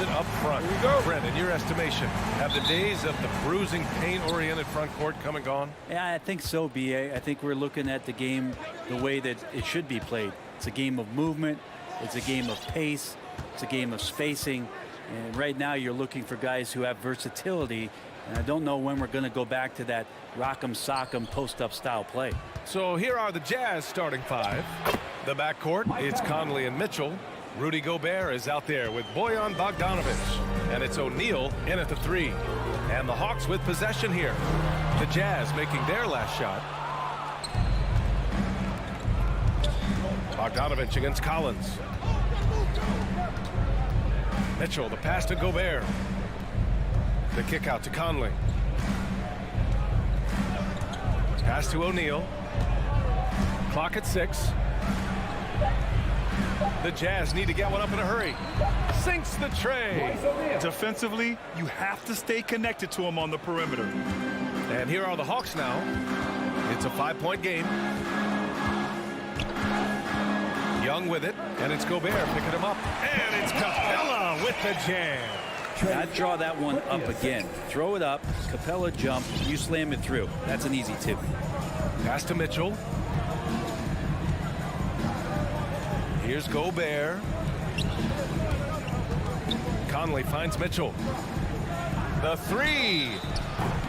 it up front. Here we go. Brent, in your estimation, have the days of the bruising, pain-oriented front court come and gone? Yeah, I think so, B.A. I think we're looking at the game the way that it should be played. It's a game of movement. It's a game of pace. It's a game of spacing. And right now you're looking for guys who have versatility. And I don't know when we're going to go back to that rock'em sock'em post-up style play. So here are the Jazz starting five. The backcourt, it's Conley and Mitchell. Rudy Gobert is out there with Bojan Bogdanovic. And it's O'Neal in at the three. And the Hawks with possession here. The Jazz making their last shot. Bogdanovic against Collins. Mitchell, the pass to Gobert. The kick out to Conley. Pass to O'Neal. Clock at 6. The Jazz need to get one up in a hurry. Sinks the tray. Defensively, you have to stay connected to him on the perimeter. And here are the Hawks now. It's a 5-point game. Young with it, and it's Gobert picking him up. And it's Capela with the jam. I'd draw that one up again. Throw it up, Capela jump, you slam it through. That's an easy tip. Pass to Mitchell. Here's Gobert. Conley finds Mitchell. The three.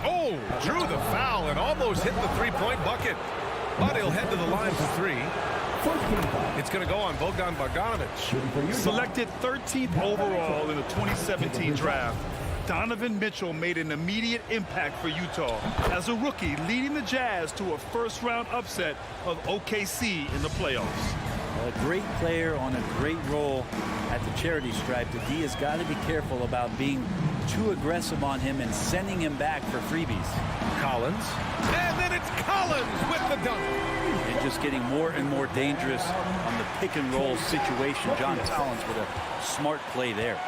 Oh, drew the foul and almost hit the three-point bucket. But he'll head to the line for three. It's going to go on Bojan Bogdanovic. Selected 13th overall in the 2017 draft, Donovan Mitchell made an immediate impact for Utah as a rookie, leading the Jazz to a first-round upset of OKC in the playoffs. A great player on a great role at the charity stripe. The D has got to be careful about being too aggressive on him and sending him back for freebies. Collins. And then it's Collins with the dunk. And just getting more and more dangerous on the pick and roll situation. John Collins with a smart play there.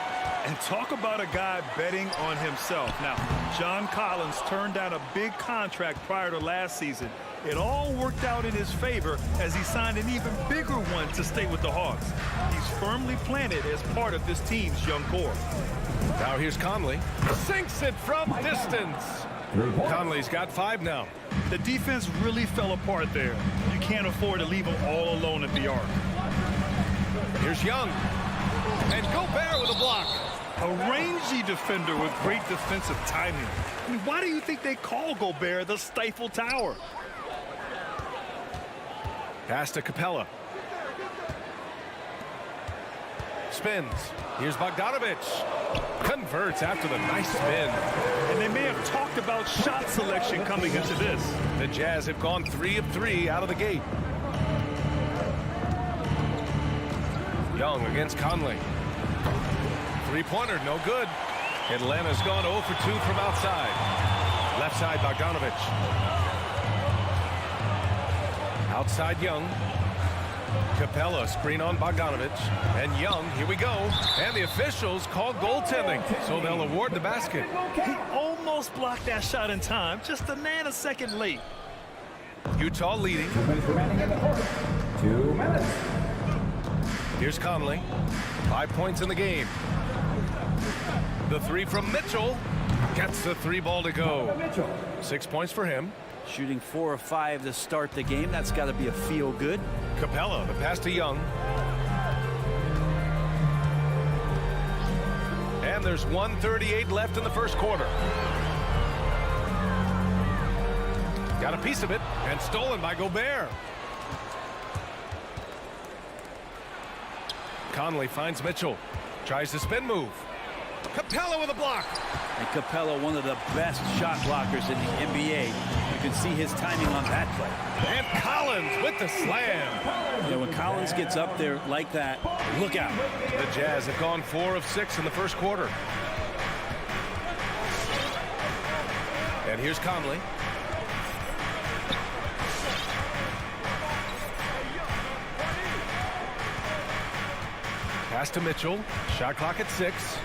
And talk about a guy betting on himself. Now, John Collins turned down a big contract prior to last season. It all worked out in his favor as he signed an even bigger one to stay with the Hawks. He's firmly planted as part of this team's young core. Now here's Conley. Sinks it from distance. Conley's got 5 now. The defense really fell apart there. You can't afford to leave him all alone at the arc. Here's Young. And Gobert with a block. A rangy defender with great defensive timing. I mean, why do you think they call Gobert the Stifle Tower? Pass to Capela. Spins. Here's Bogdanovic. Converts after the nice spin. And they may have talked about shot selection coming into this. The Jazz have gone 3 of 3 out of the gate. Young against Conley. Three-pointer, no good. Atlanta's gone 0 for 2 from outside. Left side, Bogdanovic. Outside, Young. Capela, screen on Bogdanovic. And Young, here we go. And the officials call goaltending, so they'll award the basket. He almost blocked that shot in time, just a nanosecond late. Utah leading. 2 minutes remaining in the quarter. 2 minutes. Here's Conley. 5 points in the game. The three from Mitchell. Gets the 3-ball to go. 6 points for him. Shooting 4 of 5 to start the game. That's got to be a feel good. Capela, the pass to Young. And there's 1:38 left in the first quarter. Got a piece of it and stolen by Gobert. Conley finds Mitchell. Tries the spin move. Capela with a block. And Capela, one of the best shot blockers in the NBA. You can see his timing on that play. And Collins with the slam. You know, when Collins gets up there like that, look out. The Jazz have gone 4 of 6 in the first quarter. And here's Conley. Pass to Mitchell. Shot clock at 6.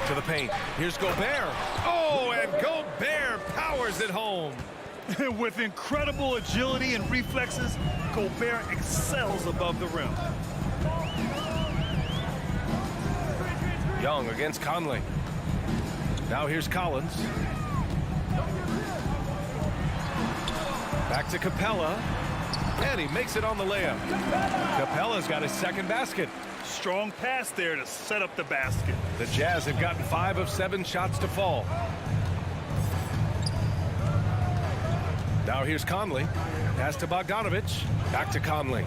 To the paint. Here's Gobert. Oh, and Gobert powers it home. With incredible agility and reflexes, Gobert excels above the rim. Young against Conley. Now here's Collins. Back to Capela. And he makes it on the layup. Capela's got his second basket. Strong pass there to set up the basket. The Jazz have gotten 5 of 7 shots to fall. Now here's Conley. Pass to Bogdanovich. Back to Conley.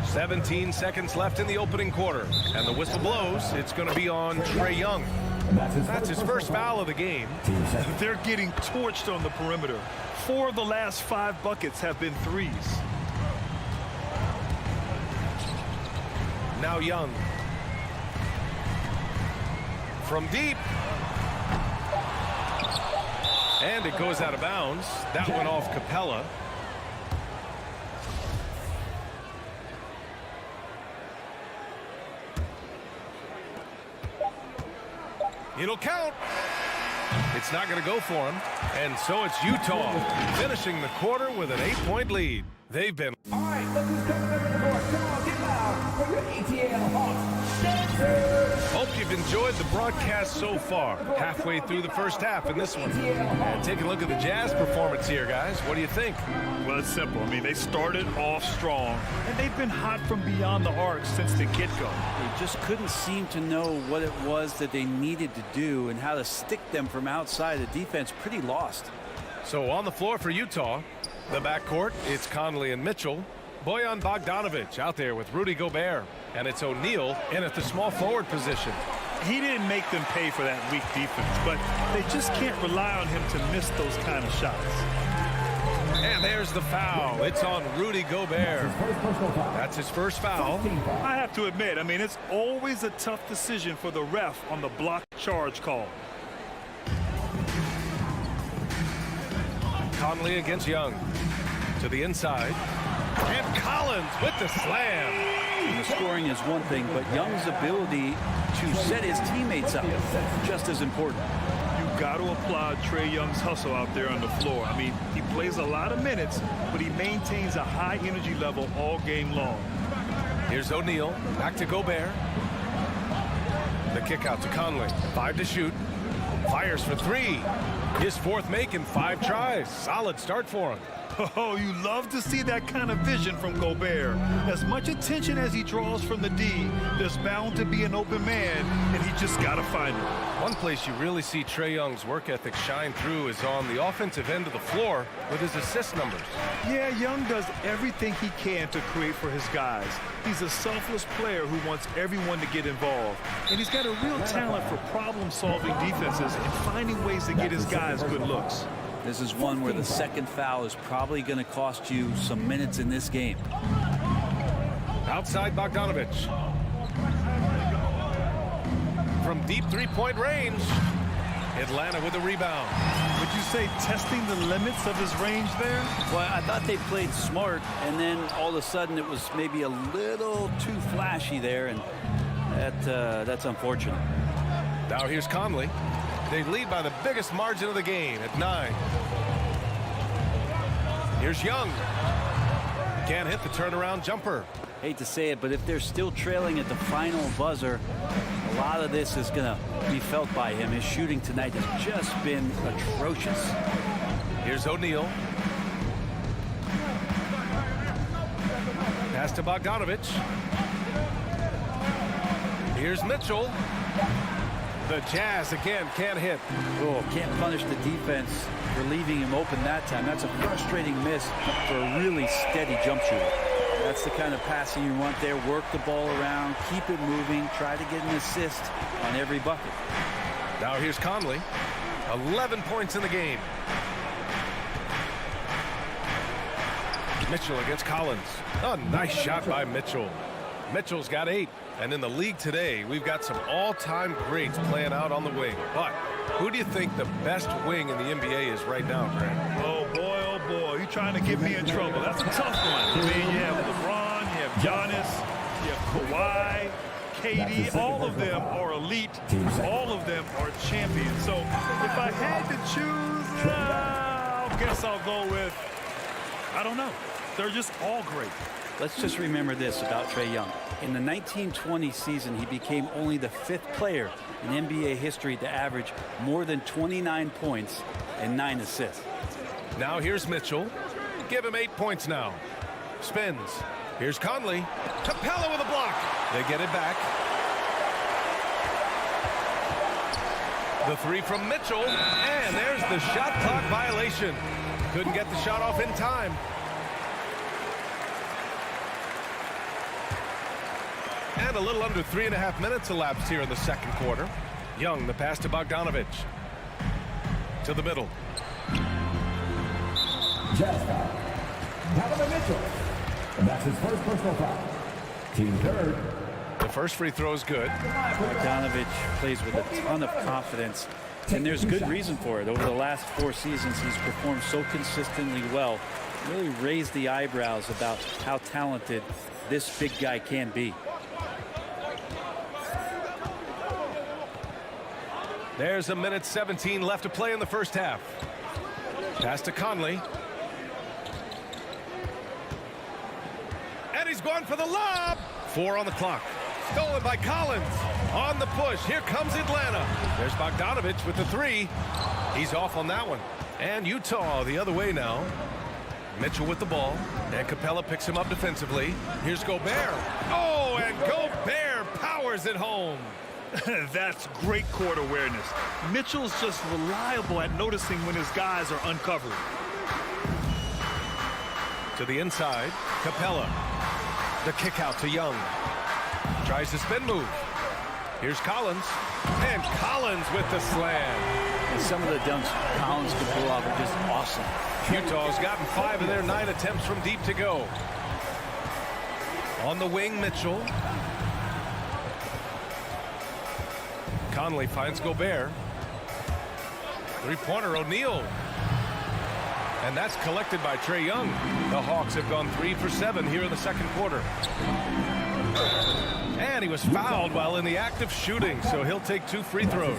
17 seconds left in the opening quarter. And the whistle blows. It's going to be on Trae Young. That's his first foul of the game. They're getting torched on the perimeter. 4 of the last 5 buckets have been threes. Now Young. From deep. And it goes out of bounds. That went off Capela. It'll count. It's not going to go for him. And so it's Utah finishing the quarter with an 8-point lead. They've been. All right, look who's coming up in the court. Come on, get loud for your ATL Hawks dancers. Hope you've enjoyed the broadcast so far. Halfway through the first half in this one. And take a look at the Jazz performance here, guys. What do you think? Well, it's simple. I mean, they started off strong, and they've been hot from beyond the arc since the get-go. They just couldn't seem to know what it was that they needed to do and how to stick them from outside. The defense pretty lost. So on the floor for Utah, the backcourt, it's Conley and Mitchell. Bojan Bogdanovich out there with Rudy Gobert. And it's O'Neal in at the small forward position. He didn't make them pay for that weak defense, but they just can't rely on him to miss those kind of shots. And there's the foul. It's on Rudy Gobert. That's his first foul. I have to admit, I mean, it's always a tough decision for the ref on the block charge call. Conley against Young. To the inside. And Collins with the slam. The scoring is one thing, but Young's ability to set his teammates up just as important. You got to applaud Trae Young's hustle out there on the floor. I mean, he plays a lot of minutes, but he maintains a high energy level all game long. Here's O'Neal. Back to Gobert. The kick out to Conley. 5 to shoot. Fires for 3. His 4th make in 5 tries. Solid start for him. Oh, you love to see that kind of vision from Gobert. As much attention as he draws from the D, there's bound to be an open man, and he just got to find it. One place you really see Trae Young's work ethic shine through is on the offensive end of the floor with his assist numbers. Yeah, Young does everything he can to create for his guys. He's a selfless player who wants everyone to get involved. And he's got a real talent for problem-solving defenses and finding ways to get his guys good looks. This is one where the second foul is probably going to cost you some minutes in this game. Outside Bogdanovich. From deep 3-point range. Atlanta with a rebound. Would you say testing the limits of his range there? Well, I thought they played smart, and then all of a sudden it was maybe a little too flashy there, and that's unfortunate. Now here's Conley. They lead by the biggest margin of the game at 9. Here's Young. Can't hit the turnaround jumper. Hate to say it, but if they're still trailing at the final buzzer, a lot of this is going to be felt by him. His shooting tonight has just been atrocious. Here's O'Neal. Pass to Bogdanovich. Here's Mitchell. The Jazz again can't hit. Oh, can't punish the defense for leaving him open that time. That's a frustrating miss for a really steady jump shooter. That's the kind of passing you want there. Work the ball around, keep it moving, try to get an assist on every bucket. Now here's Conley. 11 points in the game. Mitchell against Collins. A nice shot by Mitchell. Mitchell's got 8. And in the league today, we've got some all-time greats playing out on the wing. But who do you think the best wing in the NBA is right now, Grant? Oh, boy, you're trying to get me in trouble. That's a tough one. I mean, you have LeBron, you have Giannis, you have Kawhi, KD. All of them are elite. All of them are champions. So if I had to choose, I guess I'll go with, I don't know. They're just all great. Let's just remember this about Trae Young. In the 1920 season, he became only the 5th player in NBA history to average more than 29 points and 9 assists. Now here's Mitchell. Give him 8 points now. Spins. Here's Conley. Capela with a block. They get it back. The three from Mitchell. And there's the shot clock violation. Couldn't get the shot off in time. And a little under 3.5 minutes elapsed here in the second quarter. Young, the pass to Bogdanovich. To the middle. Jazz foul. Donovan Mitchell. And that's his first personal foul. Team third. The first free throw is good. Bogdanovich plays with a ton of confidence, and there's good reason for it. Over the last 4 seasons, he's performed so consistently well. Really raised the eyebrows about how talented this big guy can be. There's a minute 17 left to play in the first half. Pass to Conley. And he's going for the lob. 4 on the clock. Stolen by Collins. On the push. Here comes Atlanta. There's Bogdanovich with the 3. He's off on that one. And Utah the other way now. Mitchell with the ball. And Capela picks him up defensively. Here's Gobert. Oh, and Gobert powers it home. That's great court awareness. Mitchell's just reliable at noticing when his guys are uncovered. To the inside. Capela. The kick out to Young. Tries the spin move. Here's Collins. And Collins with the slam. And some of the dunks Collins can pull off are just awesome. Utah's gotten 5 of their 9 attempts from deep to go. On the wing, Mitchell. Conley finds Gobert. Three-pointer, O'Neal. And that's collected by Trae Young. The Hawks have gone 3 for 7 here in the second quarter. And he was fouled while in the act of shooting, so he'll take 2 free throws.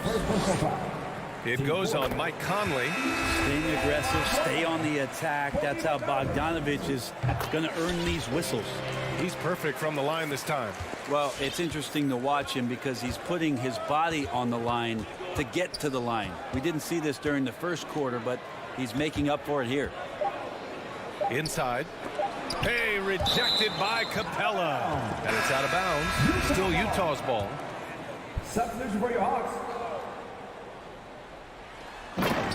It goes on Mike Conley. Staying aggressive, stay on the attack. That's how Bogdanovich is going to earn these whistles. He's perfect from the line this time. Well, it's interesting to watch him because he's putting his body on the line to get to the line. We didn't see this during the first quarter, but he's making up for it here. Inside. Hey, rejected by Capela. And it's out of bounds. Still Utah's ball. Substitution for your Hawks.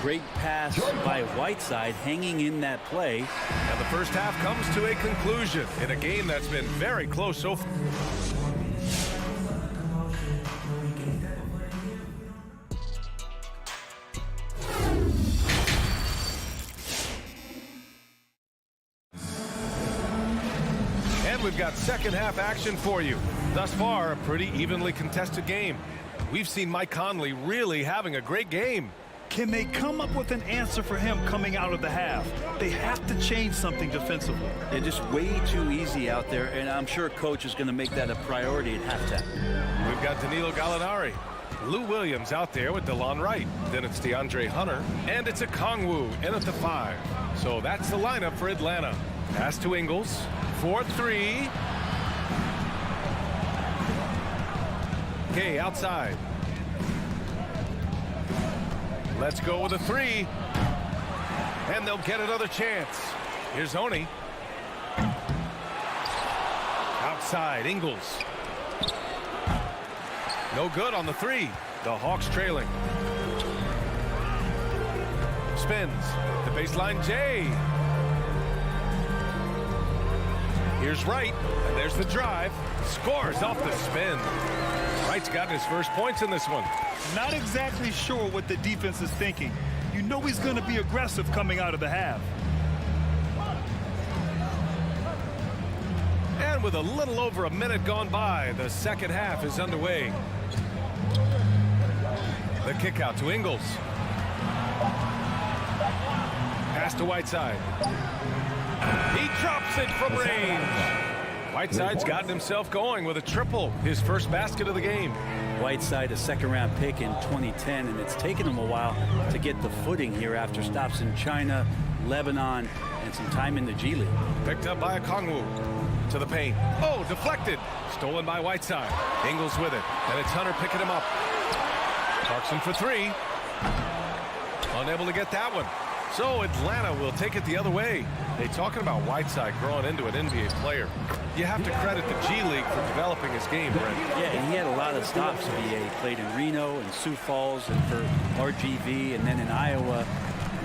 Great pass by Whiteside, hanging in that play. And the first half comes to a conclusion in a game that's been very close so far. And we've got second half action for you. Thus far, a pretty evenly contested game. We've seen Mike Conley really having a great game. Can they come up with an answer for him coming out of the half? They have to change something defensively. They're just way too easy out there, and I'm sure coach is going to make that a priority at halftime. We've got Danilo Gallinari. Lou Williams out there with DeLon Wright. Then it's DeAndre Hunter. And it's a Kongwu in at the 5. So that's the lineup for Atlanta. Pass to Ingles. 4-3. Okay, outside. Let's go with a 3. And they'll get another chance. Here's Oni. Outside, Ingles. No good on the 3. The Hawks trailing. Spins. The baseline, Jay. Here's Wright. And there's the drive. Scores off the spin. Wright's gotten his first points in this one. Not exactly sure what the defense is thinking. You know he's going to be aggressive coming out of the half. And with a little over a minute gone by, the second half is underway. The kick out to Ingles. Pass to Whiteside. He drops it from range. Whiteside's gotten himself going with a triple, his first basket of the game. Whiteside, a second-round pick in 2010, and it's taken him a while to get the footing here after stops in China, Lebanon, and some time in the G League. Picked up by a Kongwu. To the paint. Oh, deflected. Stolen by Whiteside. Ingles with it. And it's Hunter picking him up. Clarkson for three. Unable to get that one. So Atlanta will take it the other way. They talking about Whiteside growing into an NBA player. You have to credit the G League for developing his game, Brent. Yeah, and he had a lot of stops. He played in Reno and Sioux Falls and for RGV and then in Iowa.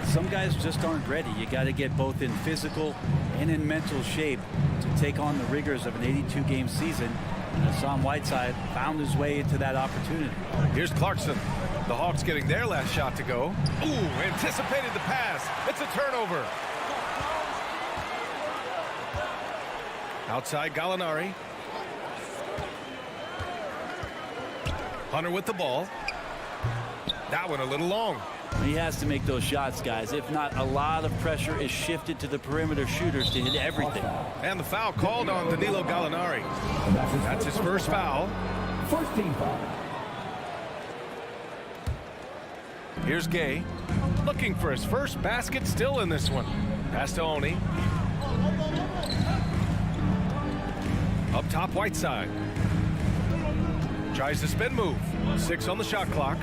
Some guys just aren't ready. You got to get both in physical and in mental shape to take on the rigors of an 82-game season. And Hassan Whiteside found his way into that opportunity. Here's Clarkson. The Hawks getting their last shot to go. Ooh, anticipated the pass. It's a turnover. Outside Gallinari. Hunter with the ball. That one a little long. He has to make those shots, guys. If not, a lot of pressure is shifted to the perimeter shooters to hit everything. And the foul called on Danilo Gallinari. That's his first foul. First team foul. Here's Gay. Looking for his first basket still in this one. Pass to Oni. Up top, Whiteside. Tries the spin move. 6 on the shot clock.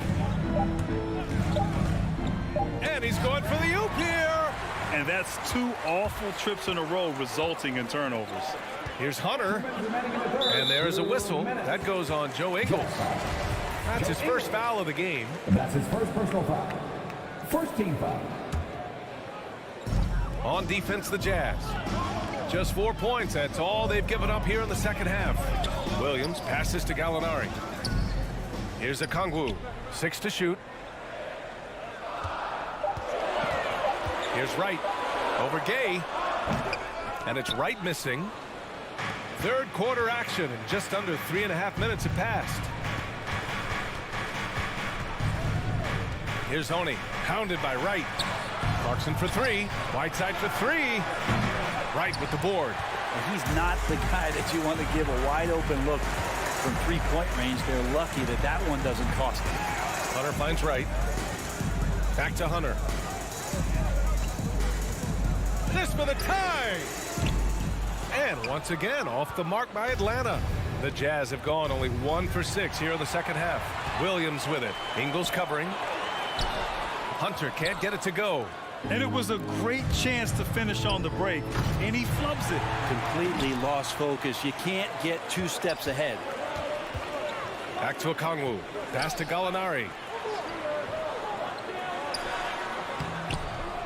And he's going for the oop here. And that's 2 awful trips in a row resulting in turnovers. Here's Hunter. And there's a whistle. That goes on Joe Ingles. That's his first foul of the game. That's his first personal foul. First team foul. On defense, the Jazz. Just 4 points. That's all they've given up here in the second half. Williams passes to Gallinari. Here's Okongwu. 6 to shoot. Here's Wright. Over Gay. And it's Wright missing. Third quarter action, and just under 3.5 minutes have passed. Here's Oni. Pounded by Wright. Clarkson for 3. Whiteside for 3. Wright with the board. And he's not the guy that you want to give a wide open look from three-point range. They're lucky that that one doesn't cost them. Hunter finds Wright. Back to Hunter. This for the tie. And once again, off the mark by Atlanta. The Jazz have gone only 1 for 6 here in the second half. Williams with it. Ingles covering. Hunter can't get it to go. And it was a great chance to finish on the break, and he flubs it. Completely lost focus. You can't get 2 steps ahead. Back to Okongwu. Pass to Gallinari.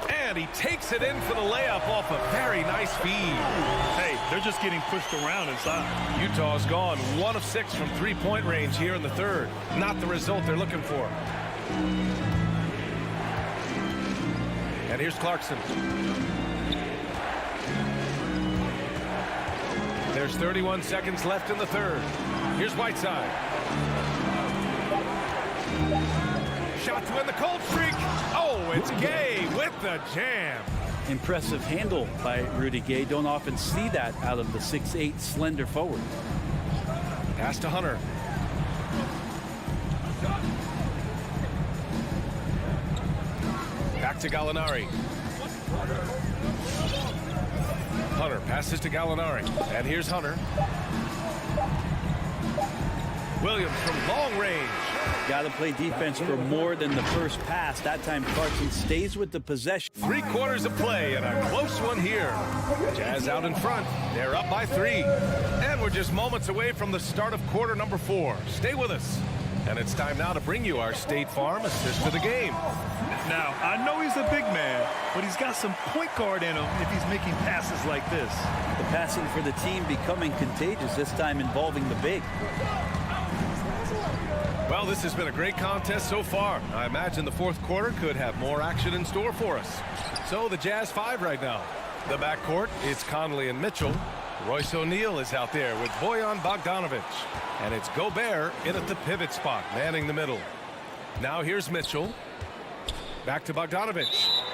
And he takes it in for the layup off a very nice feed. Hey, they're just getting pushed around inside. Utah's gone 1 of 6 from three-point range here in the third. Not the result they're looking for. And here's Clarkson. There's 31 seconds left in the third. Here's Whiteside. Shot to end the cold streak. Oh, it's Gay with the jam. Impressive handle by Rudy Gay. Don't often see that out of the 6'8" slender forward. Pass to Hunter. Back to Gallinari. Hunter passes to Gallinari. And here's Hunter. Williams from long range. Got to play defense for more than the first pass. That time Clarkson stays with the possession. 3 quarters of play and a close one here. Jazz out in front. They're up by 3. And we're just moments away from the start of quarter number 4. Stay with us. And it's time now to bring you our State Farm assist to the game. Now, I know he's a big man, but he's got some point guard in him if he's making passes like this. The passing for the team becoming contagious, this time involving the big. Well, this has been a great contest so far. I imagine the fourth quarter could have more action in store for us. So the Jazz 5 right now. The backcourt, it's Conley and Mitchell. Royce O'Neal is out there with Bojan Bogdanovic. And it's Gobert in at the pivot spot, manning the middle. Now here's Mitchell. Back to Bogdanovic.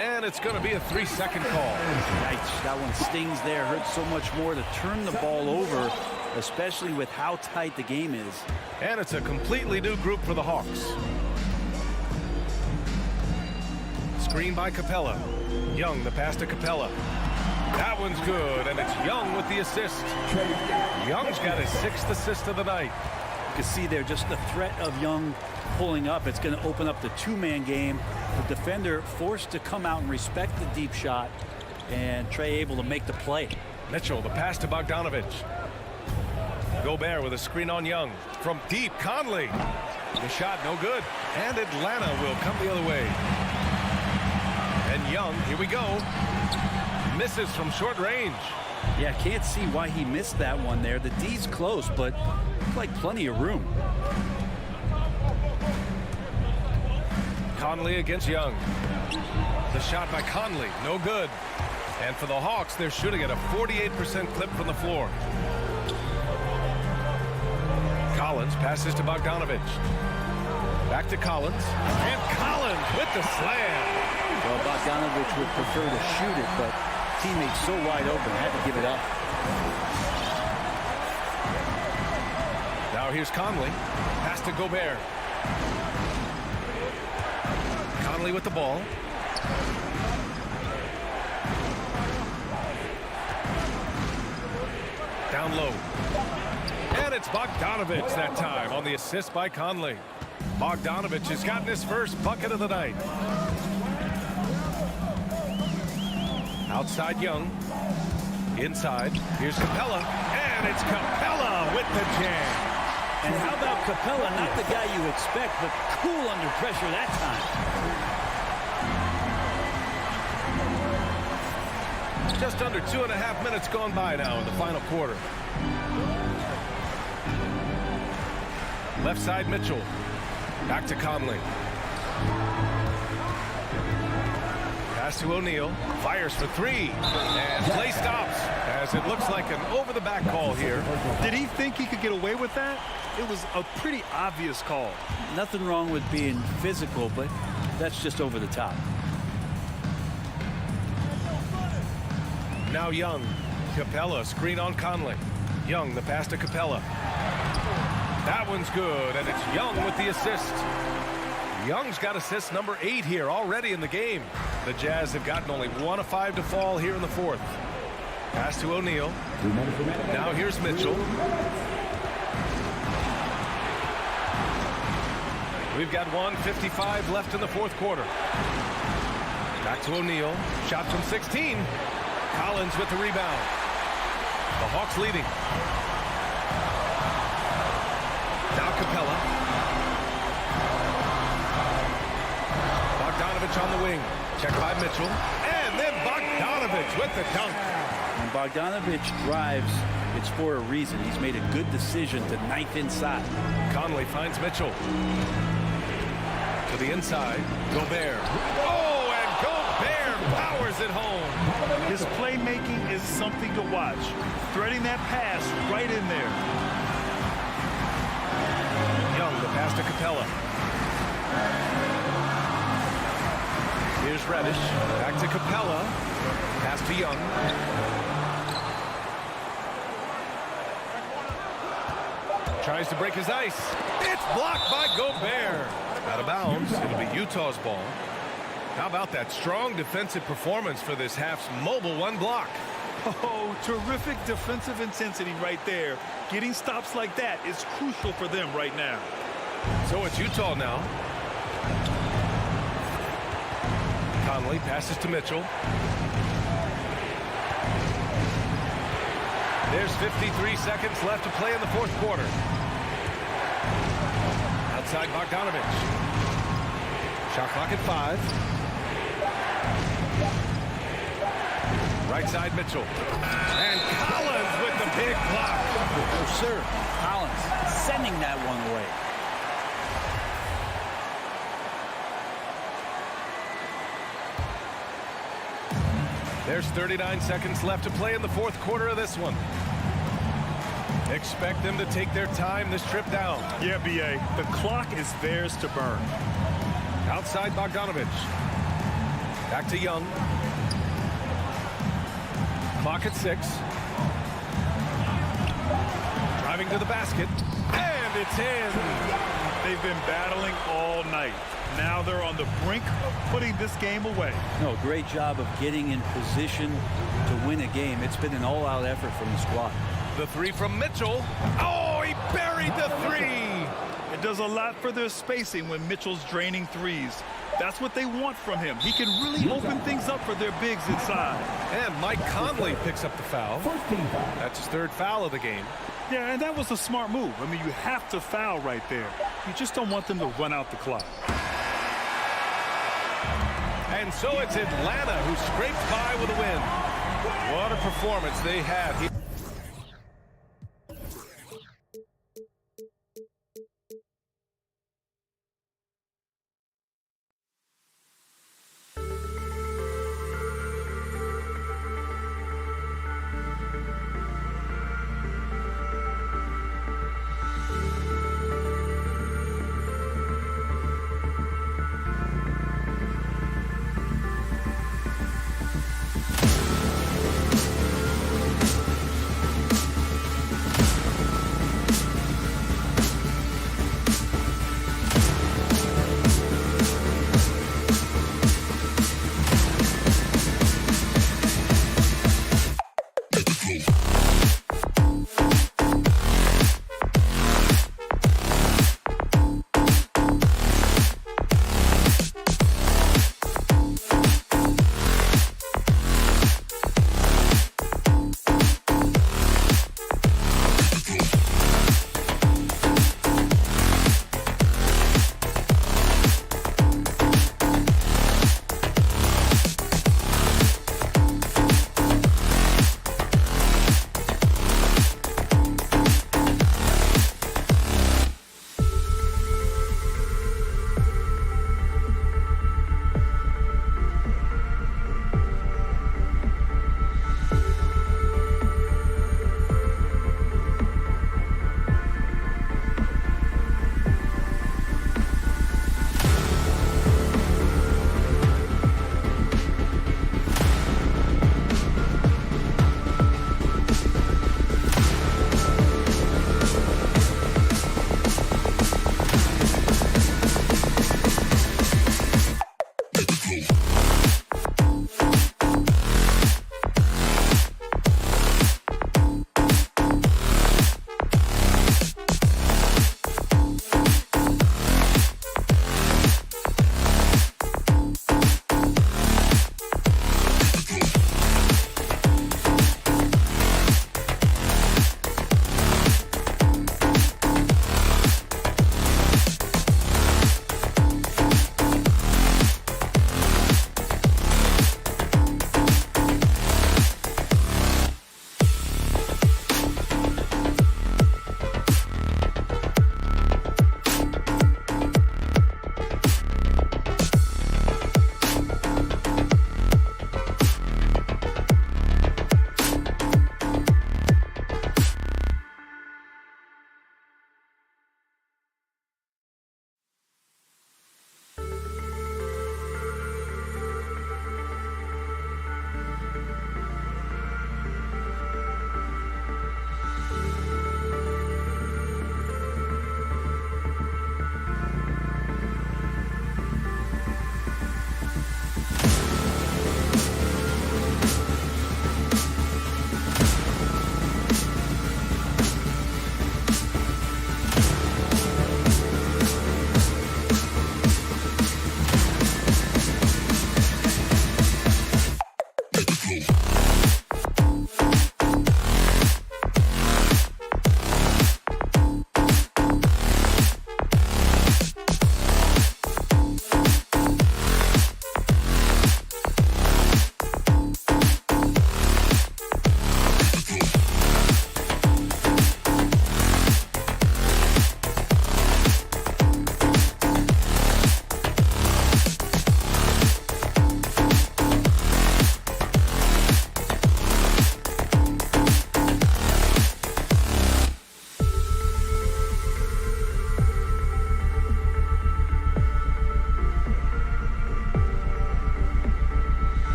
And it's going to be a 3-second call. Yikes, that one stings there. Hurts so much more to turn the ball over, especially with how tight the game is. And it's a completely new group for the Hawks. Screen by Capela. Young, the pass to Capela. That one's good, and it's Young with the assist. Young's got his 6th assist of the night. You can see there just the threat of Young pulling up. It's going to open up the two-man game. The defender forced to come out and respect the deep shot, and Trey able to make the play. Mitchell, the pass to Bogdanovich. Gobert with a screen on Young. From deep, Conley. The shot no good. And Atlanta will come the other way. And Young, here we go. Misses from short range. Yeah, can't see why he missed that one there. The D's close, but looks like plenty of room. Conley against Young. The shot by Conley, no good. And for the Hawks, they're shooting at a 48% clip from the floor. Collins passes to Bogdanovich. Back to Collins. And Collins with the slam. Well, Bogdanovich would prefer to shoot it, but teammates so wide open, had to give it up. Now here's Conley. Pass to Gobert. Conley with the ball. Down low. And it's Bogdanovich that time on the assist by Conley. Bogdanovich has gotten his first bucket of the night. Outside Young. Inside. Here's Capela. And it's Capela with the jam. And how about Capela? Not the guy you expect, but cool under pressure that time. Just under 2.5 minutes gone by now in the final quarter. Left side Mitchell. Back to Conley. Pass to O'Neal. Fires for 3. And play stops as it looks like an over-the-back call here. Did he think he could get away with that? It was a pretty obvious call. Nothing wrong with being physical, but that's just over the top. Now Young. Capela screen on Conley. Young the pass to Capela. That one's good, and it's Young with the assist. Young's got assist number 8 here already in the game. The Jazz have gotten only 1 of 5 to fall here in the 4th. Pass to O'Neal. Now here's Mitchell. We've got 1:55 left in the 4th quarter. Back to O'Neal. Shot from 16. Collins with the rebound. The Hawks leading. Now Capela. Bogdanovich on the wing. Check by Mitchell. And then Bogdanovich with the dunk. When Bogdanovich drives, it's for a reason. He's made a good decision to knife inside. Conley finds Mitchell. To the inside. Gobert. Oh, and Gobert powers it home. His playmaking is something to watch. Threading that pass right in there. Young, the pass to Capela. Here's Reddish. Back to Capela. Pass to Young. Tries to break his ice. It's blocked by Gobert. Out of bounds. It'll be Utah's ball. How about that strong defensive performance for this half's mobile 1 block? Oh, terrific defensive intensity right there. Getting stops like that is crucial for them right now. So it's Utah now. Conley passes to Mitchell. There's 53 seconds left to play in the 4th quarter. Outside Bogdanovich. Shot clock at 5. Right side Mitchell. And Collins with the big block. Oh, sir. Collins sending that one away. There's 39 seconds left to play in the 4th quarter of this one. Expect them to take their time this trip down. Yeah, B.A. The clock is theirs to burn. Outside Bogdanovich. Back to Young. Clock at 6. Driving to the basket. And it's in. They've been battling all night. Now they're on the brink of putting this game away. No, great job of getting in position to win a game. It's been an all-out effort from the squad. The three from Mitchell. Oh, he buried the three. It does a lot for their spacing when Mitchell's draining threes. That's what they want from him. He can really open things up for their bigs inside. And Mike Conley picks up the foul. That's his third foul of the game. Yeah, and that was a smart move. I mean, you have to foul right there. You just don't want them to run out the clock. And so it's Atlanta who scrapes by with a win. What a performance they had here.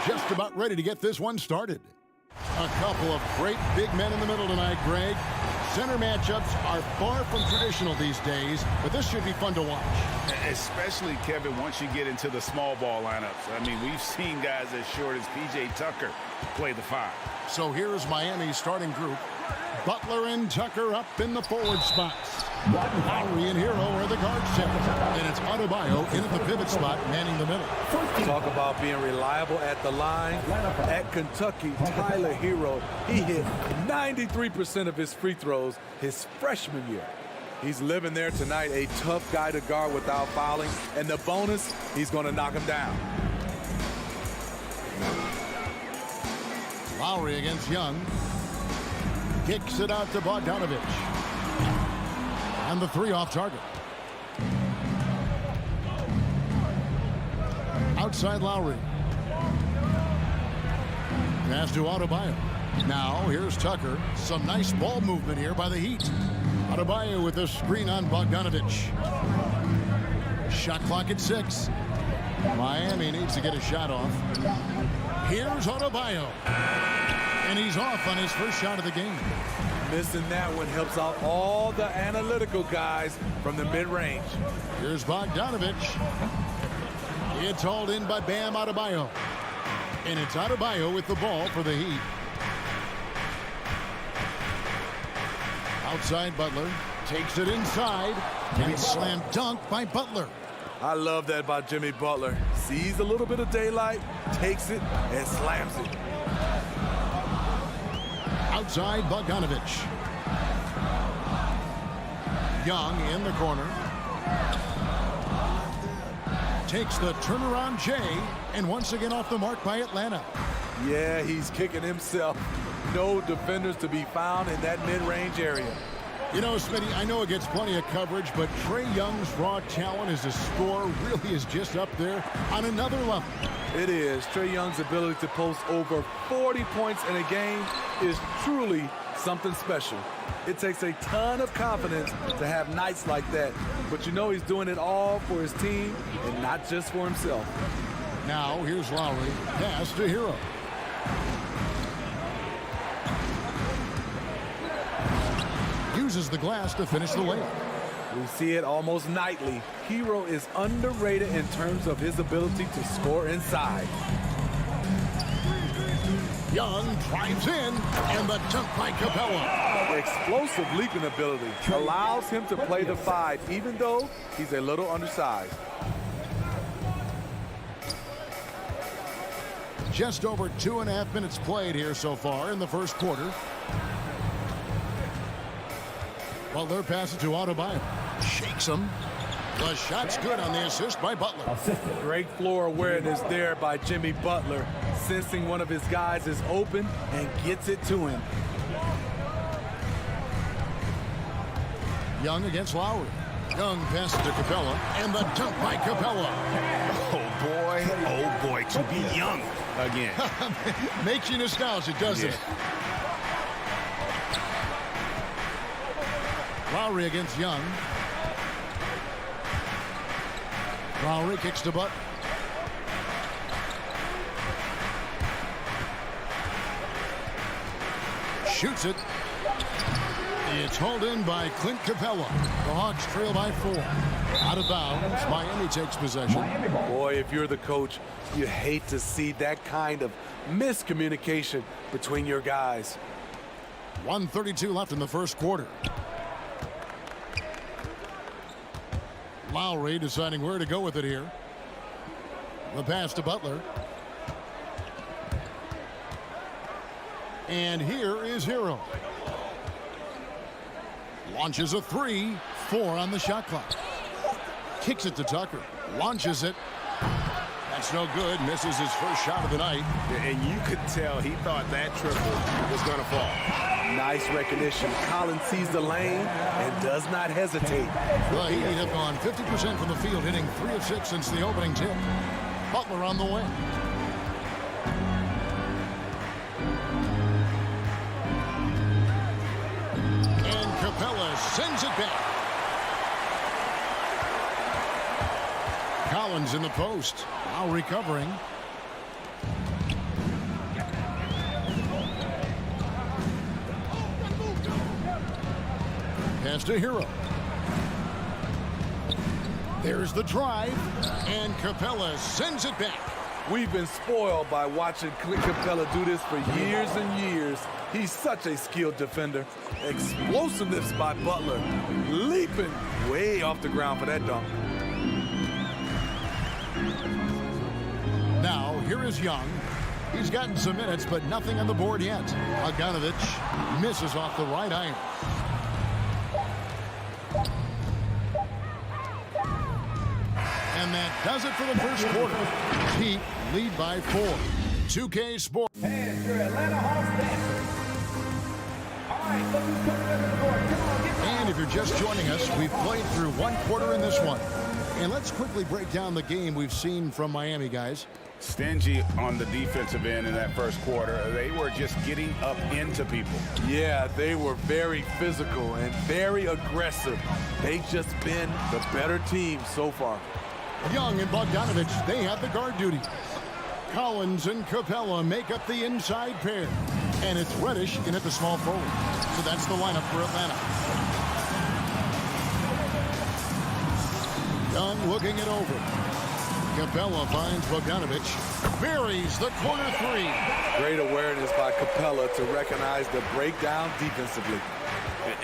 Just about ready to get this one started. A couple of great big men in the middle tonight, Greg. Center matchups are far from traditional these days, but this should be fun to watch. Especially, Kevin, once you get into the small ball lineups. I mean, we've seen guys as short as P.J. Tucker play the 5. So here's Miami's starting group. Butler and Tucker up in the forward spots. Lowry and Hero are the guard set. And it's Adebayo in at the pivot spot, manning the middle. Talk about being reliable at the line. At Kentucky, Tyler Hero, he hit 93% of his free throws his freshman year. He's living there tonight, a tough guy to guard without fouling. And the bonus, he's going to knock him down. Lowry against Young. Kicks it out to Bogdanovich. And the 3 off target. Outside Lowry. Pass to Adebayo. Now here's Tucker. Some nice ball movement here by the Heat. Adebayo with a screen on Bogdanovich. Shot clock at 6. Miami needs to get a shot off. Here's Adebayo. And he's off on his first shot of the game. Missing that one helps out all the analytical guys from the mid-range. Here's Bogdanovich. It's hauled in by Bam Adebayo. And it's Adebayo with the ball for the Heat. Outside Butler. Takes it inside. And it's slam dunk by Butler. I love that about Jimmy Butler. Sees a little bit of daylight, takes it, and slams it. Outside Bogdanovich. Young in the corner. Takes the turnaround J, and once again off the mark by Atlanta. Yeah, he's kicking himself. No defenders to be found in that mid-range area. You know, Smitty, I know it gets plenty of coverage, but Trae Young's raw talent as a scorer really is just up there on another level. It is. Trae Young's ability to post over 40 points in a game is truly something special. It takes a ton of confidence to have nights like that, but you know he's doing it all for his team and not just for himself. Now here's Lowry. Pass to Hero. Uses the glass to finish the layup. We see it almost nightly. Hero is underrated in terms of his ability to score inside. Young drives in, and the dunk by Capela. Explosive leaping ability allows him to play the 5, even though he's a little undersized. Just over 2.5 minutes played here so far in the first quarter. Butler passes to Adebayo. Shakes him. The shot's good on the assist by Butler. Great floor awareness there by Jimmy Butler, sensing one of his guys is open and gets it to him. Young against Lowry. Young passes to Capela, and the dunk by Capela. Oh boy, to be Young again. Makes you nostalgic, doesn't it? Lowry against Young. Lowry kicks to Butler. Shoots it. It's hauled in by Clint Capela. The Hawks trail by 4. Out of bounds. Miami takes possession. Boy, if you're the coach, you hate to see that kind of miscommunication between your guys. 1:32 left in the first quarter. Lowry deciding where to go with it here. The pass to Butler. And here is Hero. Launches a 3. 4 on the shot clock. Kicks it to Tucker. Launches it. Shot's no good. Misses his first shot of the night. And you could tell he thought that triple was going to fall. Nice recognition. Collins sees the lane and does not hesitate. The Heat have gone 50% from the field, hitting 3 of 6 since the opening tip. Butler on the wing. And Capela sends it back. Collins in the post. Now recovering. Pass to Hero. There's the drive. And Capela sends it back. We've been spoiled by watching Clint Capela do this for years and years. He's such a skilled defender. Explosiveness by Butler. Leaping way off the ground for that dunk. Now, here is Young. He's gotten some minutes, but nothing on the board yet. Bogdanovich misses off the right iron. And that does it for the first quarter. Heat lead by 4. 2K Sports. And your Atlanta Hawks dancers. All right, look who's coming over the board. Come on, get And if you're just joining us, we've played through 1 quarter in this one. And let's quickly break down the game we've seen from Miami, guys. Stingy on the defensive end in that first quarter. They were just getting up into people. Yeah, they were very physical and very aggressive. They've just been the better team so far. Young and Bogdanovich, they have the guard duty. Collins and Capela make up the inside pair. And it's Reddish in at the small forward. So that's the lineup for Atlanta. Young looking it over. Capela finds Bogdanovich. Buries the corner 3. Great awareness by Capela to recognize the breakdown defensively.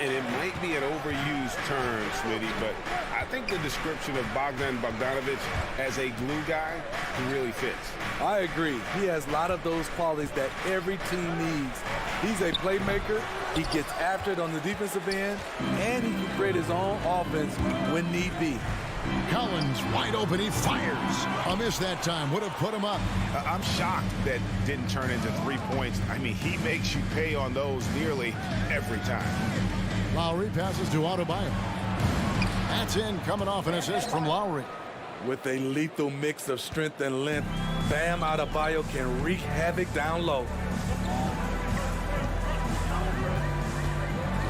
And it might be an overused term, Smitty, but I think the description of Bogdanovich as a glue guy really fits. I agree. He has a lot of those qualities that every team needs. He's a playmaker. He gets after it on the defensive end, and he can create his own offense when need be. Collins wide open. He fires. A miss that time. Would have put him up. I'm shocked that didn't turn into 3 points. I mean, he makes you pay on those nearly every time. Lowry passes to Adebayo. That's in, coming off an assist from Lowry. With a lethal mix of strength and length, Bam Adebayo can wreak havoc down low.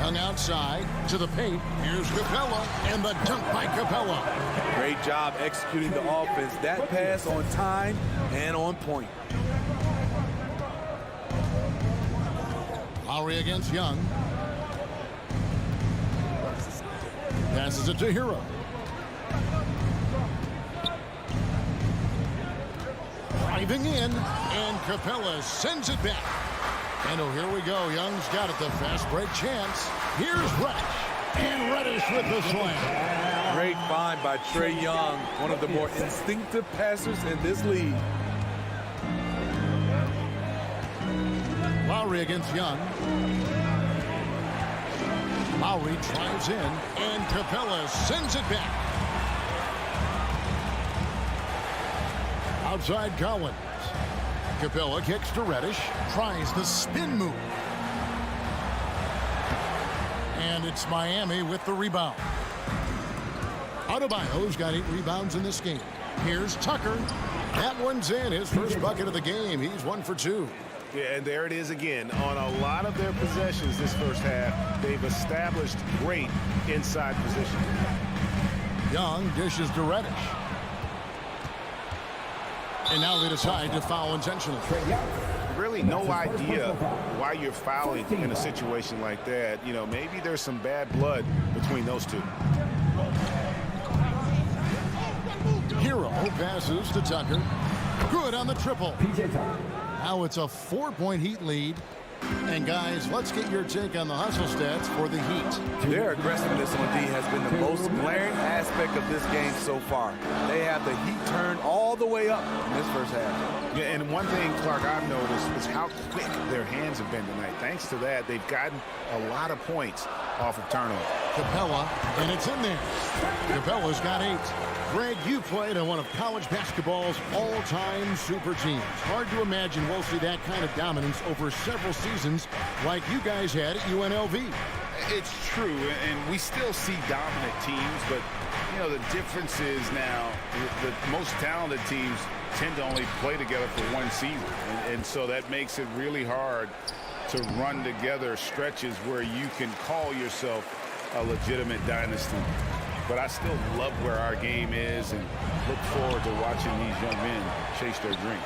Young outside to the paint. Here's Capela, and the dunk by Capela. Great job executing the offense. That pass on time and on point. Lowry against Young. Passes it to Hero. Driving in, and Capela sends it back. And oh, here we go. Young's got it, the fast break chance. Here's Reddish. And Reddish with the slam. Great find by Trae Young, one of the more instinctive passers in this league. Lowry against Young. Lowry drives in, and Capela sends it back. Outside Collins. Capela kicks to Reddish, tries the spin move. And it's Miami with the rebound. Adebayo's got 8 rebounds in this game. Here's Tucker. That one's in, his first bucket of the game. He's 1 for 2. Yeah, and there it is again. On a lot of their possessions this first half, they've established great inside position. Young dishes to Reddish. And now they decide to foul intentionally. Really no idea why you're fouling in a situation like that. You know, maybe there's some bad blood between those two. Hero passes to Tucker. Good on the triple. Now it's a 4-point Heat lead. And guys, let's get your take on the hustle stats for the Heat. Their aggressiveness on D has been the most glaring aspect of this game so far. They have the Heat turned all the way up in this first half. Yeah, and one thing, Clark, I've noticed is how quick their hands have been tonight. Thanks to that, they've gotten a lot of points off of turnover. Capela, and it's in there. Capela's got 8. Greg, you played on one of college basketball's all-time super teams. Hard to imagine we'll see that kind of dominance over several seasons like you guys had at UNLV. It's true, and we still see dominant teams, but, you know, the difference is now the most talented teams tend to only play together for one season, and so that makes it really hard to run together stretches where you can call yourself a legitimate dynasty. But I still love where our game is and look forward to watching these young men chase their dream.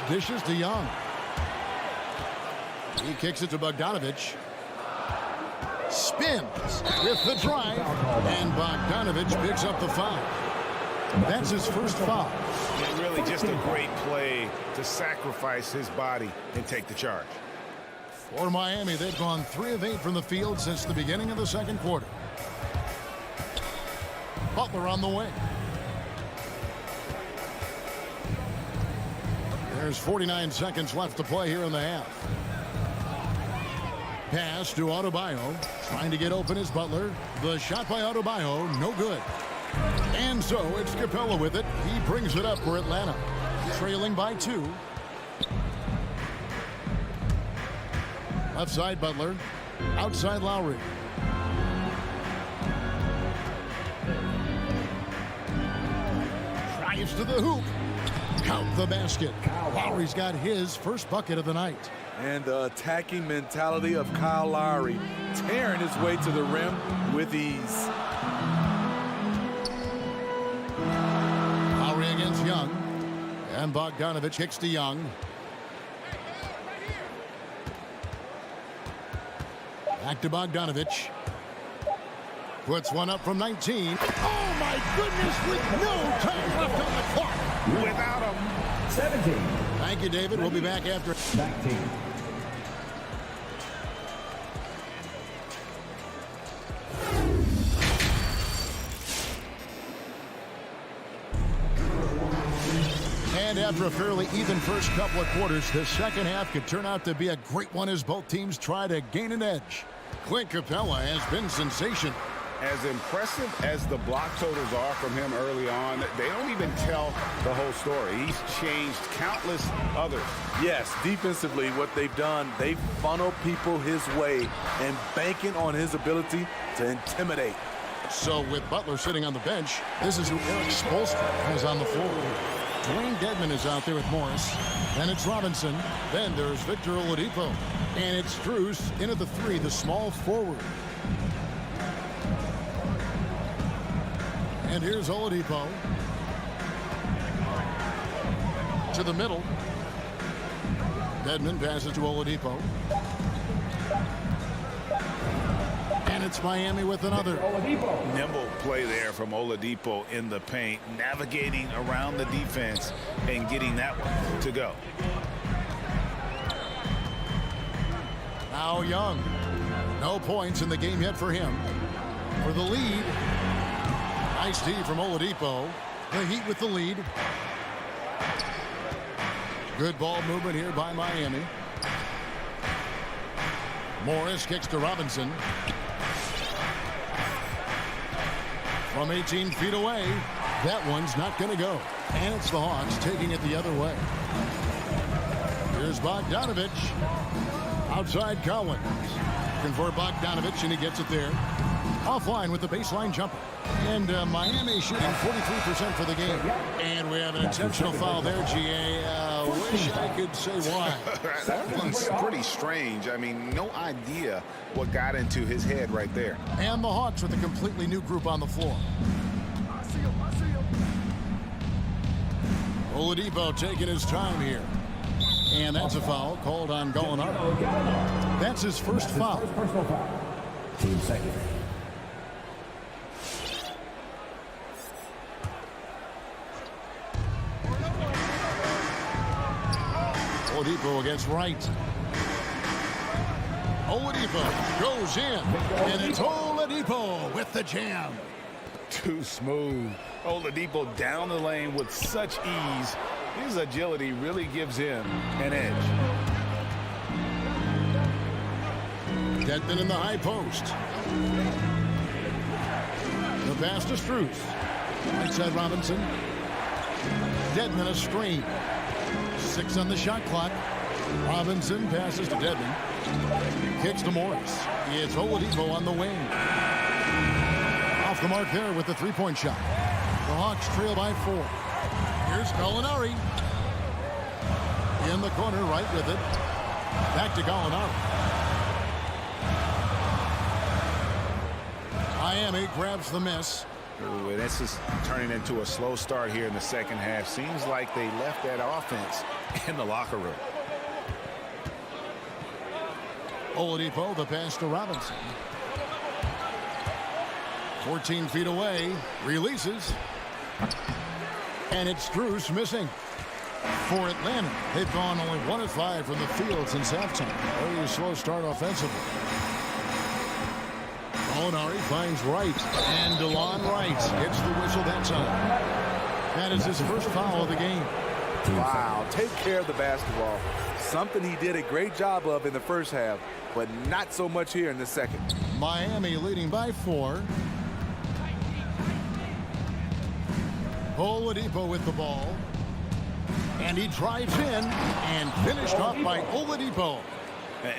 Dishes to Young. He kicks it to Bogdanovich. Spins with the drive, and Bogdanovich picks up the foul. That's his first foul. And really just a great play to sacrifice his body and take the charge. For Miami, they've gone 3 of 8 from the field since the beginning of the second quarter. Butler on the wing. There's 49 seconds left to play here in the half. Pass to Adebayo. Trying to get open is Butler. The shot by Adebayo, no good. And so it's Capela with it. He brings it up for Atlanta. Trailing by 2. Left side Butler. Outside Lowry. Drives to the hoop. Count the basket. Lowry's got his first bucket of the night. And the attacking mentality of Kyle Lowry, tearing his way to the rim with ease. Lowry against Young. And Bogdanovich kicks to Young. Back to Bogdanovich. Puts one up from 19. Oh, my goodness, with no time left on the clock. Without him. 17. Thank you, David. We'll be back after. 19. And after a fairly even first couple of quarters, the second half could turn out to be a great one as both teams try to gain an edge. Clint Capela has been sensation. As impressive as the block totals are from him early on, they don't even tell the whole story. He's changed countless others. Yes, defensively, what they've done, they funnel people his way and banking on his ability to intimidate. So with Butler sitting on the bench, this is who Eric Spoelstra has on the floor. Dwayne Dedman is out there with Morris. Then it's Robinson. Then there's Victor Oladipo. And it's Strus in at the 3, the small forward. And here's Oladipo. To the middle. Dedman passes to Oladipo. And it's Miami with another. Nimble play there from Oladipo in the paint, navigating around the defense and getting that one to go. Now Young. No points in the game yet for him. For the lead. Nice D from Oladipo. The Heat with the lead. Good ball movement here by Miami. Morris kicks to Robinson. From 18 feet away. That one's not going to go. And it's the Hawks taking it the other way. Here's Bogdanovich. Outside Collins. Looking for Bogdanovich, and he gets it there. Offline with the baseline jumper. And Miami shooting 43% for the game. And we have an intentional foul there, GA. Wish I could say why. That one's pretty strange. I mean, no idea what got into his head right there. And the Hawks with a completely new group on the floor. Oladipo taking his time here. And that's a foul called on Gallinari. That's his first foul. Personal foul. Team second. Oladipo against Wright. Oladipo goes in. And it's Oladipo with the jam. Too smooth. Oladipo down the lane with such ease. His agility really gives him an edge. Dedman in the high post. The pass to Strus. Right side Robinson. Dedman a screen. 6 on the shot clock. Robinson passes to Dedman. Kicks to Morris. It's Oladipo on the wing. Off the mark there with the three-point shot. The Hawks trail by 4. Here's Gallinari. In the corner, right with it. Back to Gallinari. Miami grabs the miss. Ooh, and this is turning into a slow start here in the second half. Seems like they left that offense in the locker room. Oladipo, the pass to Robinson. 14 feet away, releases. And it's Strus missing. For Atlanta, they've gone only 1 of 5 from the field since halftime. Very slow start offensively. Gallinari finds Wright, and DeLon Wright gets the whistle that time. That is his first foul of the game. Wow, take care of the basketball. Something he did a great job of in the first half, but not so much here in the second. Miami leading by 4. Oladipo with the ball. And he drives in and finished off by Oladipo.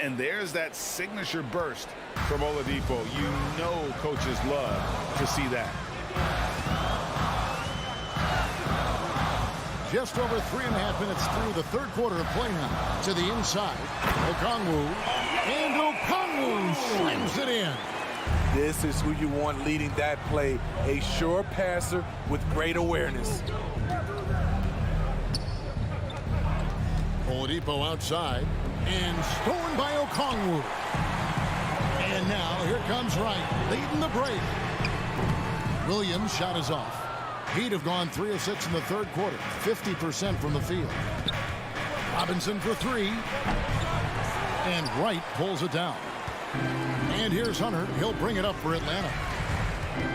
And there's that signature burst from Oladipo. You know coaches love to see that. Just over 3.5 minutes through the third quarter of play now. To the inside. Okongwu. And Okongwu slams it in. This is who you want leading that play. A sure passer with great awareness. Oladipo outside. And stolen by Okongwu. And now here comes Wright, leading the break. Williams' shot is off. Heat have gone 3 of 6 in the third quarter, 50% from the field. Robinson for 3. And Wright pulls it down. And here's Hunter. He'll bring it up for Atlanta.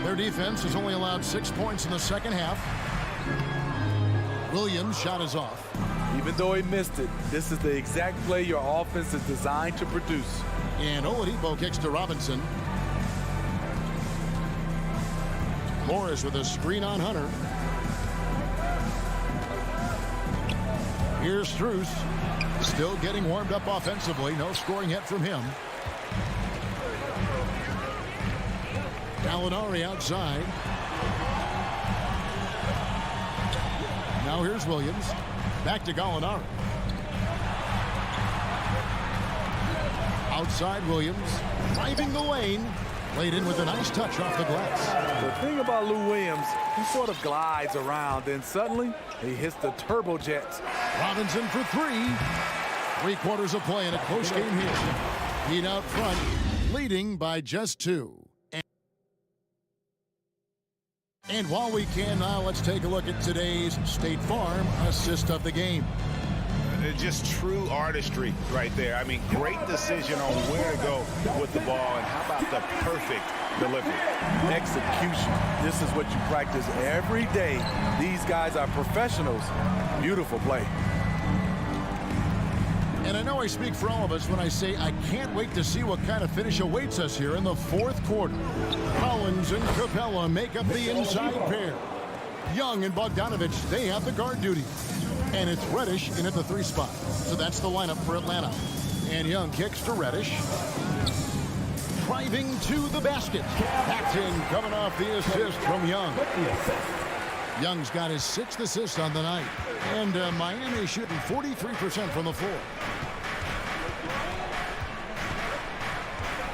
Their defense has only allowed 6 points in the second half. Williams' shot is off. Even though he missed it, this is the exact play your offense is designed to produce. And Oladipo kicks to Robinson. Morris with a screen on Hunter. Here's Strus. Still getting warmed up offensively. No scoring yet from him. Gallinari outside. Now here's Williams. Back to Gallinari. Outside Williams. Driving the lane. Laid in with a nice touch off the glass. The thing about Lou Williams, he sort of glides around, then suddenly he hits the turbojets. Robinson for 3. 3 quarters of play in a close game here. Heat out front, leading by just 2. And while we can now, let's take a look at today's State Farm assist of the game. Just true artistry right there. I mean, great decision on where to go with the ball, and how about the perfect delivery? Execution. This is what you practice every day. These guys are professionals. Beautiful play. And I know I speak for all of us when I say I can't wait to see what kind of finish awaits us here in the fourth quarter. Collins and Capela make up the inside pair. Young and Bogdanovich, they have the guard duty. And it's Reddish in at the 3 spot. So that's the lineup for Atlanta. And Young kicks to Reddish. Driving to the basket. Paxton coming off the assist from Young. Young's got his 6th assist on the night. And Miami shooting 43% from the floor.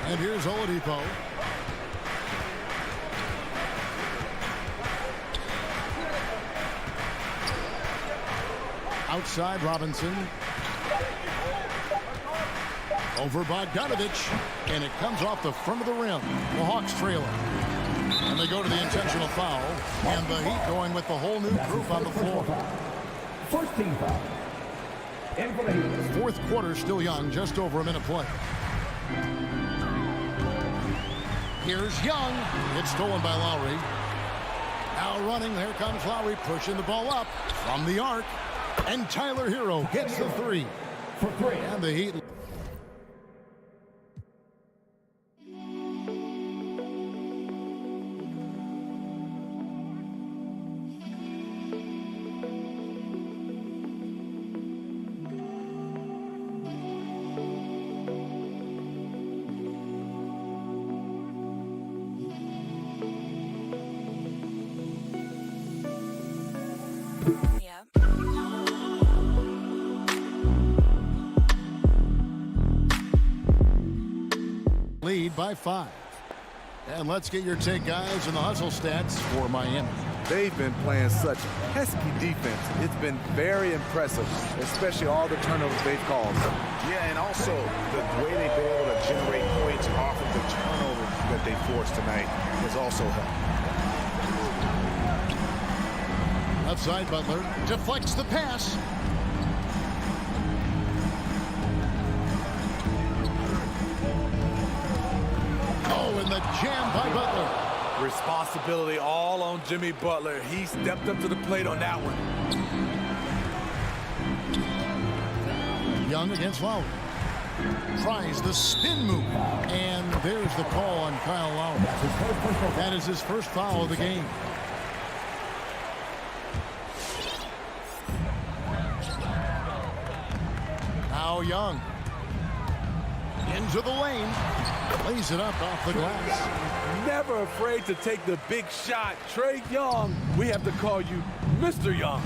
And here's Oladipo. Outside Robinson. Over Bogdanovich. And it comes off the front of the rim. The Hawks trailing. And they go to the intentional foul. And the Heat going with the whole new group on the floor. First team foul. Fourth quarter still young. Just over a minute play. Here's Young. It's stolen by Lowry. Now running. Here comes Lowry pushing the ball up from the arc. And Tyler Hero hits the 3. For 3. And the Heat. lead by 5. And let's get your take, guys, on the hustle stats for Miami. They've been playing such pesky defense. It's been very impressive, especially all the turnovers they've caused. Yeah, and also the way they've been able to generate points off of the turnover that they forced tonight has also helped. Left side, Butler deflects the pass. Oh, and the jam by Butler. Responsibility all on Jimmy Butler. He stepped up to the plate on that one. Young against Lowry. Tries the spin move. And there's the call on Kyle Lowry. That is his first foul of the game. Now Young. Into the lane. Lays it up off the glass. Never afraid to take the big shot. Trae Young, we have to call you Mr. Young.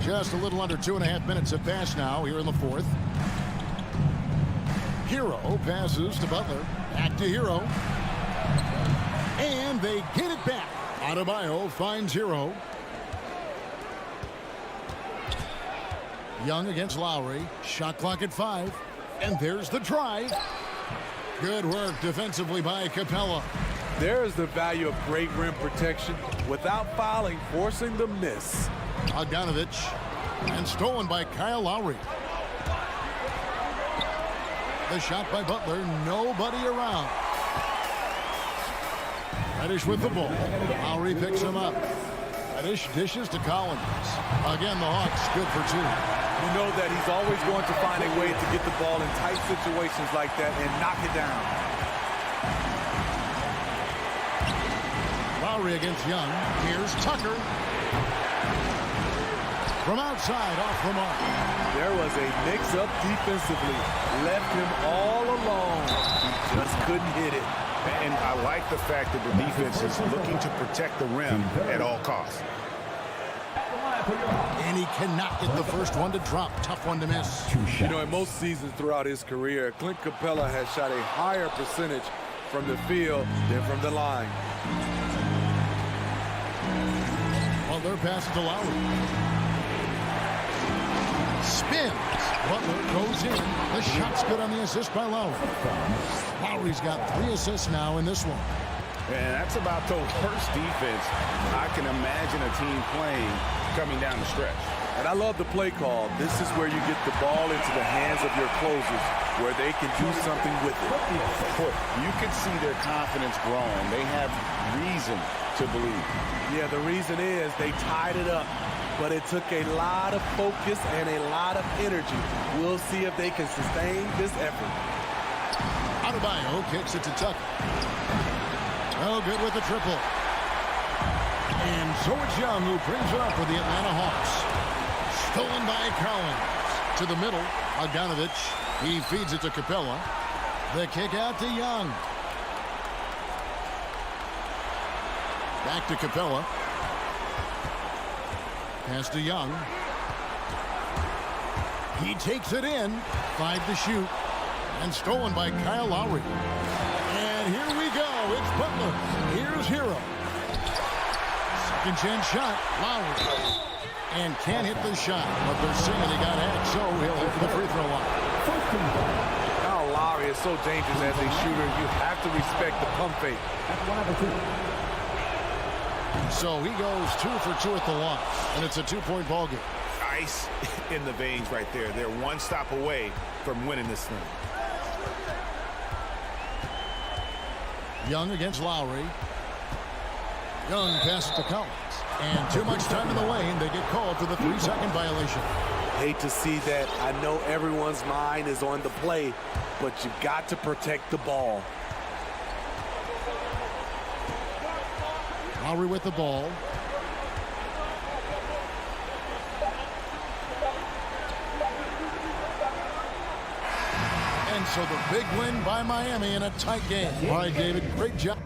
Just a little under 2.5 minutes have passed now here in the fourth. Hero passes to Butler. Back to Hero. And they get it back. Adebayo finds Hero. Young against Lowry. Shot clock at 5. And there's the drive. Good work defensively by Capela. There is the value of great rim protection without fouling, forcing the miss. Bogdanovich. And stolen by Kyle Lowry. The shot by Butler. Nobody around. Reddish with the ball. Lowry picks him up. Reddish dishes to Collins. Again, the Hawks good for 2. You know that he's always going to find a way to get the ball in tight situations like that and knock it down. Lowry against Young. Here's Tucker. From outside, off the mark. There was a mix-up defensively. Left him all alone. He just couldn't hit it. And I like the fact that the defense is looking to protect the rim at all costs. And he cannot get the first one to drop. Tough one to miss. You know, in most seasons throughout his career, Clint Capela has shot a higher percentage from the field than from the line. Butler passes to Lowry. Spins. Butler goes in. The shot's good on the assist by Lowry. Lowry's got 3 assists now in this one. And that's about the worst defense I can imagine a team playing coming down the stretch. And I love the play call. This is where you get the ball into the hands of your closers, where they can do something with it. You can see their confidence growing. They have reason to believe. Yeah, the reason is they tied it up, but it took a lot of focus and a lot of energy. We'll see if they can sustain this effort. Adebayo kicks it to Tucker. Oh, good with the triple. And so it's Young who brings it up for the Atlanta Hawks. Stolen by Collins. To the middle, Bogdanovich. He feeds it to Capela. The kick out to Young. Back to Capela. Pass to Young. He takes it in. 5 to shoot. And stolen by Kyle Lowry. And here we go. It's Butler. Here's Hero. Second chance shot. Lowry. And can't hit the shot. But they're saying he got hacked, so he'll hit the free throw line. Kyle Lowry is so dangerous as a shooter. You have to respect the pump fake. So he goes 2 for 2 at the line. And it's a 2-point ball game. Ice in the veins right there. They're one stop away from winning this thing. Young against Lowry. Young passes to Collins. And too much time in the lane. They get called for the 3-second violation. Hate to see that. I know everyone's mind is on the play, but you've got to protect the ball. Lowry with the ball. And so the big win by Miami in a tight game. All right, David, great job.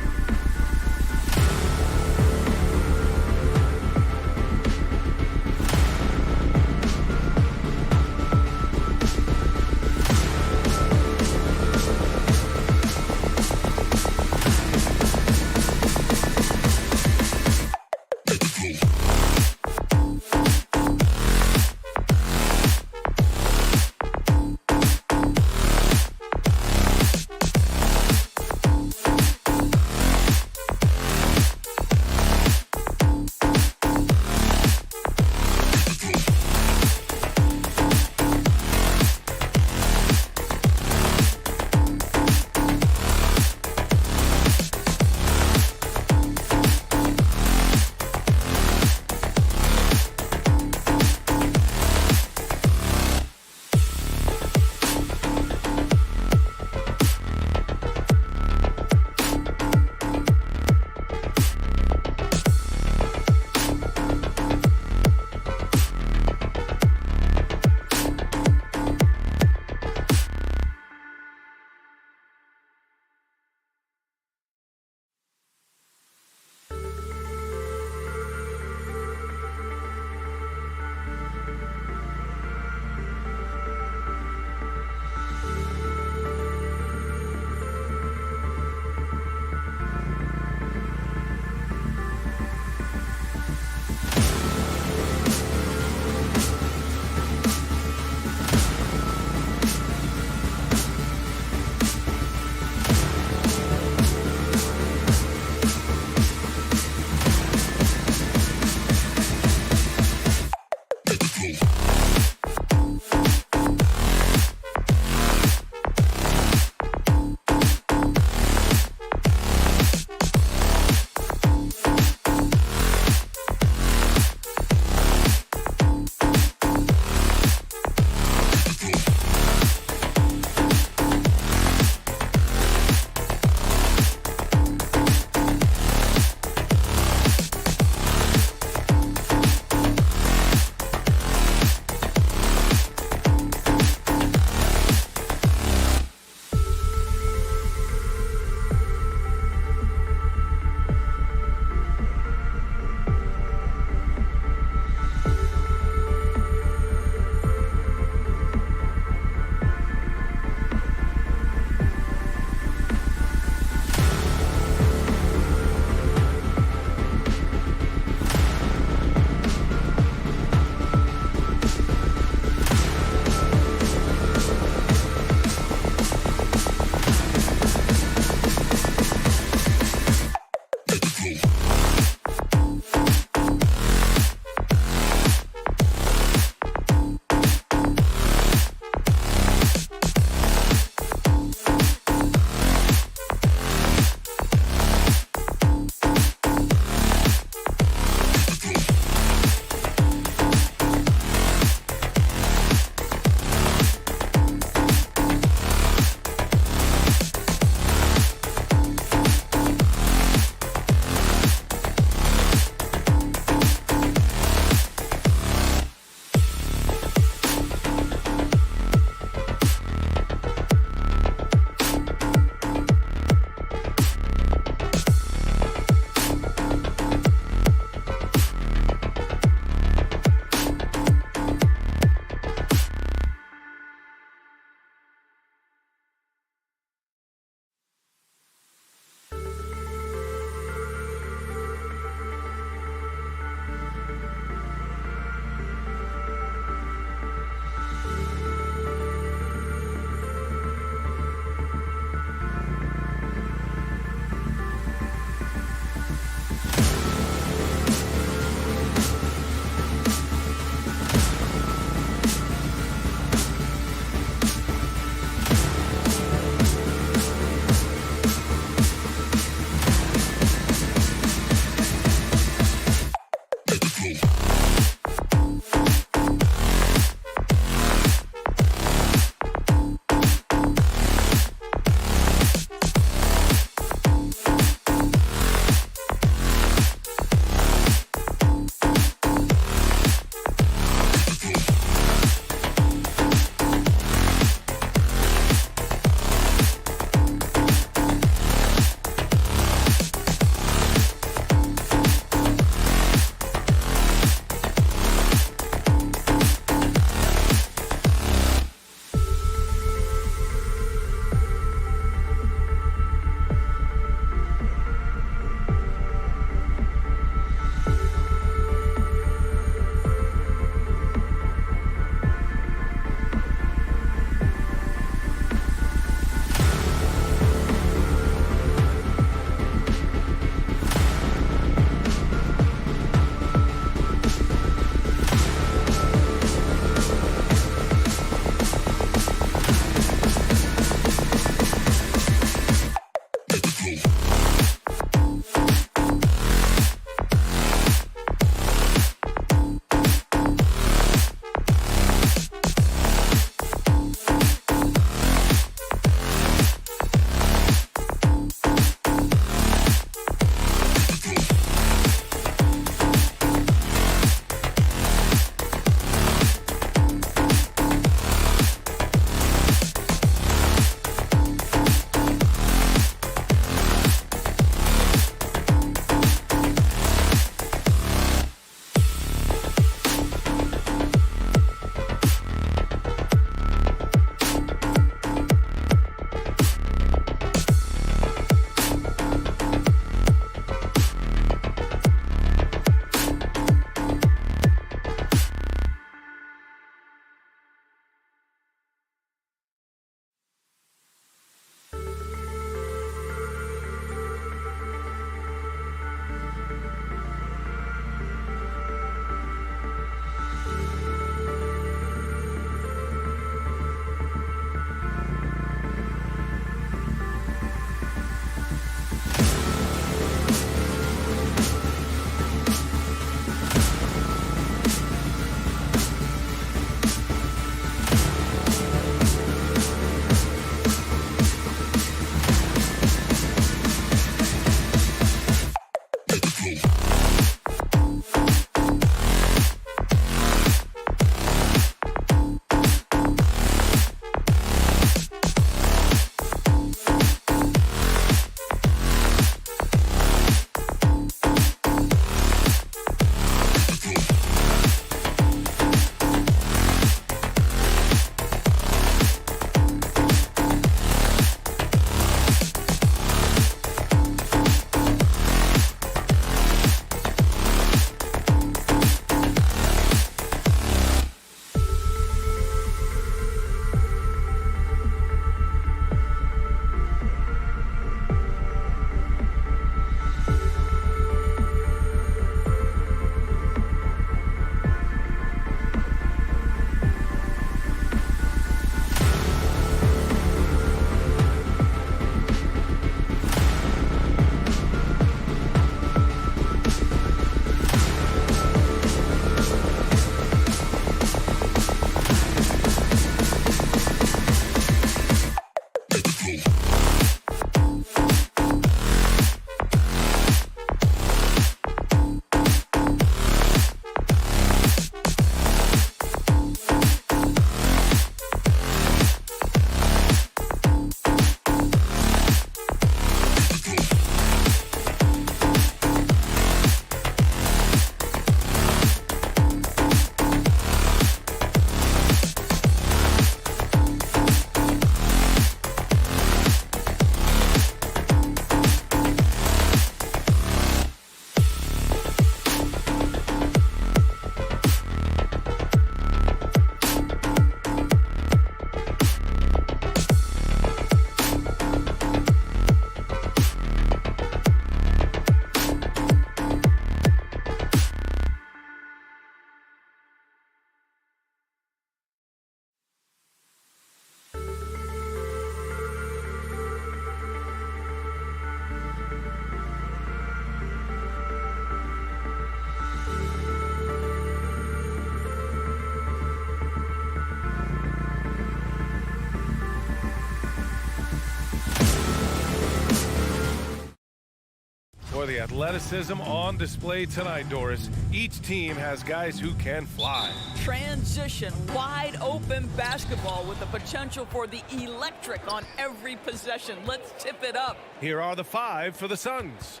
Boy, the athleticism on display tonight, Doris. Each team has guys who can fly. Transition, wide open basketball with the potential for the electric on every possession. Let's tip it up. Here are the 5 for the Suns.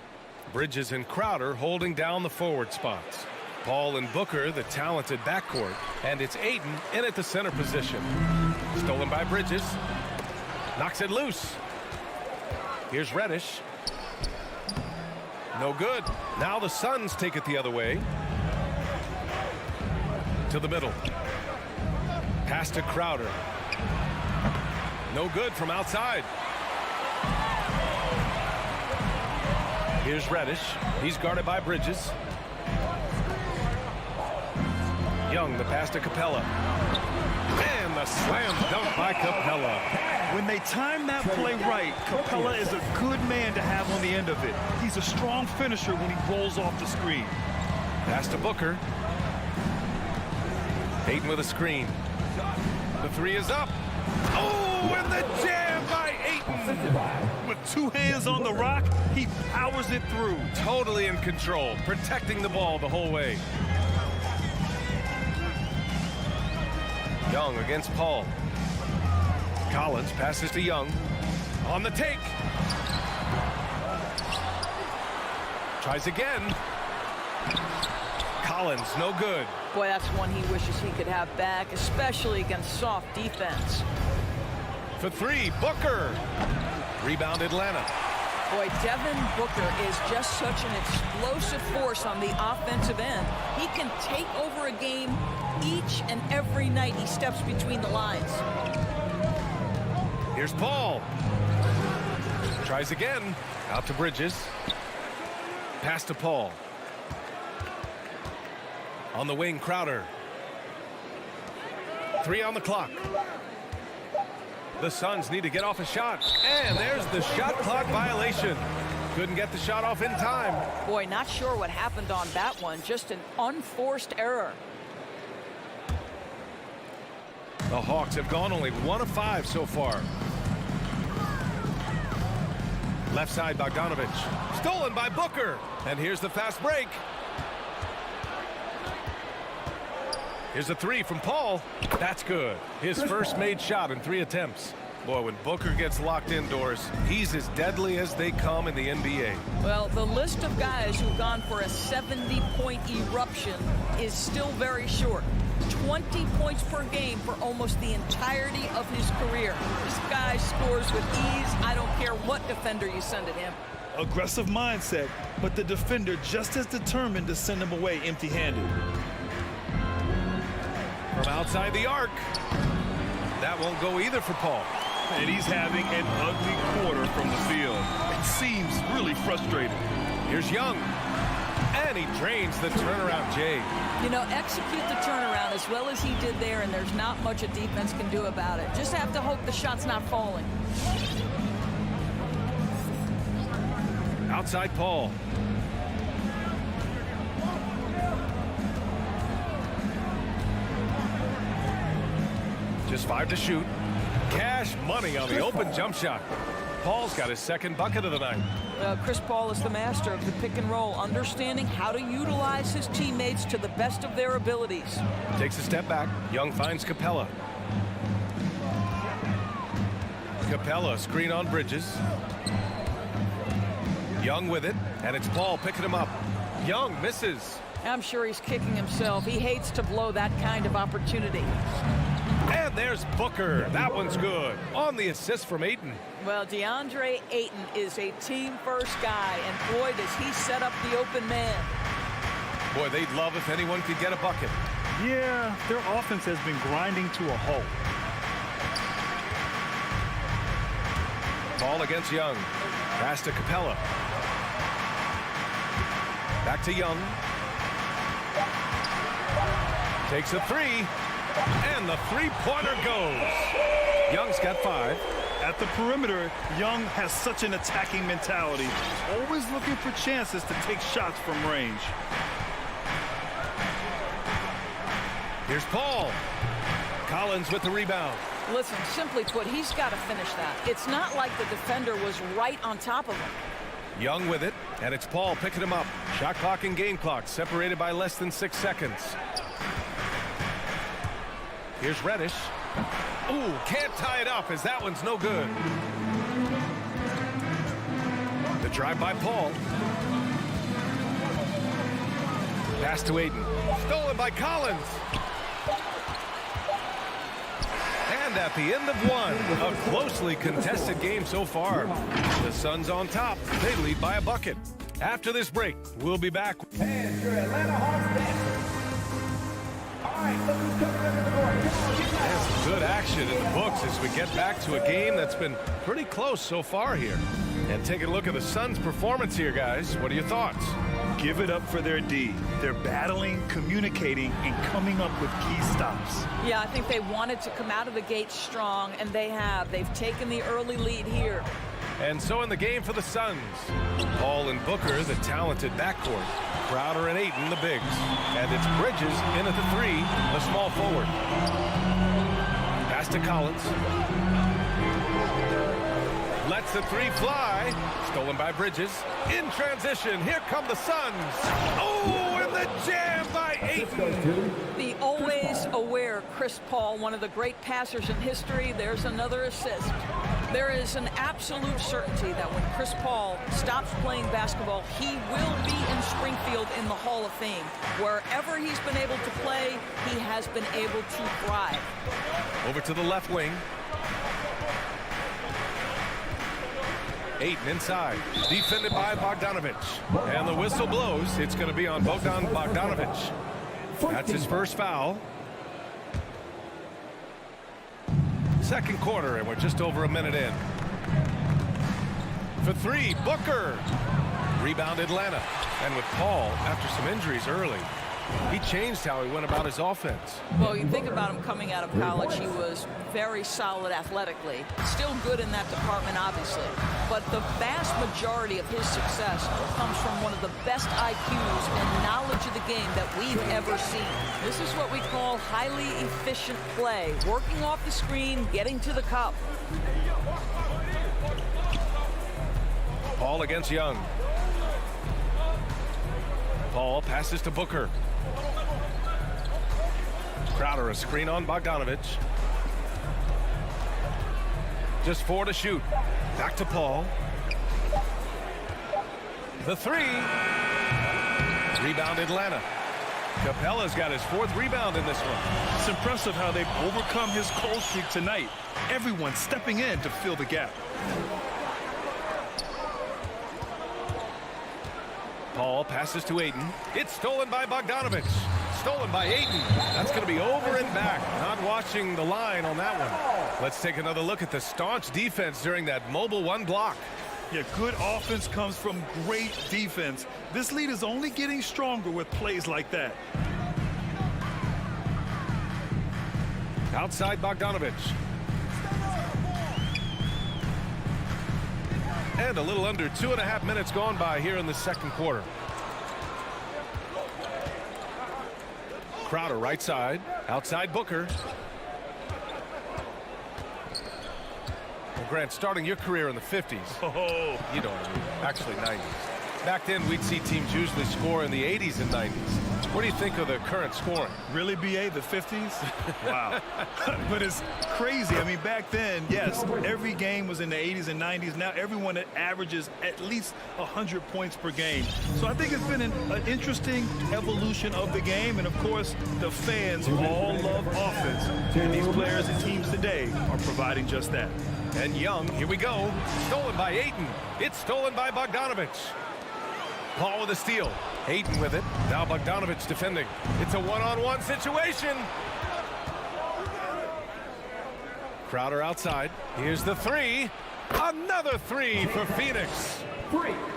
Bridges and Crowder holding down the forward spots. Paul and Booker, the talented backcourt. And it's Ayton in at the center position. Stolen by Bridges. Knocks it loose. Here's Reddish. No good. Now the Suns take it the other way. To the middle. Pass to Crowder. No good from outside. Here's Reddish. He's guarded by Bridges. Young, the pass to Capela. And the slam dunk by Capela. When they time that play right, Capela is a good man to have on the end of it. He's a strong finisher when he rolls off the screen. Pass to Booker. Ayton with a screen. The 3 is up. Oh, and the jam by Ayton. With 2 hands on the rock, he powers it through. Totally in control, protecting the ball the whole way. Young against Paul. Collins passes to Young. On the take. Tries again. Collins, no good. Boy, that's one he wishes he could have back, especially against soft defense. For 3, Booker. Rebound Atlanta. Boy, Devin Booker is just such an explosive force on the offensive end. He can take over a game each and every night he steps between the lines. Here's Paul. Tries again. Out to Bridges. Pass to Paul. On the wing, Crowder. 3 on the clock. The Suns need to get off a shot. And there's the shot clock violation. Couldn't get the shot off in time. Boy, not sure what happened on that one. Just an unforced error. The Hawks have gone only 1 of 5 so far. Left side, Bogdanovich. Stolen by Booker. And here's the fast break. Here's a 3 from Paul. That's good. His first made shot in 3 attempts. Boy, when Booker gets locked indoors, he's as deadly as they come in the NBA. Well, the list of guys who've gone for a 70-point eruption is still very short. 20 points per game for almost the entirety of his career. This guy scores with ease. I don't care what defender you send at him. Aggressive mindset, but the defender just as determined to send him away empty-handed. From outside the arc. That won't go either for Paul. And he's having an ugly quarter from the field. It seems really frustrating. Here's Young. And he drains the turnaround, Jay. You know, execute the turnaround as well as he did there, and there's not much a defense can do about it. Just have to hope the shot's not falling. Outside Paul. Just 5 to shoot. Cash money on the open jump shot. Paul's got his second bucket of the night. Chris Paul is the master of the pick and roll, understanding how to utilize his teammates to the best of their abilities. Takes a step back. Young finds Capela. Capela, screen on Bridges. Young with it, and it's Paul picking him up. Young misses. I'm sure he's kicking himself. He hates to blow that kind of opportunity. And there's Booker. That one's good. On the assist from Ayton. Well, DeAndre Ayton is a team-first guy, and boy, does he set up the open man. Boy, they'd love if anyone could get a bucket. Yeah, their offense has been grinding to a halt. Paul against Young. Pass to Capela. Back to Young. Takes a 3. And the three-pointer goes. Young's got 5. At the perimeter, Young has such an attacking mentality, always looking for chances to take shots from range. Here's Paul. Collins with the rebound. Listen, simply put, he's got to finish that. It's not like the defender was right on top of him. Young with it, and it's Paul picking him up. Shot clock and game clock separated by less than 6 seconds. Here's Reddish. Ooh, can't tie it up as that one's no good. The drive by Paul. Pass to Ayton. Stolen by Collins. And at the end of one, a closely contested game so far. The Suns on top. They lead by a bucket. After this break, we'll be back. And your Atlanta Hawks dancers. All right, look who's coming under the board. Come on, get There's loud. some good action in the books as we get back to a game that's been pretty close so far here. And taking a look at the Suns' performance here, guys. What are your thoughts? Give it up for their D. They're battling, communicating, and coming up with key stops. Yeah, I think they wanted to come out of the gate strong, and they have. They've taken the early lead here. And so in the game for the Suns, Paul and Booker, the talented backcourt. Crowder and Ayton, the bigs. And it's Bridges in at the 3, the small forward. Pass to Collins. Lets the 3 fly. Stolen by Bridges. In transition, here come the Suns. Oh, and the jam by Ayton. The always aware Chris Paul, one of the great passers in history. There's another assist. There is an absolute certainty that when Chris Paul stops playing basketball, he will be in Springfield in the Hall of Fame. Wherever he's been able to play, he has been able to thrive. Over to the left wing. Ayton inside, defended by Bogdanovich. And the whistle blows. It's going to be on Bogdan Bogdanovich. That's his first foul. Second quarter, and we're just over a minute in. For 3, Booker. Rebound Atlanta. And with Paul, after some injuries early, he changed how he went about his offense. Well, you think about him coming out of college, he was very solid athletically. Still good in that department, obviously. But the vast majority of his success comes from one of the best IQs and knowledge of the game that we've ever seen. This is what we call highly efficient play. Working off the screen, getting to the cup. Paul against Young. Paul passes to Booker. Crowder, a screen on Bogdanovich. Just 4 to shoot. Back to Paul. The 3. Rebound Atlanta. Capela's got his 4th rebound in this one. It's impressive how they've overcome his cold streak tonight. Everyone stepping in to fill the gap. Paul passes to Ayton. It's stolen by Bogdanovich. Stolen by Ayton. That's going to be over and back. Not watching the line on that one. Let's take another look at the staunch defense during that mobile 1 block. Yeah, good offense comes from great defense. This lead is only getting stronger with plays like that. Outside Bogdanovich. And a little under 2.5 minutes gone by here in the second quarter. Crowder right side. Outside Booker. Well, Grant, starting your career in the 50s. Oh, You know what I mean. Actually, 90s. Back then, we'd see teams usually score in the 80s and 90s. What do you think of the current scoring? really, BA, the 50s? Wow. But it's crazy. I mean, back then, yes, every game was in the 80s and 90s. Now everyone averages at least 100 points per game. So I think it's been an interesting evolution of the game. And, of course, the fans all love offense. And these players and teams today are providing just that. And Young, here we go. Stolen by Ayton. It's stolen by Bogdanovich. Paul with a steal. Ayton with it. Now Bogdanovich defending. It's a one-on-one situation. Crowder outside. Here's the 3. Another 3 for Phoenix.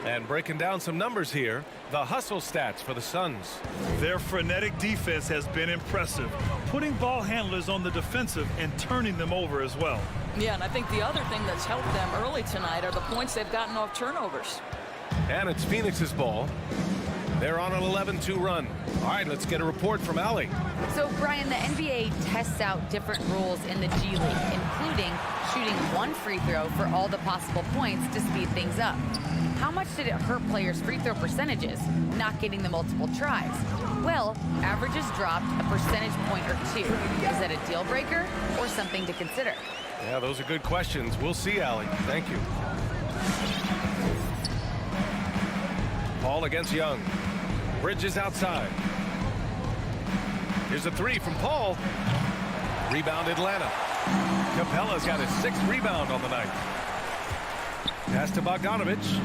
And breaking down some numbers here, the hustle stats for the Suns. Their frenetic defense has been impressive, putting ball handlers on the defensive and turning them over as well. Yeah, and I think the other thing that's helped them early tonight are the points they've gotten off turnovers. And it's Phoenix's ball. They're on an 11-2 run. All right, let's get a report from Allie. So, Brian, the NBA tests out different rules in the G League, including shooting one free throw for all the possible points to speed things up. How much did it hurt players' free throw percentages, not getting the multiple tries? Well, averages dropped a percentage point or two. Is that a deal breaker or something to consider? Yeah, those are good questions. We'll see, Allie. Thank you. Paul against Young. Bridges outside. Here's a three from Paul. Rebound Atlanta. Capela's got his 6th rebound on the night. Pass to Bogdanovich.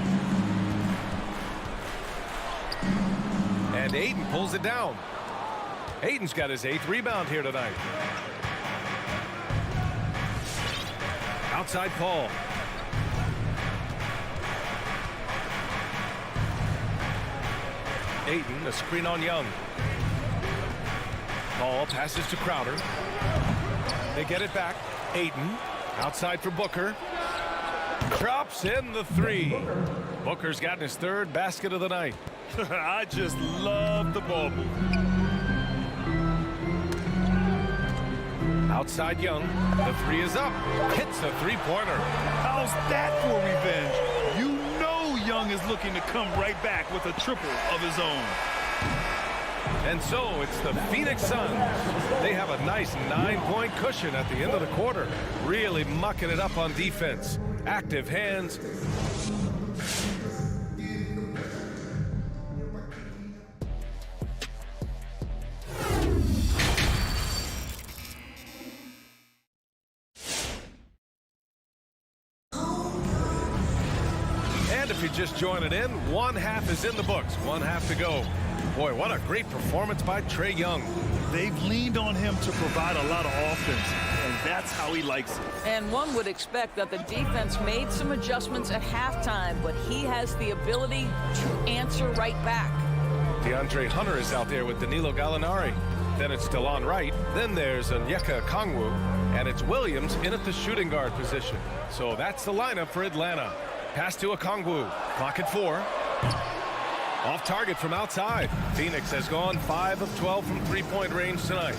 And Ayton pulls it down. Ayton's got his 8th rebound here tonight. Outside Paul. Ayton, a screen on Young. Paul passes to Crowder. They get it back. Ayton outside for Booker. Drops in the 3. Booker's gotten his 3rd basket of the night. I just love the ball movement. Outside Young. The 3 is up. Hits a 3-pointer. How's that for revenge? You know Young is looking to come right back with a triple of his own. And so it's the Phoenix Suns. They have a nice 9-point cushion at the end of the quarter. Really mucking it up on defense. Active hands. And if you're just joining in, 1 half is in the books. 1 half to go. Boy, what a great performance by Trae Young. They've leaned on him to provide a lot of offense, and that's how he likes it. And one would expect that the defense made some adjustments at halftime, but he has the ability to answer right back. DeAndre Hunter is out there with Danilo Gallinari. Then it's DeLon Wright. Then there's Onyeka Okongwu. And it's Williams in at the shooting guard position. So that's the lineup for Atlanta. Pass to Okongwu. Clock at 4. Off target from outside. Phoenix has gone 5 of 12 from 3-point range tonight.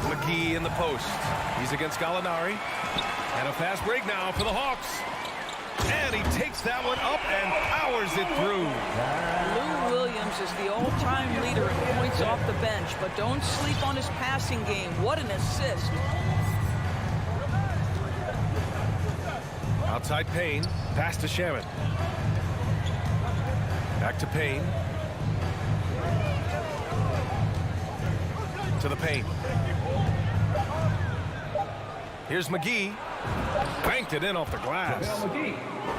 McGee in the post. He's against Gallinari. And a fast break now for the Hawks. And he takes that one up and powers it through. Lou Williams is the all-time leader in points off the bench, but don't sleep on his passing game. What an assist. Outside Payne. Pass to Shaman. Back to Payne. To the paint. Here's McGee. Banked it in off the glass.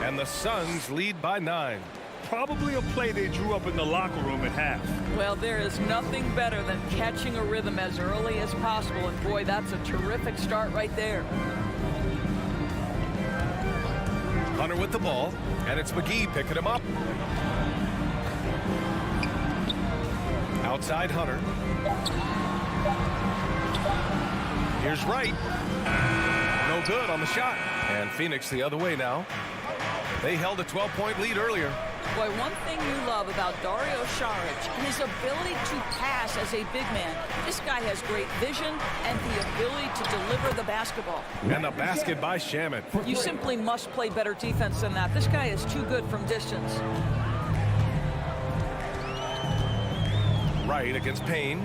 And the Suns lead by 9. Probably a play they drew up in the locker room at half. Well, there is nothing better than catching a rhythm as early as possible. And boy, that's a terrific start right there. Hunter with the ball, and it's McGee picking him up. Outside Hunter. Here's Wright. No good on the shot. And Phoenix the other way now. They held a 12-point lead earlier. Boy, one thing you love about Dario Saric, his ability to pass as a big man. This guy has great vision and the ability to deliver the basketball. And the basket by Shaman. You simply must play better defense than that. This guy is too good from distance. Wright against Payne.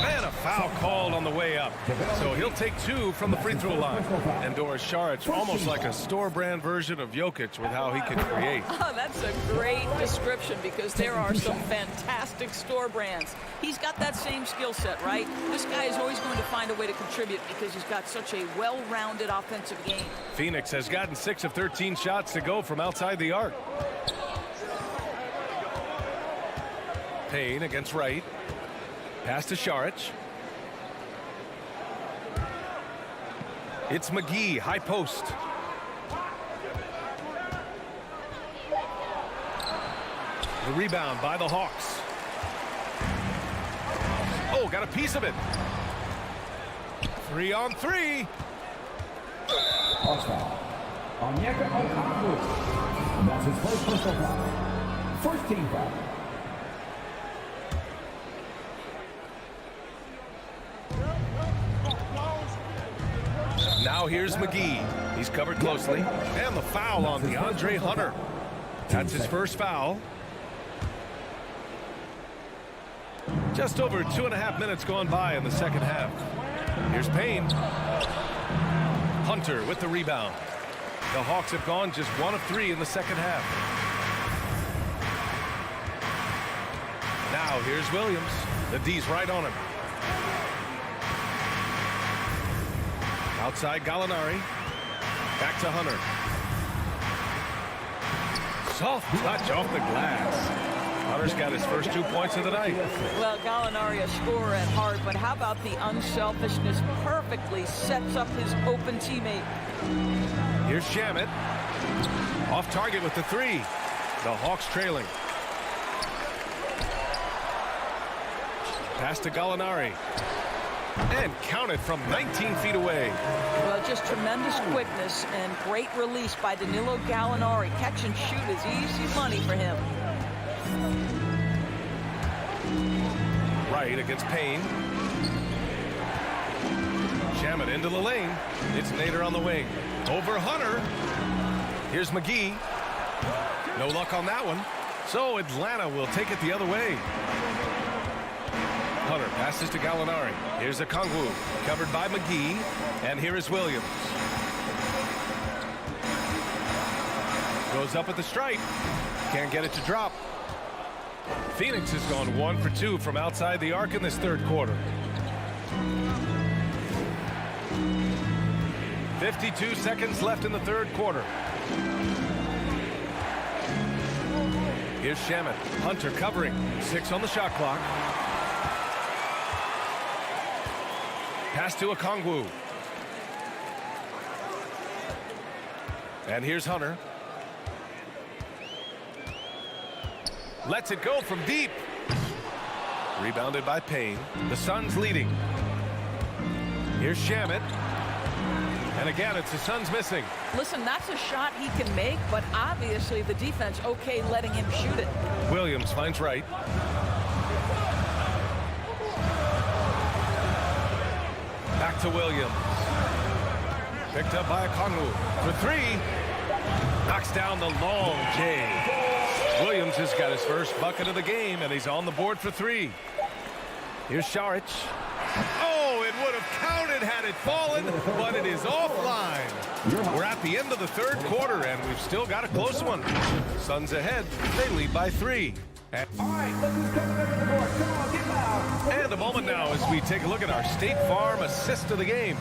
And a foul called on the way up. So he'll take 2 from the free throw line. And Doris Saric, almost like a store-brand version of Jokic with how he can create. Oh, that's a great description because there are some fantastic store brands. He's got that same skill set, right? This guy is always going to find a way to contribute because he's got such a well-rounded offensive game. Phoenix has gotten 6 of 13 shots to go from outside the arc. Payne against Wright. Pass to Saric. It's McGee, high post. The rebound by the Hawks. Oh, got a piece of it. 3 on 3. Onyeka Okongwu. That's his first personal foul. First team foul. Now here's McGee. He's covered closely. And the foul on DeAndre Hunter. That's his first foul. Just over 2.5 minutes gone by in the second half. Here's Payne. Hunter with the rebound. The Hawks have gone just 1 of 3 in the second half. Now here's Williams. The D's right on him. Outside Gallinari. Back to Hunter. Soft touch off the glass. Hunter's got his first 2 points of the night. Well, Gallinari a scorer at heart, but how about the unselfishness? Perfectly sets up his open teammate. Here's Shamet. Off target with the 3. The Hawks trailing. Pass to Gallinari. And counted from 19 feet away. Well, just tremendous quickness and great release by Danilo Gallinari. Catch and shoot is easy money for him. Right against Payne. Shamet into the lane. It's Nader on the wing. Over Hunter. Here's McGee. No luck on that one. So Atlanta will take it the other way. Hunter passes to Gallinari. Here's Okongwu, covered by McGee. And here is Williams. Goes up at the stripe. Can't get it to drop. Phoenix has gone 1 for 2 from outside the arc in this third quarter. 52 seconds left in the third quarter. Here's Shamet. Hunter covering. 6 on the shot clock. Pass to Okongwu. And here's Hunter. Lets it go from deep. Rebounded by Payne. The Suns leading. Here's Shamet. And again, it's the Suns missing. Listen, that's a shot he can make, but obviously the defense okay letting him shoot it. Williams finds right. Back to Williams. Picked up by Okongwu for 3. Knocks down the long J. Williams has got his first bucket of the game, and he's on the board for 3. Here's Šarić. Oh, it would have counted had it fallen, but it is offline. We're at the end of the third quarter, and we've still got a close one. Suns ahead. They lead by 3. All right, look who's coming over the board. Come on, get loud. And a moment now as we take a look at our State Farm assist of the game.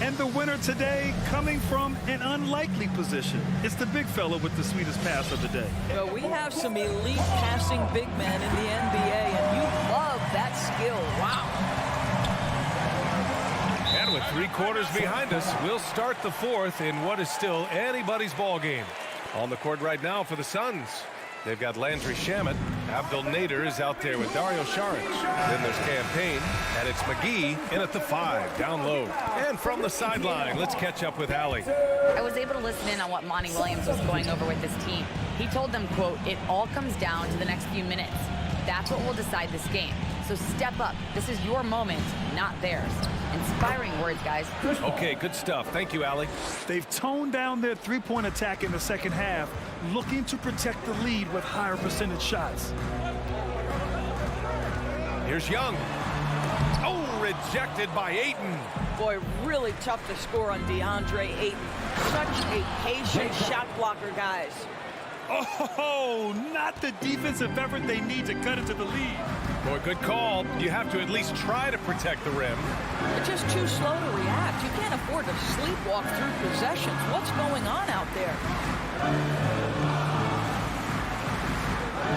And the winner today coming from an unlikely position. It's the big fella with the sweetest pass of the day. Well, we have some elite passing big men in the NBA, and you love that skill. Wow. And with 3 quarters behind us, we'll start the fourth in what is still anybody's ball game. On the court right now for the Suns, they've got Landry Shamet. Abdel Nader is out there with Dario Šarić. Then there's Campaign, and it's McGee in at the 5, down low. And from the sideline, let's catch up with Allie. I was able to listen in on what Monty Williams was going over with his team. He told them, quote, "It all comes down to the next few minutes. That's what will decide this game. So step up. This is your moment, not theirs." Inspiring words, guys. Okay, good stuff. Thank you, Allie. They've toned down their three-point attack in the second half, looking to protect the lead with higher percentage shots. Here's Young. Oh, rejected by Ayton. Boy, really tough to score on DeAndre Ayton. Such a patient shot blocker, guys. Oh, not the defensive effort they need to cut into the lead. Boy, good call. You have to at least try to protect the rim. They're just too slow to react. You can't afford to sleepwalk through possessions. What's going on out there?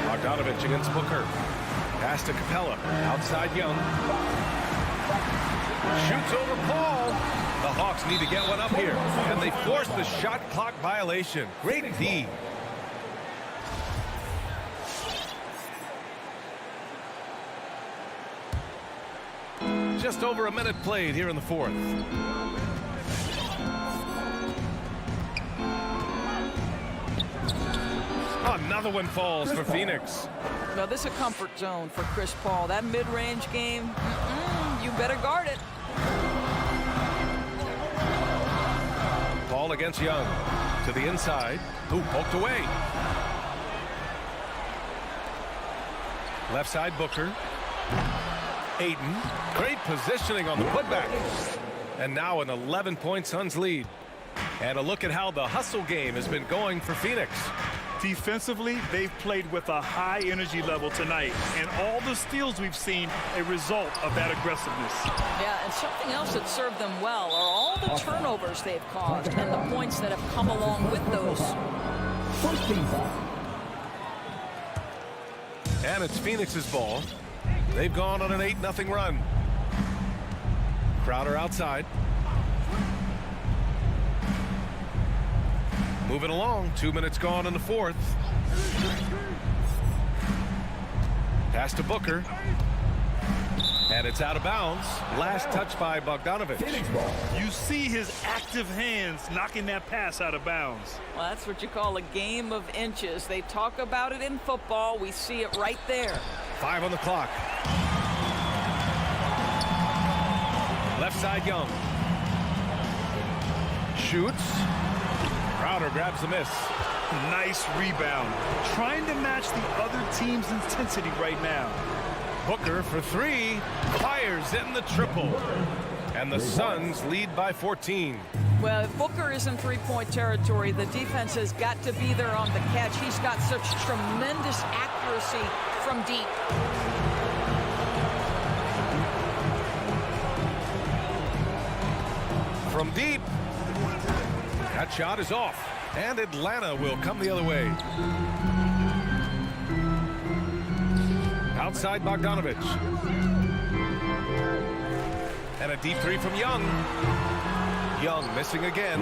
Bogdanovich against Booker. Pass to Capela. Outside Young. Shoots over Paul. The Hawks need to get one up here. And they force the shot clock violation. Great D. Just over a minute played here in the fourth. Another one falls for Phoenix. Now, this is a comfort zone for Chris Paul. That mid-range game, you better guard it. Paul against Young. To the inside. Who poked away. Left side, Booker. Ayton. Great positioning on the putback. And now an 11-point Suns lead. And a look at how the hustle game has been going for Phoenix. Defensively, they've played with a high energy level tonight, and all the steals we've seen a result of that aggressiveness. Yeah, and something else that served them well are all the turnovers they've caused and the points that have come along with those. And it's Phoenix's ball. They've gone on an 8-0 run. Crowder outside. Moving along, 2 minutes gone in the fourth. Pass to Booker. And it's out of bounds. Last touch by Bogdanovic. You see his active hands knocking that pass out of bounds. Well, that's what you call a game of inches. They talk about it in football. We see it right there. 5 on the clock. Left side, Young. Shoots. Crowder grabs the miss. Nice rebound. Trying to match the other team's intensity right now. Booker for 3. Fires in the triple. And the Suns lead by 14. Well, if Booker is in three-point territory, the defense has got to be there on the catch. He's got such tremendous accuracy from deep. From deep. That shot is off. And Atlanta will come the other way. Outside Bogdanovic. And a deep 3 from Young. Young missing again.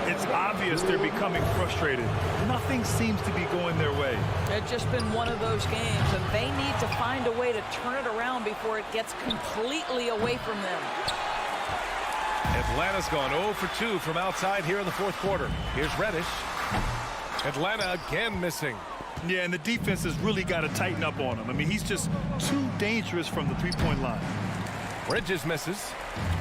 It's obvious they're becoming frustrated. Nothing seems to be going their way. It's just been one of those games, and they need to find a way to turn it around before it gets completely away from them. Atlanta's gone 0 for 2 from outside here in the fourth quarter. Here's Reddish. Atlanta again missing. Yeah, and the defense has really got to tighten up on him. I mean, he's just too dangerous from the three-point line. Bridges misses.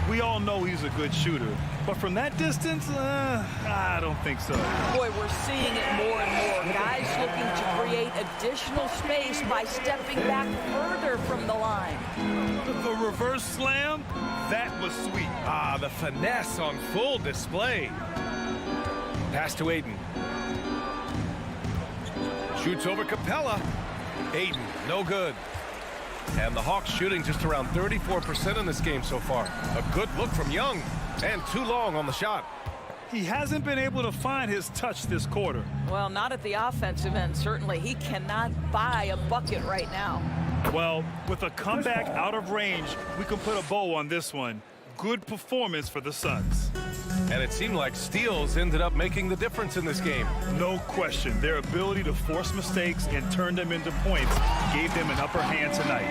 We all know he's a good shooter, but from that distance, I don't think so. Boy, we're seeing it more and more. Guys looking to create additional space by stepping back further from the line. The reverse slam, that was sweet. Ah, the finesse on full display. Pass to Ayton. Shoots over Capela. Ayton, no good. And the Hawks shooting just around 34% in this game so far. A good look from Young, and too long on the shot. He hasn't been able to find his touch this quarter. Well, not at the offensive end, certainly. He cannot buy a bucket right now. Well, with a comeback out of range, we can put a bow on this one. Good performance for the Suns. And it seemed like steals ended up making the difference in this game. No question. Their ability to force mistakes and turn them into points gave them an upper hand tonight.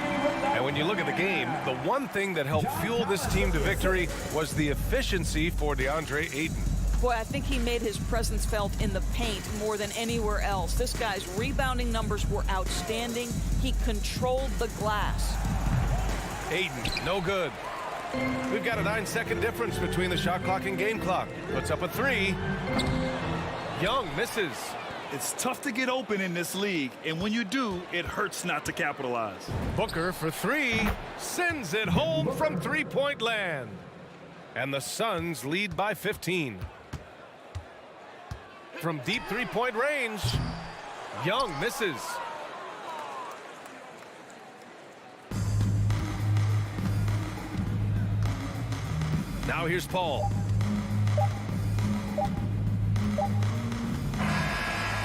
And when you look at the game, the one thing that helped fuel this team to victory was the efficiency for DeAndre Ayton. Boy, I think he made his presence felt in the paint more than anywhere else. This guy's rebounding numbers were outstanding. He controlled the glass. Ayton, no good. We've got a 9-second difference between the shot clock and game clock. Puts up a 3. Young misses. It's tough to get open in this league, and when you do, it hurts not to capitalize. Booker for 3. Sends it home from three-point land. And the Suns lead by 15. From deep three-point range, Young misses. Now here's Paul.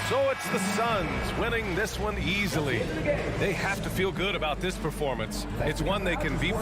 So it's the Suns winning this one easily. They have to feel good about this performance. It's one they can be.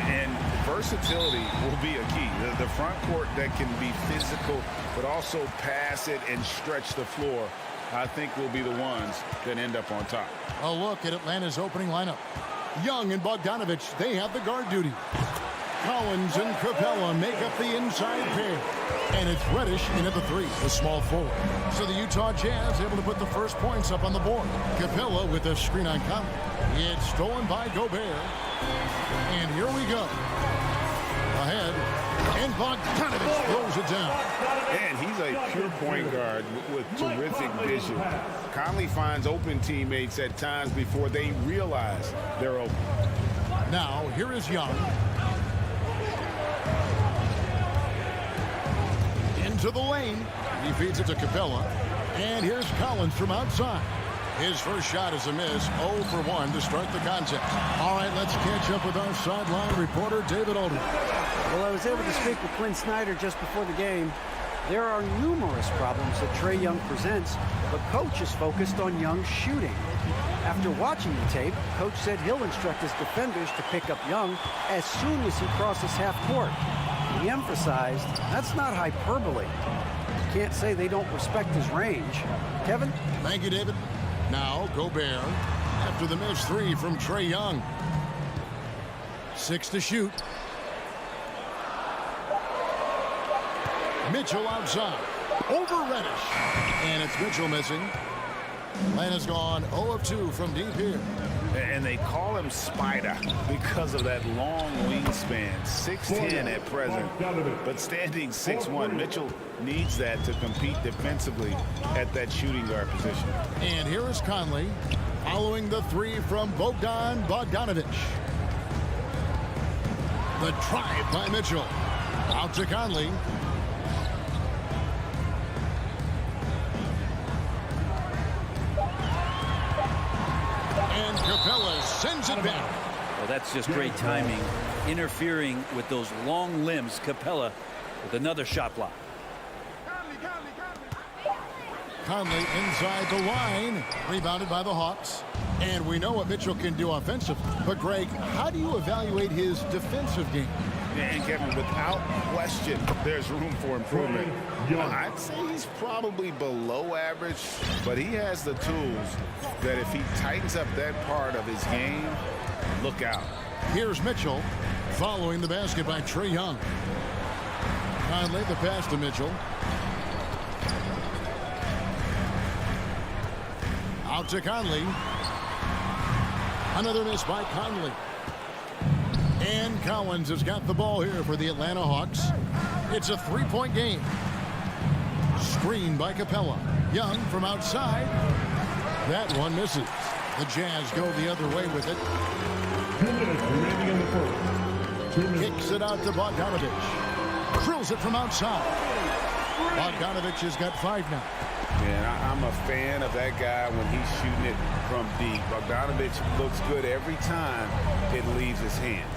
And versatility will be a key. The front court that can be physical, but also pass it and stretch the floor, I think will be the ones that end up on top. A look at Atlanta's opening lineup. Young and Bogdanovich, they have the guard duty. Collins and Capela make up the inside pair. And it's Reddish in at the 3, the small forward. So the Utah Jazz able to put the first points up on the board. Capela with a screen on Conley. It's stolen by Gobert. And here we go. Ahead. And Bogdanovich throws it down. And he's a pure point guard with terrific vision. Conley finds open teammates at times before they realize they're open. Now, here is Young. Into the lane. He feeds it to Capela. And here's Collins from outside. His first shot is a miss. 0 for 1 to start the contest. All right, let's catch up with our sideline reporter, David Aldridge. Well, I was able to speak with Clint Snyder just before the game. There are numerous problems that Trae Young presents, but Coach is focused on Young's shooting. After watching the tape, Coach said he'll instruct his defenders to pick up Young as soon as he crosses half court. He emphasized that's not hyperbole. Can't say they don't respect his range. Kevin? Thank you, David. Now, Gobert after the missed 3 from Trae Young. 6 to shoot. Mitchell outside. Over Reddish. And it's Mitchell missing. Atlanta's gone 0 of 2 from deep here. And they call him Spider because of that long wingspan. 6'10" at present, but standing 6'1". Mitchell needs that to compete defensively at that shooting guard position. And here is Conley following the 3 from Bogdanovich. The drive by Mitchell. Out to Conley. And Capela sends it back. Well, that's just great timing. Interfering with those long limbs. Capela with another shot block. Conley inside the line. Rebounded by the Hawks. And we know what Mitchell can do offensively. But, Greg, how do you evaluate his defensive game? And, Kevin, without question, there's room for improvement. I'd say he's probably below average, but he has the tools that if he tightens up that part of his game, look out. Here's Mitchell following the basket by Trae Young. Conley the pass to Mitchell. Out to Conley. Another miss by Conley. And Collins has got the ball here for the Atlanta Hawks. It's a 3-point game. Screen by Capela. Young from outside. That one misses. The Jazz go the other way with it. 2 minutes remaining in the first. Kicks it out to Bogdanovich. Drills it from outside. Bogdanovich has got 5 now. And I'm a fan of that guy when he's shooting it from deep. Bogdanovich looks good every time it leaves his hands.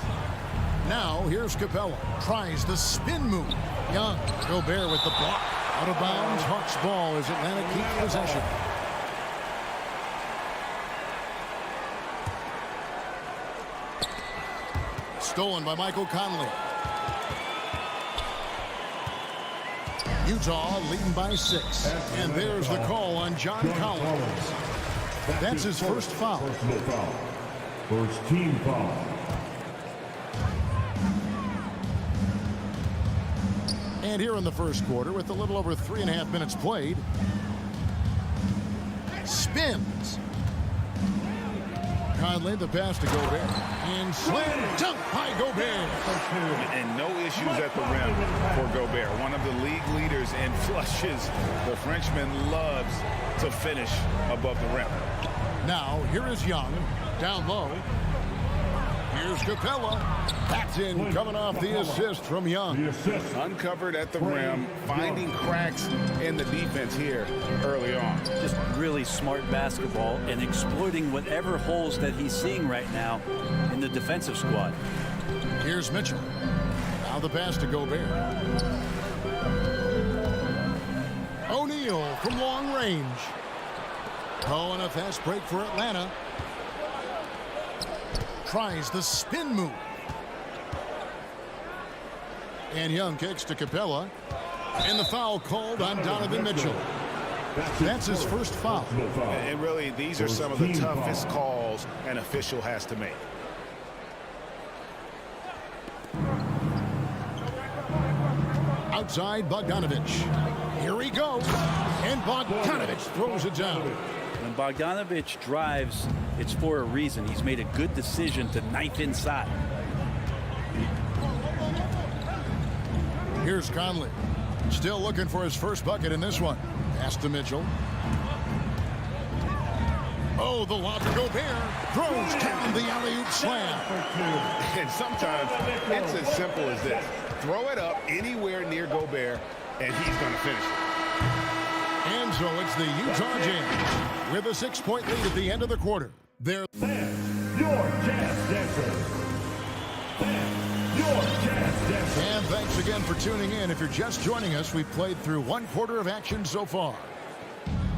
Now here's Capela. Tries the spin move. Young. Gobert with the block. Out of bounds. Hawks ball as Atlanta keeps possession. Stolen by Michael Conley. Utah leading by 6. And there's the call on John Collins. That's his first foul. First team foul. And here in the first quarter, with a little over 3.5 minutes played, spins. Conley the pass to Gobert. And slam dunk by Gobert. And no issues at the rim for Gobert. One of the league leaders in flushes. The Frenchman loves to finish above the rim. Now, here is Young. Down low. Here's Capela. That's in, coming off the assist from Young. Uncovered at the rim, finding cracks in the defense here early on. Just really smart basketball and exploiting whatever holes that he's seeing right now in the defensive squad. Here's Mitchell. Now the pass to Gobert. O'Neal from long range. Oh, and a fast break for Atlanta. Tries the spin move. And Young kicks to Capela. And the foul called on Donovan Mitchell. That's his first foul. And really, these are some of the toughest calls an official has to make. Outside, Bogdanovich. Here he goes. And Bogdanovich throws it down. When Bogdanovich drives, it's for a reason. He's made a good decision to knife inside. Here's Conley. Still looking for his first bucket in this one. Pass to Mitchell. Oh, the lob to Gobert. Throws down the alley-oop slam. And sometimes it's as simple as this. Throw it up anywhere near Gobert, and he's going to finish it. And so it's the Utah Jazz with a 6-point lead at the end of the quarter. They're Your Jazz Dancers. Your Jazz Dancers. And thanks again for tuning in. If you're just joining us, we've played through one quarter of action so far.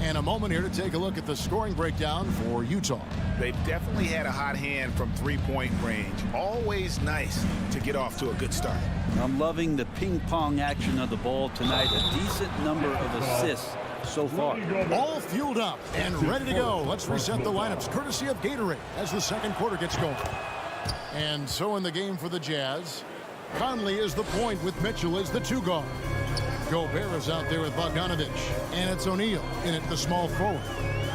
And a moment here to take a look at the scoring breakdown for Utah. They've definitely had a hot hand from three-point range. Always nice to get off to a good start. I'm loving the ping-pong action of the ball tonight. A decent number of assists so far. All fueled up and ready to go. Let's reset the lineups courtesy of Gatorade as the second quarter gets going. And so in the game for the Jazz, Conley is the point with Mitchell as the two guard. Gobert is out there with Bogdanovich, and it's O'Neal in at the small forward.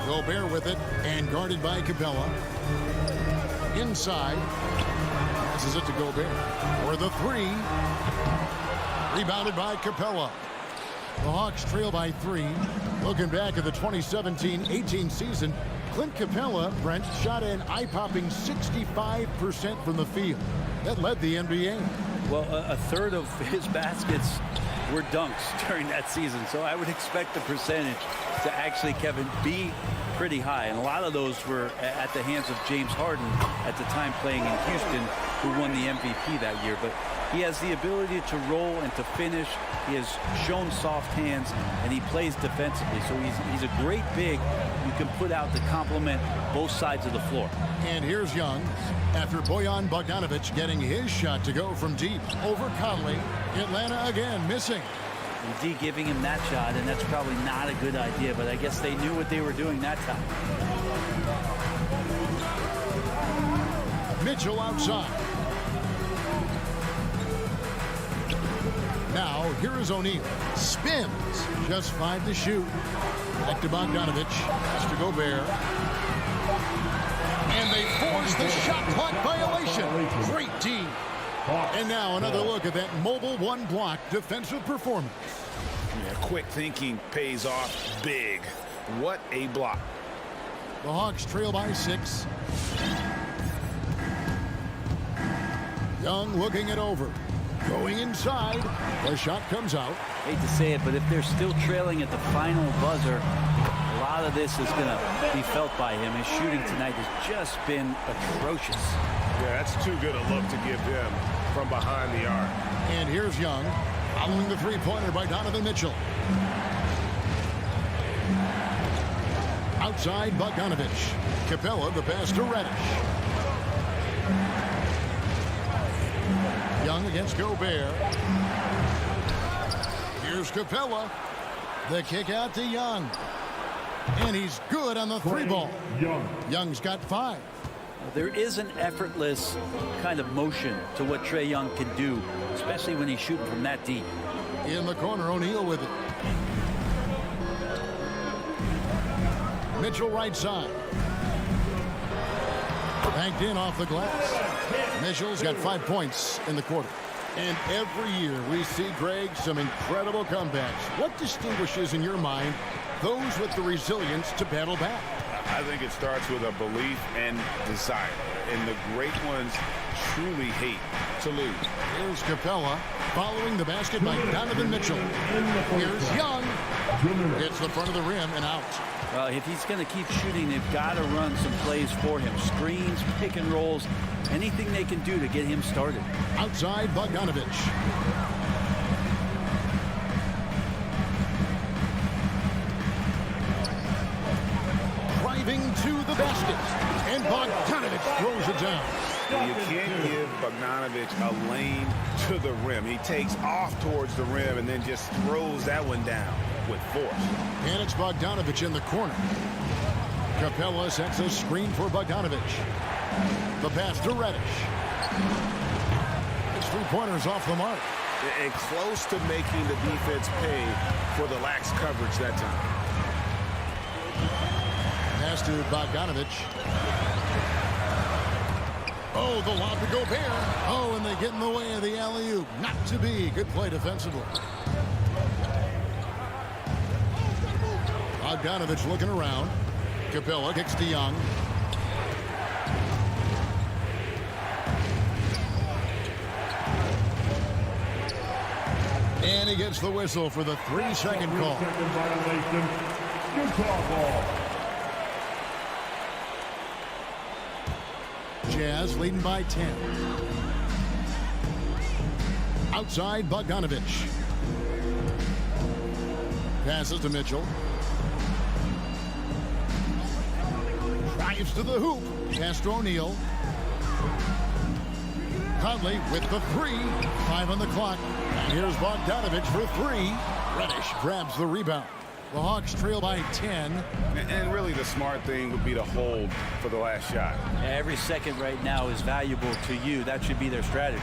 Gobert with it and guarded by Capela. Inside, passes it to Gobert for the three. Rebounded by Capela. The Hawks trail by 3. Looking back at the 2017-18 season, Clint Capela, Brent, shot an eye-popping 65% from the field. That led the NBA. Well, a third of his baskets were dunks during that season, so I would expect the percentage to actually, Kevin, be pretty high. And a lot of those were at the hands of James Harden at the time playing in Houston, who won the MVP that year. But he has the ability to roll and to finish. He has shown soft hands, and he plays defensively. So he's a great big you can put out to complement both sides of the floor. And here's Young after Bojan Bogdanovic getting his shot to go from deep over Conley. Atlanta again missing. D giving him that shot, and that's probably not a good idea, but I guess they knew what they were doing that time. Mitchell outside. Now, here is O'Neal. Spins. Just 5 to shoot. Back to Bogdanovich. Pass to Gobert. And they force the shot clock violation. Great D. And now another look at that mobile one block defensive performance. Yeah, quick thinking pays off big. What a block. The Hawks trail by 6. Young looking it over. Going inside. The shot comes out. Hate to say it, but if they're still trailing at the final buzzer, a lot of this is going to be felt by him. His shooting tonight has just been atrocious. Yeah, that's too good a look to give him from behind the arc. And here's Young, following the three-pointer by Donovan Mitchell. Outside, Bogdanovich. Capela, the pass to Reddish. Young against Gobert. Here's Capela. The kick out to Young. And he's good on the three ball. Young's got 5. There is an effortless kind of motion to what Trae Young can do, especially when he's shooting from that deep. In the corner, O'Neal with it. Mitchell right side. Banked in off the glass. Mitchell's got 5 points in the quarter. And every year we see, Greg, some incredible comebacks. What distinguishes in your mind those with the resilience to battle back? I think it starts with a belief and desire. And the great ones truly hate to lose. Here's Capela following the basket by Donovan Mitchell. Here's Young. Hits the front of the rim and out. Well, if he's going to keep shooting, they've got to run some plays for him. Screens, pick and rolls, anything they can do to get him started. Outside, Bogdanovich. Driving to the basket. And Bogdanovich throws it down. You can't give Bogdanovich a lane to the rim. He takes off towards the rim and then just throws that one down with force. And it's Bogdanovich in the corner. Capela sets a screen for Bogdanovich. The pass to Reddish. It's 3-pointers off the mark. And close to making the defense pay for the lax coverage that time. Pass to Bogdanovich. Oh, the lob to Gobert. Oh, and they get in the way of the alley-oop. Not to be. Good play defensively. Bogdanovich looking around. Capela kicks to Young. And he gets the whistle for the 3-second call. Jazz leading by 10. Outside Bogdanovich. Passes to Mitchell. Drives to the hoop. Pass to O'Neal. Conley with the 3. 5 on the clock. And here's Bogdanovich for 3. Reddish grabs the rebound. The Hawks trail by 10. And really the smart thing would be to hold for the last shot. Every second right now is valuable to you. That should be their strategy.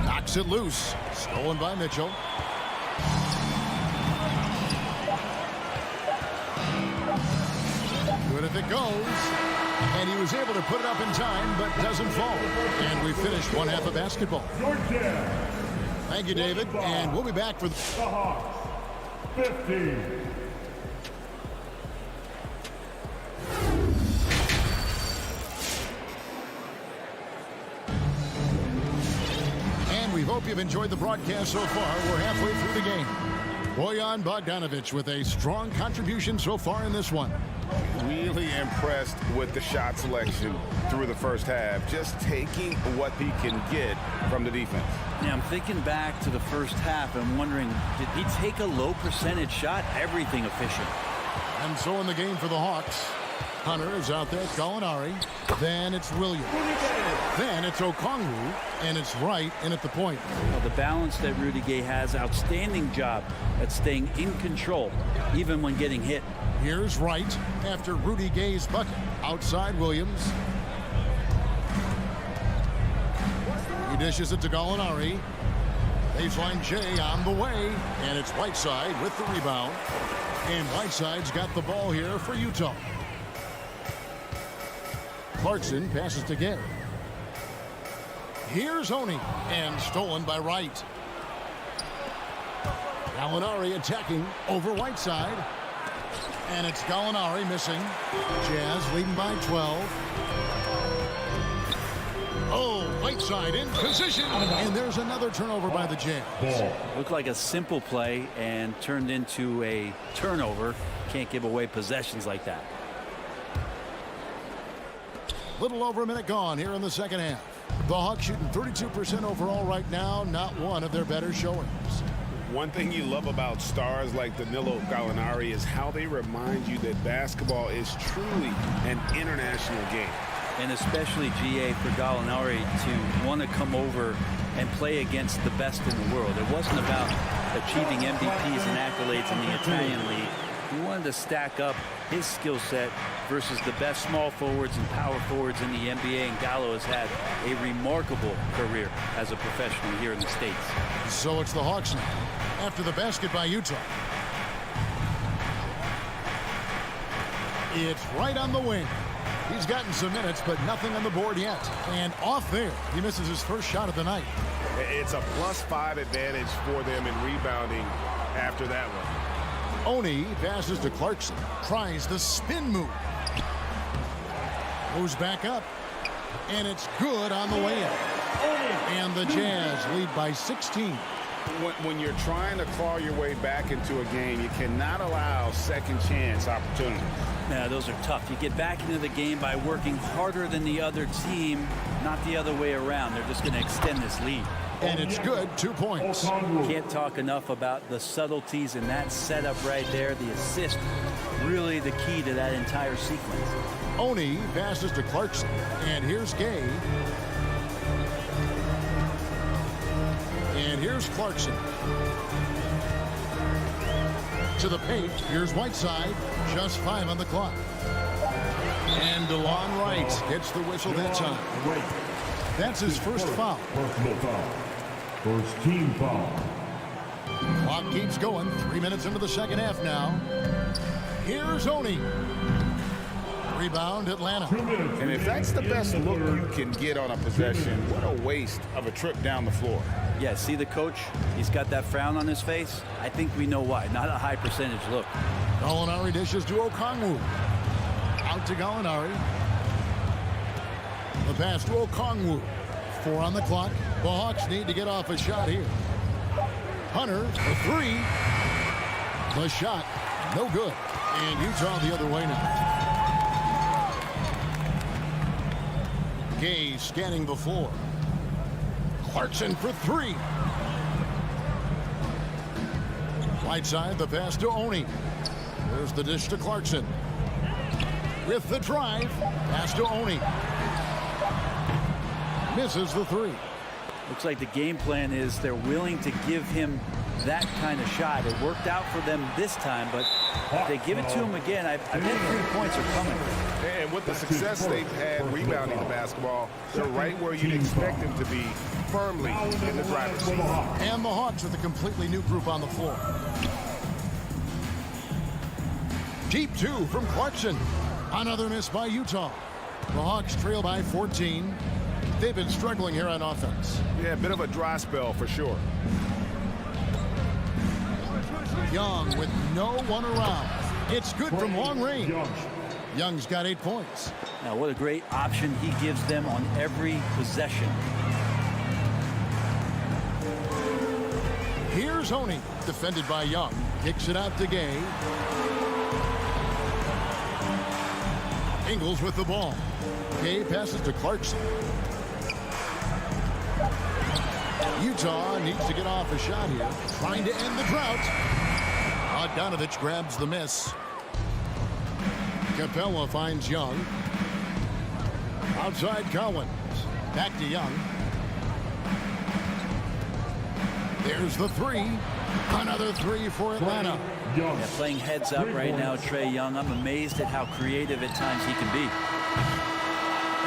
Knocks it loose. Stolen by Mitchell. Good if it goes. And he was able to put it up in time, but doesn't fall. And we finished one half of basketball. Thank you, David. And we'll be back for the Hawks. 15. And we hope you've enjoyed the broadcast so far. We're halfway through the game. Bojan Bogdanovich with a strong contribution so far in this one. Really impressed with the shot selection through the first half. Just taking what he can get from the defense. Yeah, I'm thinking back to the first half and wondering, did he take a low percentage shot? Everything efficient. And so in the game for the Hawks, Hunter is out there, Gallinari. Then it's Williams. Then it's Okongwu, and it's Wright in at the point. Well, the balance that Rudy Gay has, outstanding job at staying in control, even when getting hit. Here's Wright after Rudy Gay's bucket. Outside Williams. He dishes it to Gallinari. Baseline J on the way. And it's Whiteside with the rebound. And Whiteside's got the ball here for Utah. Clarkson passes to Gay. Here's Oni. And stolen by Wright. Gallinari attacking over Whiteside. And it's Gallinari missing. Jazz leading by 12. Oh, Whiteside in position. And there's another turnover by the Jazz. Looked like a simple play and turned into a turnover. Can't give away possessions like that. Little over a minute gone here in the second half. The Hawks shooting 32% overall right now. Not one of their better showings. One thing you love about stars like Danilo Gallinari is how they remind you that basketball is truly an international game. And especially, GA, for Gallinari to want to come over and play against the best in the world. It wasn't about achieving MVPs and accolades in the Italian league. He wanted to stack up his skill set versus the best small forwards and power forwards in the NBA, and Gallo has had a remarkable career as a professional here in the States. So it's the Hawks now, after the basket by Utah. It's right on the wing. He's gotten some minutes, but nothing on the board yet. And off there, he misses his first shot of the night. It's a +5 advantage for them in rebounding after that one. Oni passes to Clarkson. Tries the spin move. Moves back up. And it's good on the way in. And the Jazz lead by 16. When you're trying to claw your way back into a game, you cannot allow second chance opportunities. Yeah, those are tough. You get back into the game by working harder than the other team, not the other way around. They're just going to extend this lead. And it's good, 2 points. Can't talk enough about the subtleties in that setup right there. The assist, really the key to that entire sequence. Oni passes to Clarkson. And here's Gay. And here's Clarkson. To the paint. Here's Whiteside. Just 5 on the clock. And DeLon Wright gets the whistle that time. That's his first foul. Personal foul. First team foul. Clock keeps going. 3 minutes into the second half now. Here's Oni. Rebound, Atlanta. And if that's the best look you can get on a possession, what a waste of a trip down the floor. Yeah, see the coach? He's got that frown on his face. I think we know why. Not a high percentage look. Gallinari dishes to Okongwu. Out to Gallinari. The pass to Okongwu. 4 on the clock. The Hawks need to get off a shot here. Hunter, the 3. The shot, no good. And Utah the other way now. Gay scanning the floor. Clarkson for 3. Whiteside, the pass to Oni. There's the dish to Clarkson. With the drive, pass to Oni. Misses the 3. Looks like the game plan is they're willing to give him that kind of shot. It worked out for them this time, but if they give it to him again, I bet 3 points are coming. And with the success they've had rebounding the basketball, they're right where you'd expect them to be, firmly in the driver's seat. And the Hawks with a completely new group on the floor. Deep 2 from Clarkson. Another miss by Utah. The Hawks trail by 14. They've been struggling here on offense. Yeah, a bit of a dry spell for sure. Young with no one around. It's good from long range. Young's got 8 points. Now, what a great option he gives them on every possession. Here's Oni, defended by Young. Kicks it out to Gay. Ingles with the ball. Gay passes to Clarkson. Utah needs to get off a shot here, trying to end the drought. Bogdanovich grabs the miss. Capela finds Young. Outside Collins. Back to Young. There's the 3. Another 3 for Atlanta. Yeah, playing heads up right now, Trae Young. I'm amazed at how creative at times he can be.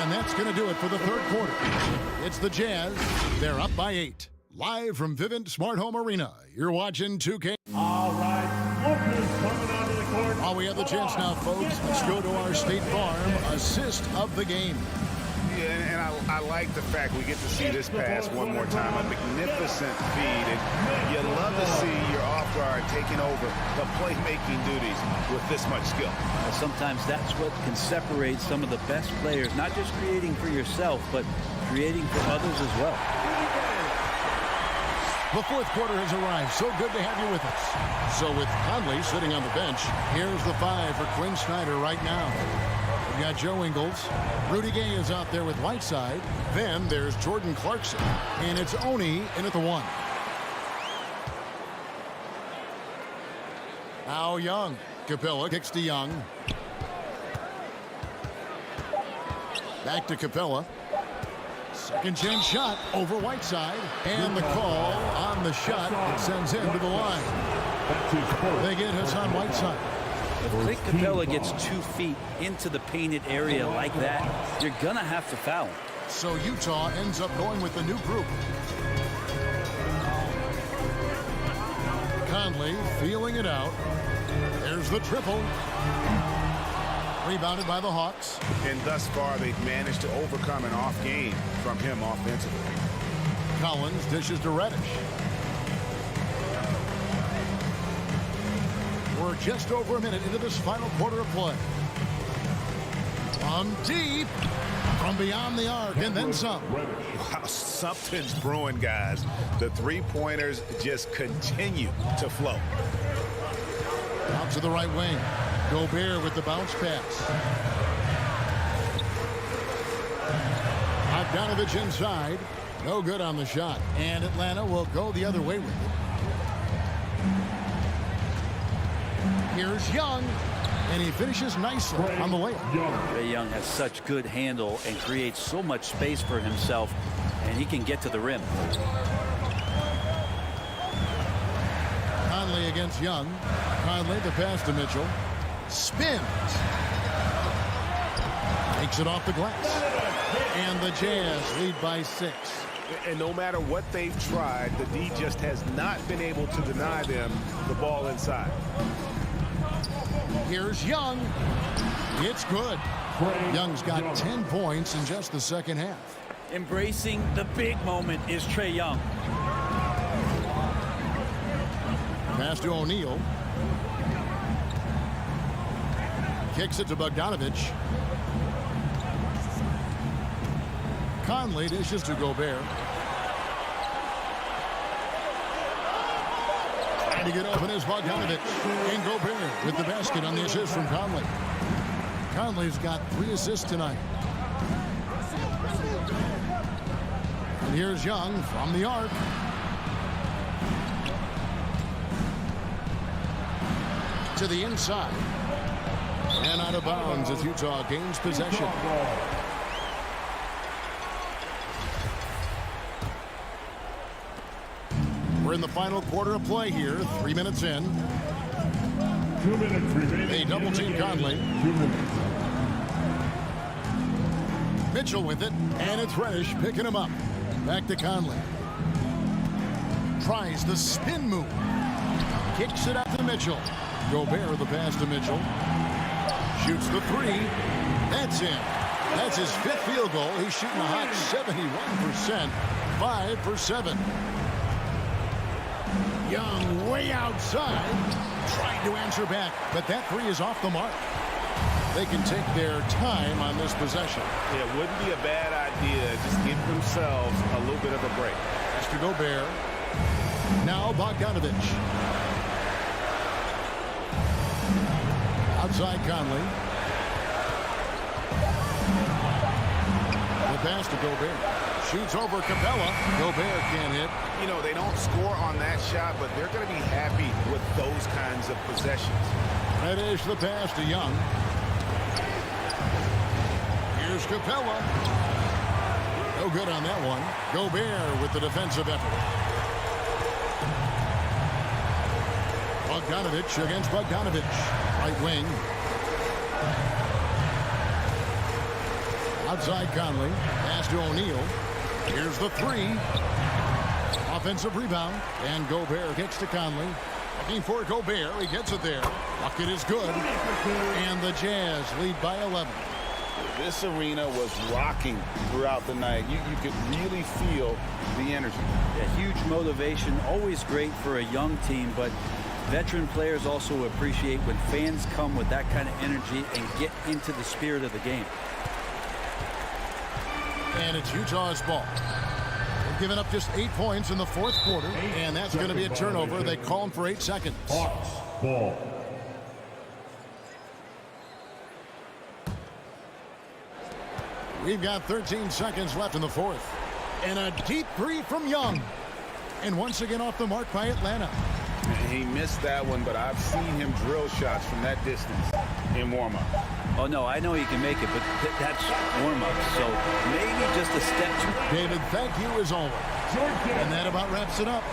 And that's going to do it for the third quarter. It's the Jazz. They're up by 8. Live from Vivint Smart Home Arena. You're watching 2K. All right. Lookers coming onto the court. While we have the chance now, folks, let's go to our State Farm assist of the game. Yeah, and I like the fact we get to see this pass one more time. A magnificent feed. And you love to see your off guard taking over the playmaking duties with this much skill. Sometimes that's what can separate some of the best players, not just creating for yourself, but creating for others as well. The fourth quarter has arrived. So good to have you with us. So with Conley sitting on the bench, here's the 5 for Quinn Snyder right now. We've got Joe Ingles. Rudy Gay is out there with Whiteside. Then there's Jordan Clarkson. And it's Oni in at the 1. Now Young. Capela kicks to Young. Back to Capela. Second chance shot over Whiteside. And the call on the shot that sends him to the line. They get Hassan Whiteside. If Clint Capela gets 2 feet into the painted area like that, you're going to have to foul him. So Utah ends up going with the new group. Conley feeling it out. There's the triple. Rebounded by the Hawks. And thus far, they've managed to overcome an off game from him offensively. Collins dishes to Reddish. We're just over a minute into this final quarter of play. From deep, from beyond the arc, and then some. Wow, something's brewing, guys. The three-pointers just continue to flow. Out to the right wing. Gobert with the bounce pass. Bogdanovich inside. No good on the shot. And Atlanta will go the other way with it. Here's Young. And he finishes nicely on the layup. Trae Young has such good handle and creates so much space for himself, and he can get to the rim. Conley against Young. Conley, the pass to Mitchell. Spins. Takes it off the glass. And the Jazz lead by 6. And no matter what they've tried, the D just has not been able to deny them the ball inside. Here's Young. It's good. Young's got 10 points in just the second half. Embracing the big moment is Trae Young. Pass to O'Neal. Kicks it to Bogdanovich. Conley dishes to Gobert. Trying to get open is Bogdanovich. And Gobert with the basket on the assist from Conley. Conley's got 3 assists tonight. And here's Young from the arc. To the inside. And out of bounds as Utah gains possession. We're in the final quarter of play here. 3 minutes in. 2 minutes remaining. They double team Conley. 2 minutes. Mitchell with it. And it's Reddish picking him up. Back to Conley. Tries the spin move. Kicks it out to Mitchell. Gobert the pass to Mitchell. Shoots the 3. That's in. That's his 5th field goal. He's shooting a hot 71%. 5 for 7. Young way outside. Trying to answer back. But that 3 is off the mark. They can take their time on this possession. It wouldn't be a bad idea. Just give themselves a little bit of a break. Pass to Gobert. Now Bogdanovich. Outside Conley. The pass to Gobert. Shoots over Capela. Gobert can't hit. You know, they don't score on that shot, but they're going to be happy with those kinds of possessions. Reddish the pass to Young. Here's Capela. No good on that one. Gobert with the defensive effort. Bogdanovich against Bogdanovich. Right wing. Outside Conley. Pass to O'Neal. Here's the 3. Offensive rebound. And Gobert kicks to Conley. Looking for Gobert. He gets it there. Bucket is good. And the Jazz lead by 11. This arena was rocking throughout the night. You could really feel the energy. A huge motivation. Always great for a young team, but veteran players also appreciate when fans come with that kind of energy and get into the spirit of the game. And it's Utah's ball. They've given up just 8 points in the 4th quarter, and that's going to be a turnover. They call him for 8 seconds. Hawks ball. We've got 13 seconds left in the 4th. And a deep 3 from Young. And once again off the mark by Atlanta. He missed that one, but I've seen him drill shots from that distance in warm-up. Oh, no, I know he can make it, but that's warm-up, so maybe just a step too. David, thank you as always. And that about wraps it up.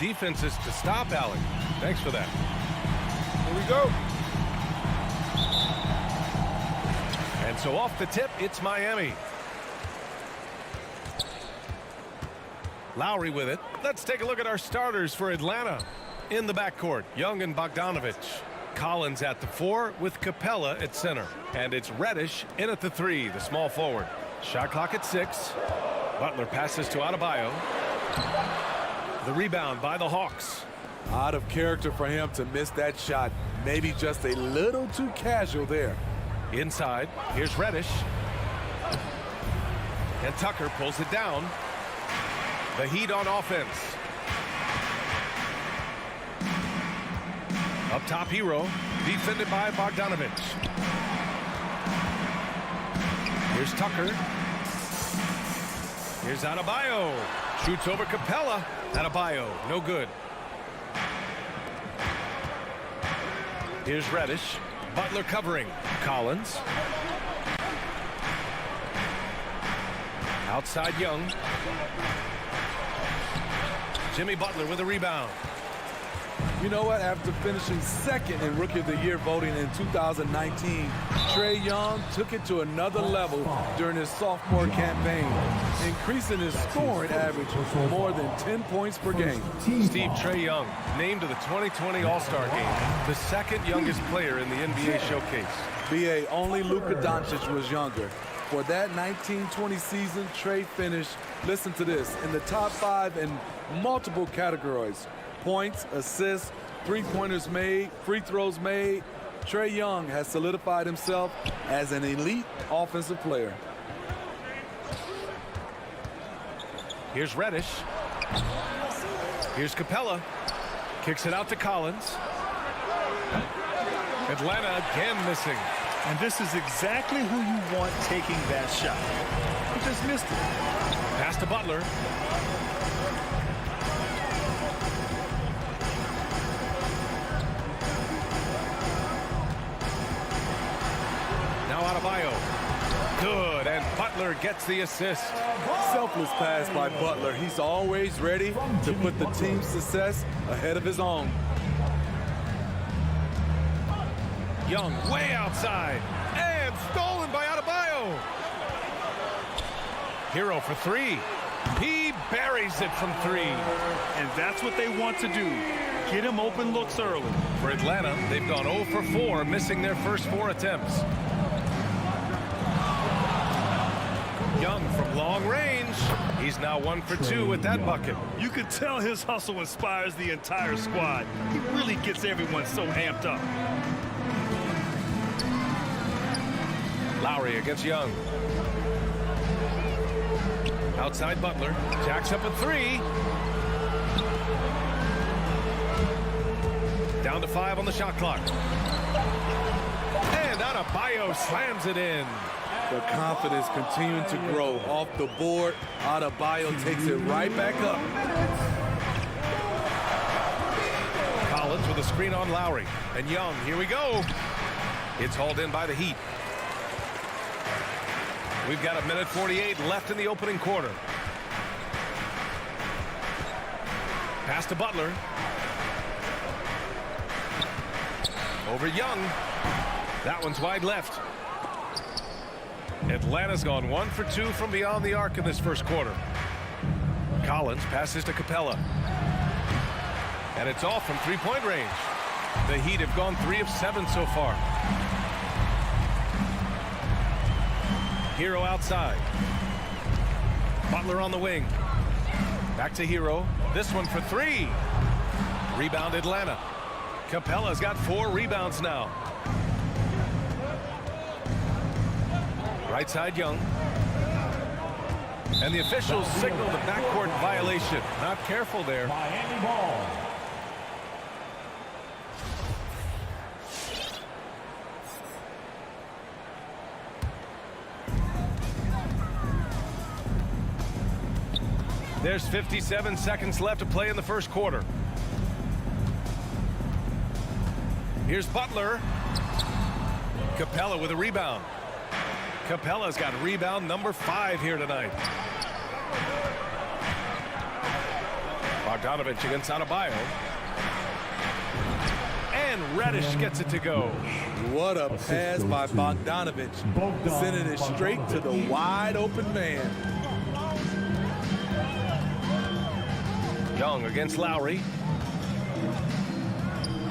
defenses to stop Allen. Thanks for that. Here we go. And so off the tip, it's Miami. Lowry with it. Let's take a look at our starters for Atlanta. In the backcourt, Young and Bogdanovich. Collins at the 4 with Capela at center. And it's Reddish in at the 3, the small forward. Shot clock at 6. Butler passes to Adebayo. The rebound by the Hawks. Out of character for him to miss that shot. Maybe just a little too casual there. Inside, here's Reddish. And Tucker pulls it down. The Heat on offense. Up top, Hero, defended by Bogdanovich. Here's Tucker. Here's Adebayo. Shoots over Capela. Adebayo, no good. Here's Reddish. Butler covering. Collins. Outside Young. Jimmy Butler with a rebound. You know what? After finishing second in Rookie of the Year voting in 2019, Trae Young took it to another level during his sophomore campaign, increasing his scoring average more than 10 points per game. Steve, Trae Young named to the 2020 All-Star Game, the second youngest player in the NBA showcase. BA, only Luka Doncic was younger. For that 1920 season, Trae finished, listen to this, in the top 5 in multiple categories. Points, assists, three-pointers made, free throws made. Trae Young has solidified himself as an elite offensive player. Here's Reddish. Here's Capela. Kicks it out to Collins. Atlanta again missing. And this is exactly who you want taking that shot. He just missed it. Pass to Butler. Now Adebayo. Good, and Butler gets the assist. Selfless pass by Butler. He's always ready to put the team's success ahead of his own. Young way outside, and stolen by Adebayo. Hero for 3. He buries it from 3. And that's what they want to do. Get him open looks early. For Atlanta, they've gone 0 for 4, missing their first 4 attempts. Young from long range. He's now 1 for 2 with that bucket. You can tell his hustle inspires the entire squad. He really gets everyone so amped up. Lowry against Young. Outside Butler. Jacks up a 3. Down to 5 on the shot clock. And Adebayo slams it in. The confidence continuing to grow off the board. Adebayo takes it right back up. Collins with a screen on Lowry. And Young, here we go. It's hauled in by the Heat. We've got 1:48 left in the opening quarter. Pass to Butler. Over Young. That one's wide left. Atlanta's gone 1 for 2 from beyond the arc in this first quarter. Collins passes to Capela. And it's off from three-point range. The Heat have gone 3 of 7 so far. Hero outside. Butler on the wing. Back to Hero. This one for 3. Rebound Atlanta. Capela's got 4 rebounds now. Right side Young. And the officials signal the backcourt violation. Not careful there. Miami ball. There's 57 seconds left to play in the first quarter. Here's Butler. Capela with a rebound. Capela's got rebound number 5 here tonight. Bogdanovich against Adebayo. And Reddish gets it to go. What a pass by Bogdanovich, sending it straight to the wide open man. Young against Lowry.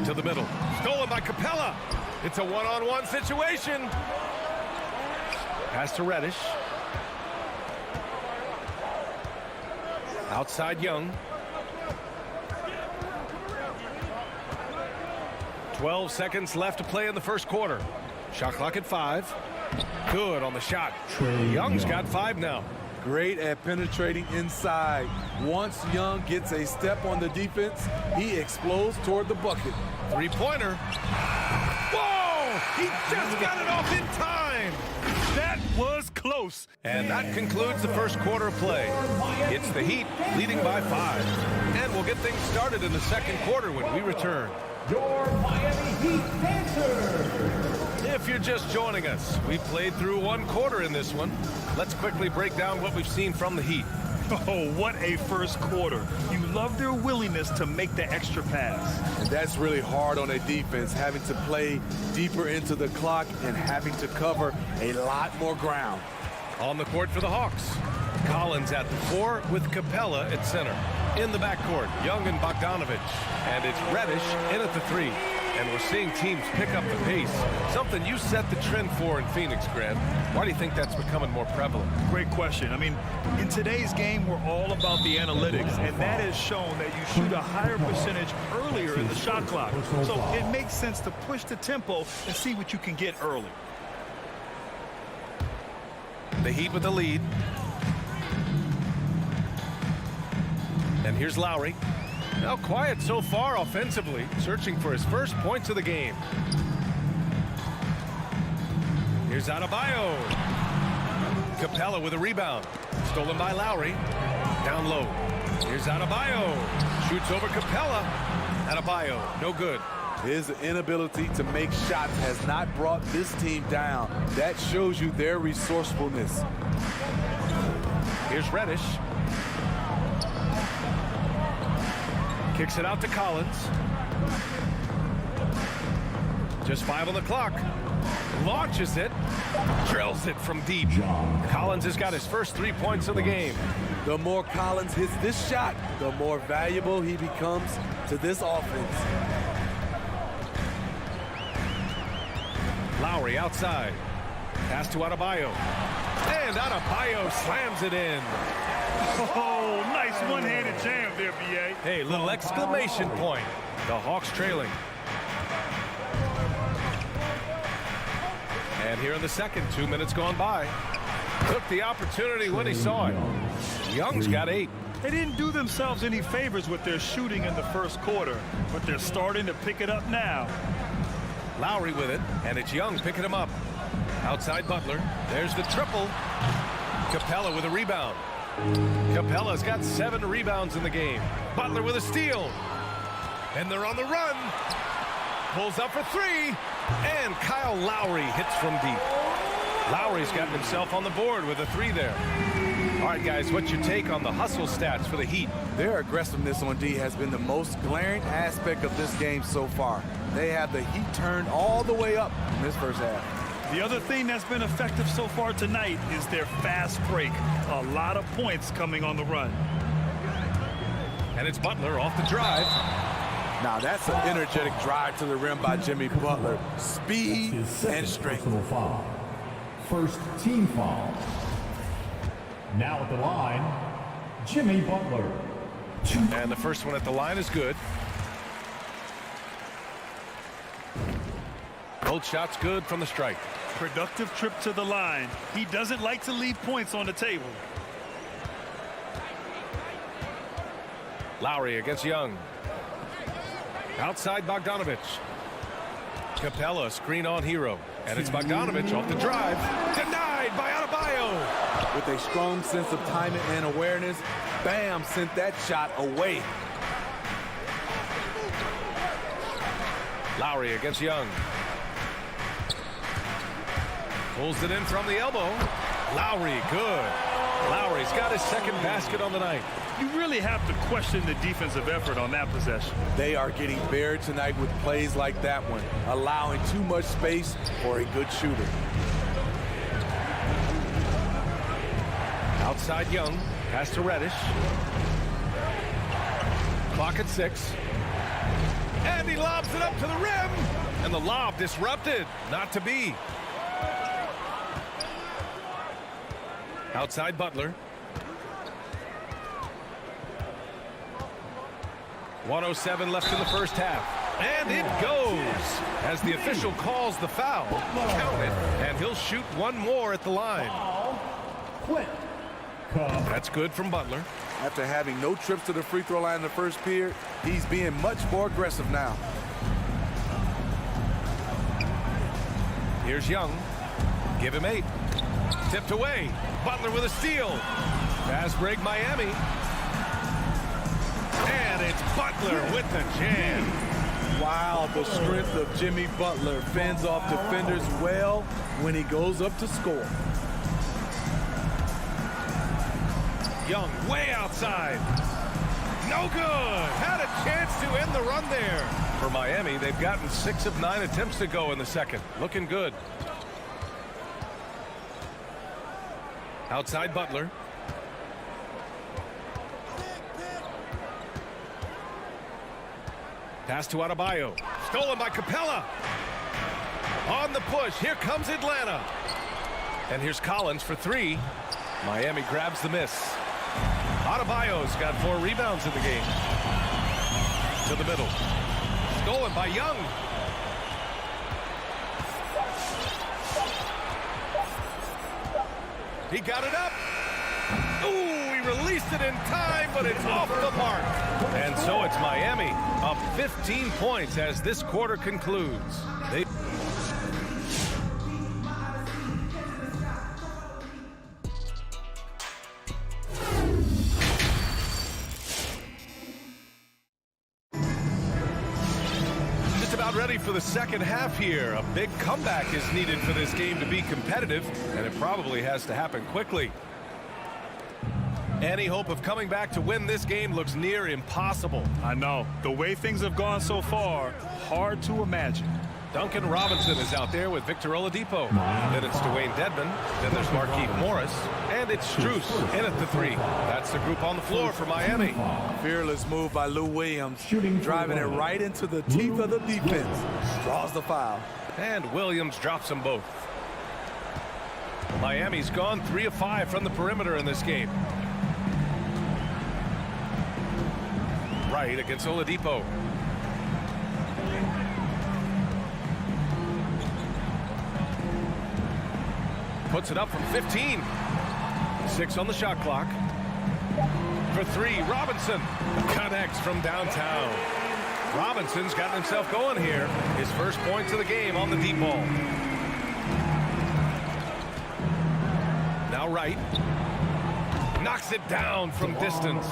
To the middle. Stolen by Capela. It's a one-on-one situation. Pass to Reddish. Outside Young. 12 seconds left to play in the first quarter. Shot clock at 5. Good on the shot. Young's got 5 now. Great at penetrating inside. Once Young gets a step on the defense, he explodes toward the bucket. Three-pointer. Whoa! He just got it off in time. That was close. And that concludes the first quarter of play. It's the Heat leading by 5. And we'll get things started in the second quarter when we return. Your Miami Heat Panthers. If you're just joining us, we played through one quarter in this one. Let's quickly break down what we've seen from the Heat. Oh, what a first quarter. You love their willingness to make the extra pass. And that's really hard on a defense, having to play deeper into the clock and having to cover a lot more ground. On the court for the Hawks, Collins at the 4 with Capela at center. In the backcourt, Young and Bogdanovich. And it's Reddish in at the 3. And we're seeing teams pick up the pace. Something you set the trend for in Phoenix, Grant. Why do you think that's becoming more prevalent? Great question. I mean, in today's game, we're all about the analytics, and that has shown that you shoot a higher percentage earlier in the shot clock. So it makes sense to push the tempo and see what you can get early. The Heat with the lead. And here's Lowry. Now quiet so far offensively, searching for his first points of the game. Here's Adebayo. Capela with a rebound. Stolen by Lowry. Down low. Here's Adebayo. Shoots over Capela. Adebayo, no good. His inability to make shots has not brought this team down. That shows you their resourcefulness. Here's Reddish. Kicks it out to Collins. Just 5 on the clock. Launches it. Drills it from deep. Collins has got his first 3 points of the game. The more Collins hits this shot, the more valuable he becomes to this offense. Lowry outside. Pass to Adebayo. And Adebayo slams it in. Oh, nice one-handed jam there, B.A. Hey, little exclamation point. The Hawks trailing. And here in the second, 2 minutes gone by. Took the opportunity when he saw it. Young's got 8. They didn't do themselves any favors with their shooting in the first quarter, but they're starting to pick it up now. Lowry with it, and it's Young picking him up. Outside Butler. There's the triple. Capela with a rebound. Capela's got 7 rebounds in the game. Butler with a steal. And they're on the run. Pulls up for 3. And Kyle Lowry hits from deep. Lowry's gotten himself on the board with a 3 there. All right, guys, what's your take on the hustle stats for the Heat? Their aggressiveness on D has been the most glaring aspect of this game so far. They have the Heat turned all the way up in this first half. The other thing that's been effective so far tonight is their fast break. A lot of points coming on the run. And it's Butler off the drive. Now that's an energetic drive to the rim by Jimmy Butler. Speed and strength. Foul. First team foul. Now at the line, Jimmy Butler. And the first one at the line is good. Both shots good from the strike. Productive trip to the line. He doesn't like to leave points on the table. Lowry against Young. Outside Bogdanovich. Capela screen on Hero. And it's Bogdanovich off the drive. Denied by Adebayo. With a strong sense of timing and awareness, Bam sent that shot away. Lowry against Young. Pulls it in from the elbow. Lowry, good. Lowry's got his second basket on the night. You really have to question the defensive effort on that possession. They are getting buried tonight with plays like that one, allowing too much space for a good shooter. Outside Young, pass to Reddish. Clock at 6. And he lobs it up to the rim. And the lob disrupted. Not to be. Outside Butler. 1:07 left in the first half. And it goes as the official calls the foul. Count it. And he'll shoot one more at the line. Clint. That's good from Butler. After having no trips to the free throw line in the first period, he's being much more aggressive now. Here's Young. Give him 8. Tipped away. Butler with a steal. Fast break Miami. And it's Butler with the jam. Wow, the strength of Jimmy Butler fends off defenders well when he goes up to score. Young way outside. No good. Had a chance to end the run there. For Miami, they've gotten 6 of 9 attempts to go in the second. Looking good. Outside Butler. Pass to Adebayo. Stolen by Capela. On the push. Here comes Atlanta. And here's Collins for 3. Miami grabs the miss. Adebayo's got 4 rebounds in the game. To the middle. Stolen by Young. He got it up. Ooh, he released it in time, but it's off the mark. And so it's Miami up 15 points as this quarter concludes. Ready for the second half here. A big comeback is needed for this game to be competitive, and it probably has to happen quickly. Any hope of coming back to win this game looks near impossible. I know. The way things have gone so far, hard to imagine. Duncan Robinson is out there with Victor Oladipo. Then it's Dwayne Dedman. Then there's Markieff Morris. And it's Strus in at the 3. That's the group on the floor for Miami. Fearless move by Lou Williams, driving it right into the teeth of the defense. Draws the foul. And Williams drops them both. Miami's gone 3 of 5 from the perimeter in this game. Right against Oladipo. Puts it up from 15. 6 on the shot clock. For 3, Robinson connects from downtown. Robinson's gotten himself going here. His first points of the game on the deep ball. Now Wright. Knocks it down from distance.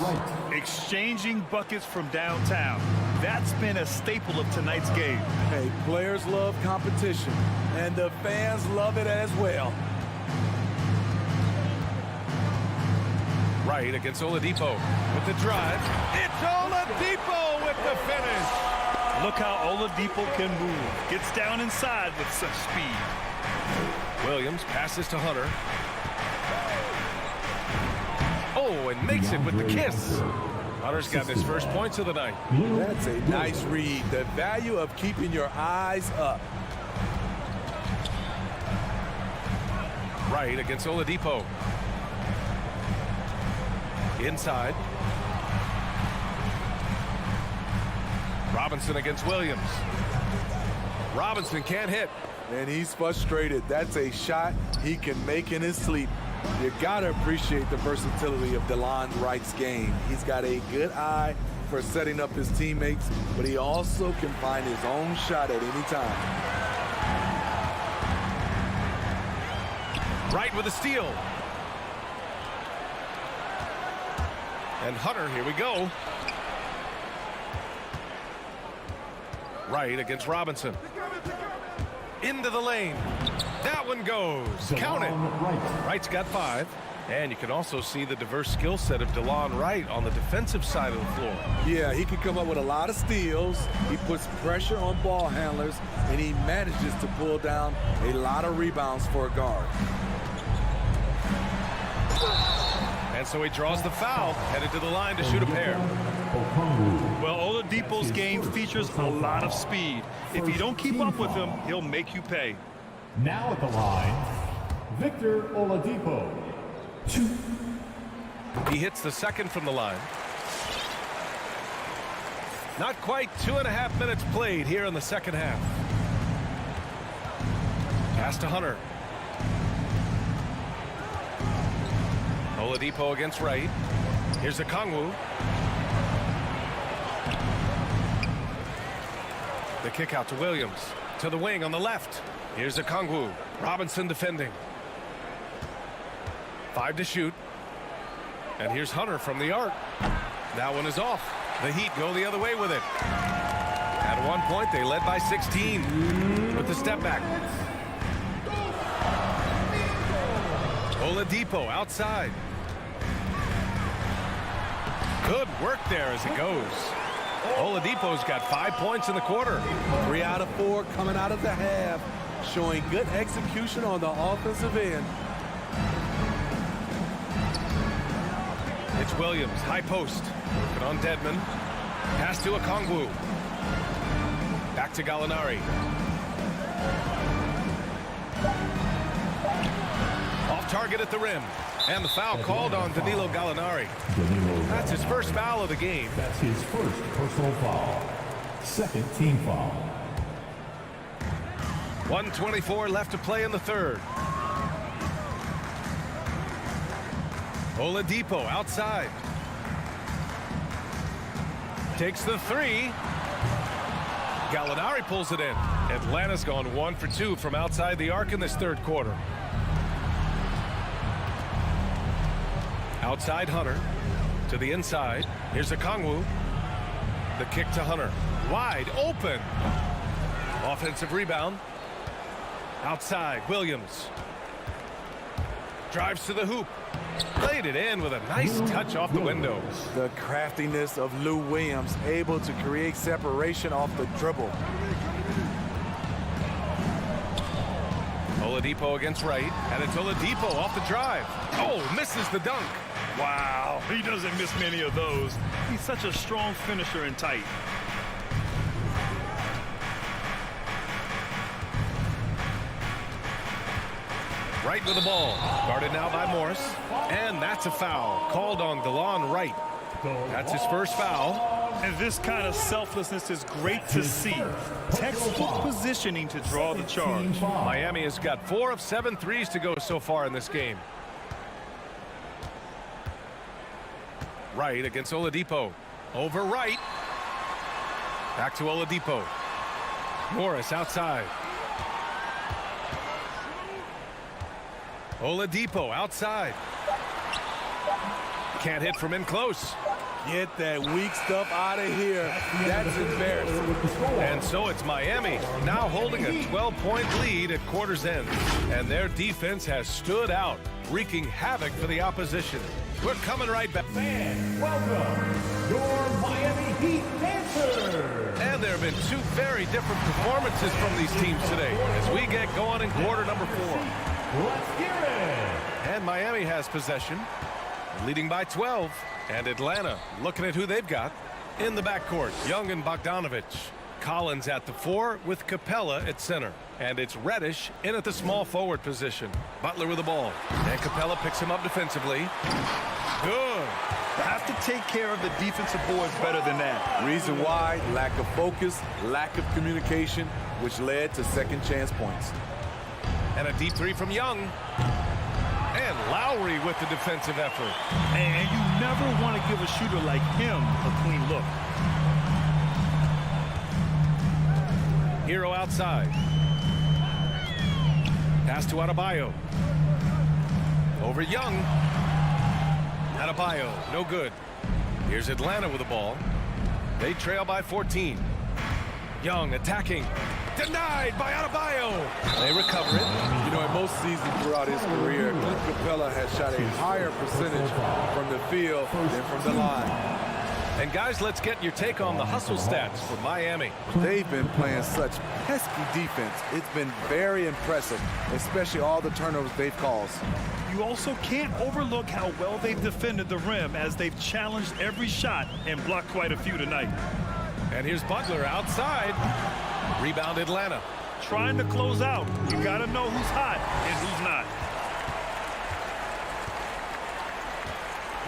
Exchanging buckets from downtown. That's been a staple of tonight's game. Hey, players love competition, and the fans love it as well. Right against Oladipo with the drive. It's Oladipo with the finish. Look how Oladipo can move. Gets down inside with such speed. Williams passes to Hunter. Oh, and makes it with the kiss. Hunter's got his first points of the night. That's a nice read. The value of keeping your eyes up. Right against Oladipo. Inside. Robinson against Williams. Robinson can't hit. And he's frustrated. That's a shot he can make in his sleep. You gotta appreciate the versatility of DeLon Wright's game. He's got a good eye for setting up his teammates, but he also can find his own shot at any time. Wright with a steal. And Hunter, here we go. Wright against Robinson. Into the lane. That one goes. Count it. Wright's got 5. And you can also see the diverse skill set of DeLon Wright on the defensive side of the floor. Yeah, he can come up with a lot of steals. He puts pressure on ball handlers, and he manages to pull down a lot of rebounds for a guard. And so he draws the foul, headed to the line to shoot a pair. Well, Oladipo's game features a lot of speed. If you don't keep up with him, he'll make you pay. Now at the line, Victor Oladipo. He hits the second from the line. Not quite 2.5 minutes played here in the second half. Pass to Hunter. Oladipo against Wright. Here's Okongwu. The kick out to Williams. To the wing on the left. Here's Okongwu. Robinson defending. 5 to shoot. And here's Hunter from the arc. That one is off. The Heat go the other way with it. At one point, they led by 16 with the step back. Oladipo outside. Good work there as it goes. Oladipo's got 5 points in the quarter. 3 out of 4 coming out of the half, showing good execution on the offensive end. It's Williams, high post. Working on Dedmon. Pass to Okongwu. Back to Gallinari. Off target at the rim. And the foul called on Danilo Gallinari. That's his first foul of the game. That's his first personal foul. Second team foul. 1:24 left to play in the third. Oladipo outside. Takes the three. Gallinari pulls it in. Atlanta's gone 1 for 2 from outside the arc in this third quarter. Outside Hunter. To the inside. Here's Okongwu. The kick to Hunter. Wide open. Offensive rebound. Outside Williams. Drives to the hoop. Played it in with a nice touch off the window. The craftiness of Lou Williams, able to create separation off the dribble. Oladipo against Wright, and it's Oladipo off the drive. Oh, misses the dunk. Wow, he doesn't miss many of those. He's such a strong finisher and tight. Wright with the ball. Guarded now by Morris. And that's a foul. Called on DeLon Wright. That's his first foul. And this kind of selflessness is great to see. Textbook positioning to draw the charge. Miami has got 4 of 7 threes to go so far in this game. Wright against Oladipo. Over Wright. Back to Oladipo. Morris outside. Oladipo outside. Can't hit from in close. Get that weak stuff out of here. That's embarrassing. And so it's Miami now holding a 12-point lead at quarter's end. And their defense has stood out, wreaking havoc for the opposition. We're coming right back. Fans, welcome your Miami Heat dancers. And there have been 2 very different performances from these teams today as we get going in quarter number 4. Let's hear it. And Miami has possession, leading by 12. And Atlanta looking at who they've got in the backcourt. Young and Bogdanovich. Collins at the 4 with Capela at center. And it's Reddish in at the small forward position. Butler with the ball. And Capela picks him up defensively. Good. Have to take care of the defensive boards better than that. Reason why: lack of focus, lack of communication, which led to second chance points. And a deep 3 from Young. And Lowry with the defensive effort. And you never want to give a shooter like him a clean look. Hero outside. Pass to Adebayo. Over Young. Adebayo, no good. Here's Atlanta with the ball. They trail by 14. Young attacking. Denied by Adebayo. They recover it. You know, in most seasons throughout his career, Clint Capela has shot a higher percentage from the field than from the line. And guys, let's get your take on the hustle stats for Miami. They've been playing such pesky defense. It's been very impressive, especially all the turnovers they've caused. You also can't overlook how well they've defended the rim as they've challenged every shot and blocked quite a few tonight. And here's Butler outside. Rebound Atlanta. Trying to close out. You got to know who's hot and who's not.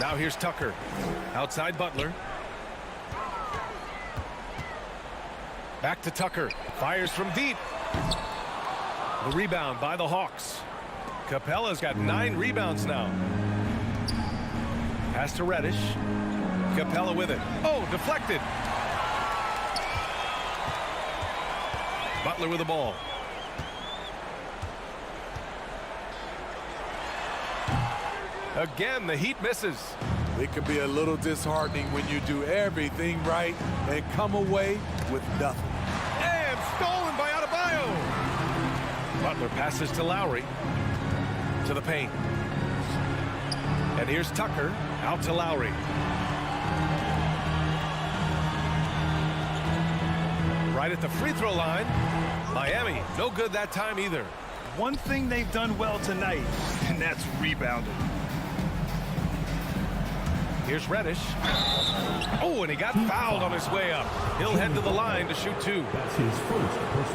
Now here's Tucker. Outside Butler. Back to Tucker. Fires from deep. The rebound by the Hawks. Capela's got 9 rebounds now. Pass to Reddish. Capela with it. Oh, deflected. Butler with the ball. Again, the Heat misses. It can be a little disheartening when you do everything right and come away with nothing. And stolen by Adebayo. Butler passes to Lowry. To the paint. And here's Tucker. Out to Lowry. Right at the free throw line. Miami, no good that time either. One thing they've done well tonight, and that's rebounding. Here's Reddish. Oh, and he got fouled on his way up. He'll head to the line to shoot 2.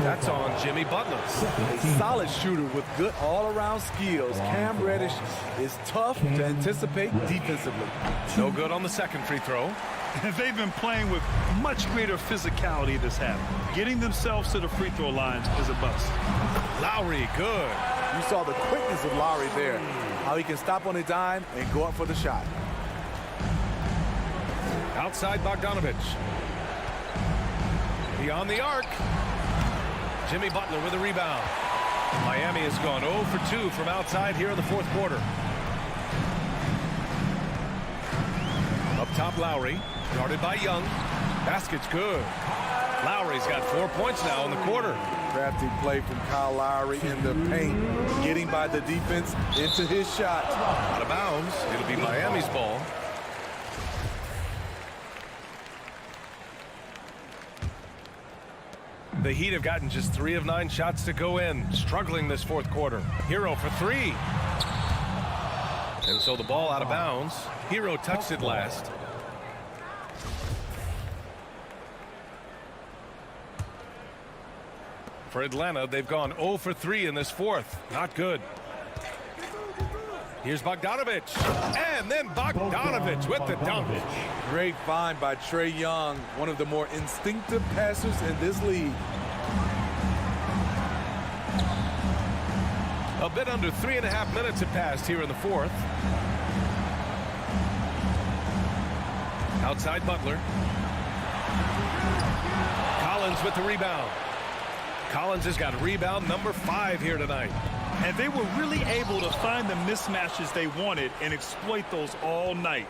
That's on Jimmy Butler. A solid shooter with good all-around skills. Cam Reddish is tough to anticipate defensively. No good on the second free throw. They've been playing with much greater physicality this half. Getting themselves to the free throw line is a bust. Lowry, good. You saw the quickness of Lowry there. How he can stop on a dime and go up for the shot. Outside Bogdanovich. Beyond the arc. Jimmy Butler with a rebound. Miami has gone 0 for 2 from outside here in the fourth quarter. Up top, Lowry. Guarded by Young. Basket's good. Lowry's got 4 points now in the quarter. Crafty play from Kyle Lowry in the paint. Getting by the defense into his shot. Out of bounds. It'll be Miami's ball. The Heat have gotten just 3 of 9 shots to go in. Struggling this fourth quarter. Hero for 3. And so the ball out of bounds. Hero touched it last. For Atlanta, they've gone 0 for 3 in this fourth. Not good. Here's Bogdanovich. And then Bogdanovich with the dunk. Great find by Trae Young, one of the more instinctive passers in this league. A bit under 3.5 minutes have passed here in the fourth. Outside Butler. Collins with the rebound. Collins has got rebound number 5 here tonight. And they were really able to find the mismatches they wanted and exploit those all night.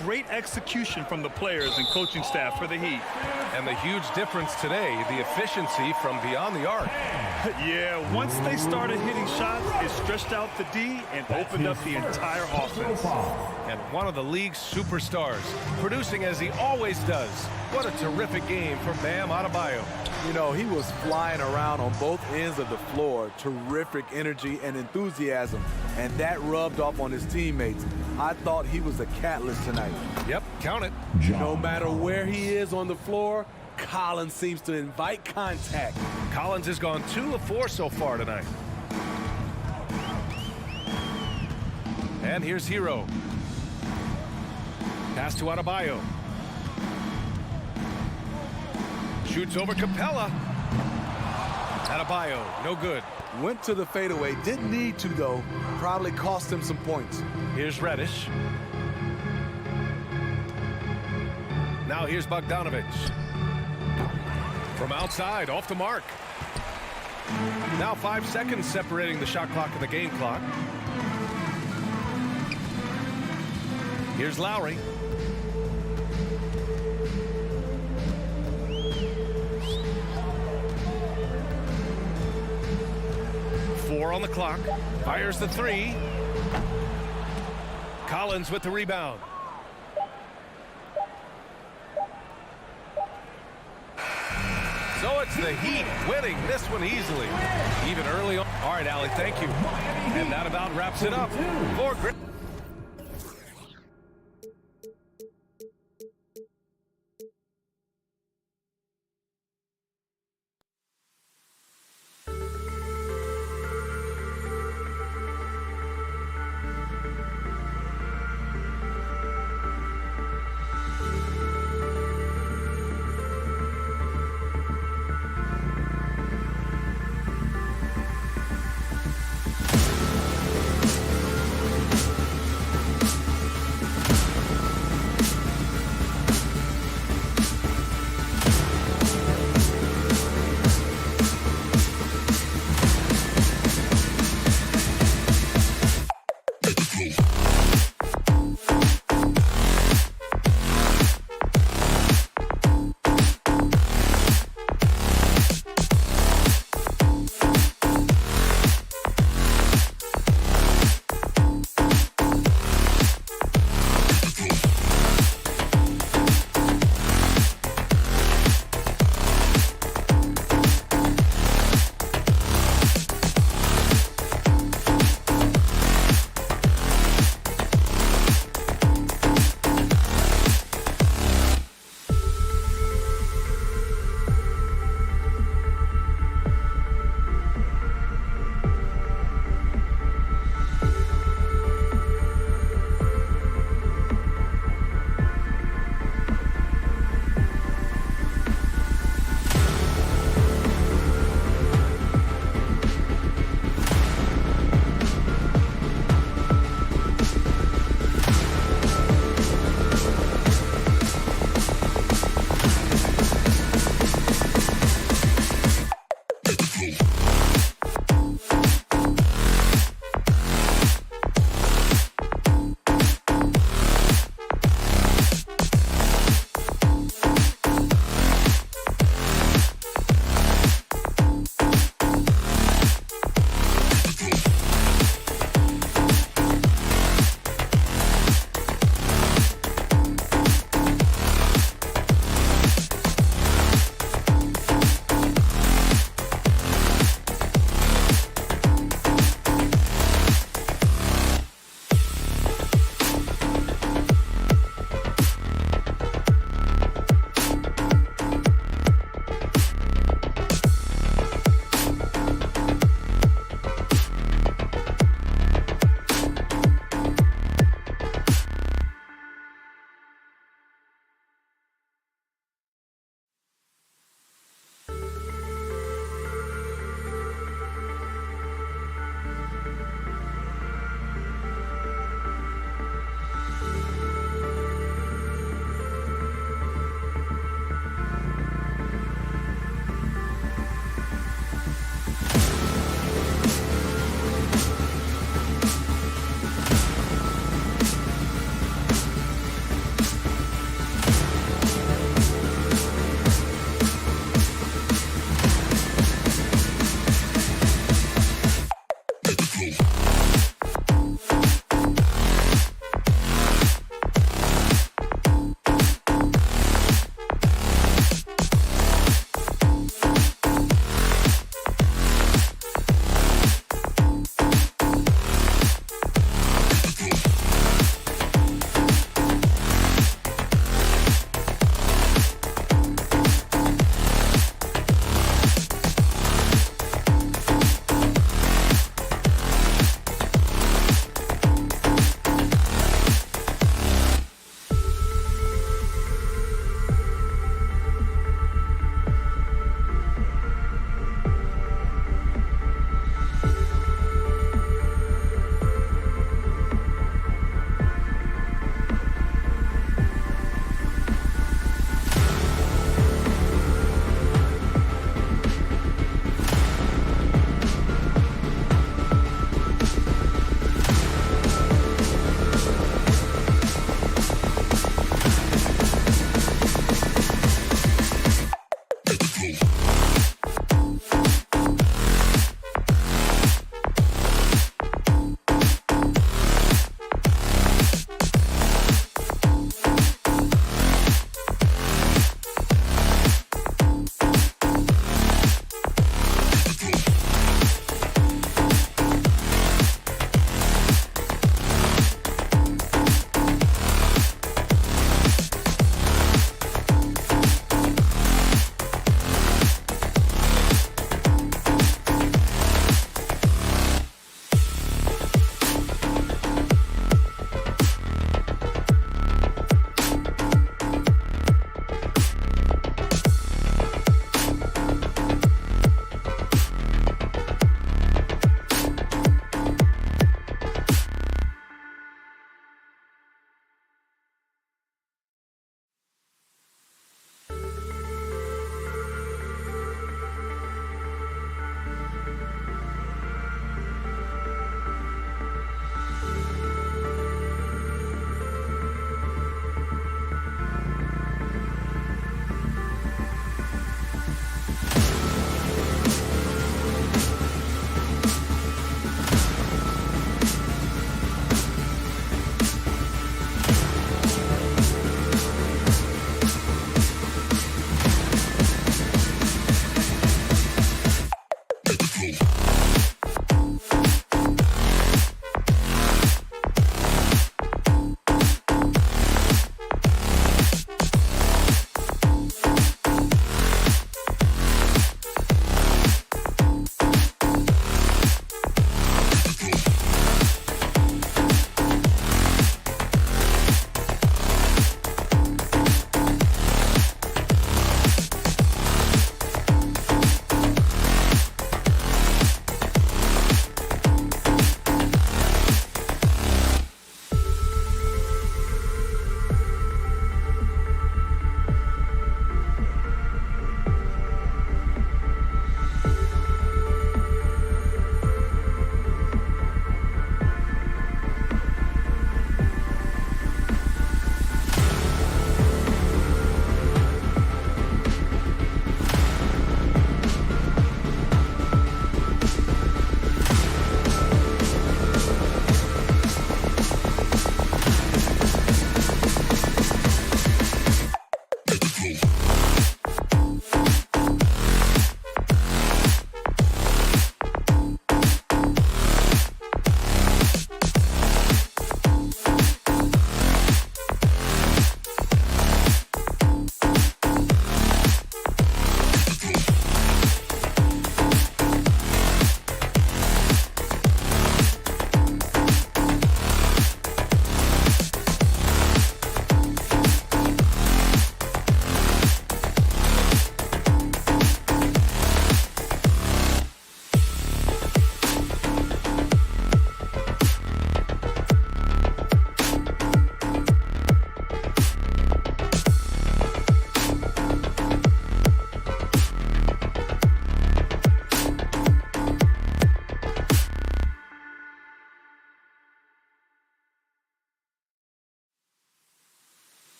Great execution from the players and coaching staff for the Heat. And the huge difference today, the efficiency from beyond the arc. Yeah, once they started hitting shots, it stretched out the D and opened up the entire offense. And one of the league's superstars, producing as he always does. What a terrific game for Bam Adebayo. You know, he was flying around on both ends of the floor. Terrific energy and enthusiasm. And that rubbed off on his teammates. I thought he was a catalyst tonight. Yep, count it. No matter where he is on the floor, Collins seems to invite contact. Collins has gone 2 of 4 so far tonight. And here's Hero. Pass to Adebayo. Shoots over Capela. Adebayo, no good. Went to the fadeaway. Didn't need to, though. Probably cost him some points. Here's Reddish. Now here's Bogdanovich. From outside, off the mark. Now 5 seconds separating the shot clock and the game clock. Here's Lowry. on the clock. Fires the three. Collins with the rebound. So it's the Heat winning this one easily. Even early on. All right, Allie, thank you. And that about wraps it up for Grit.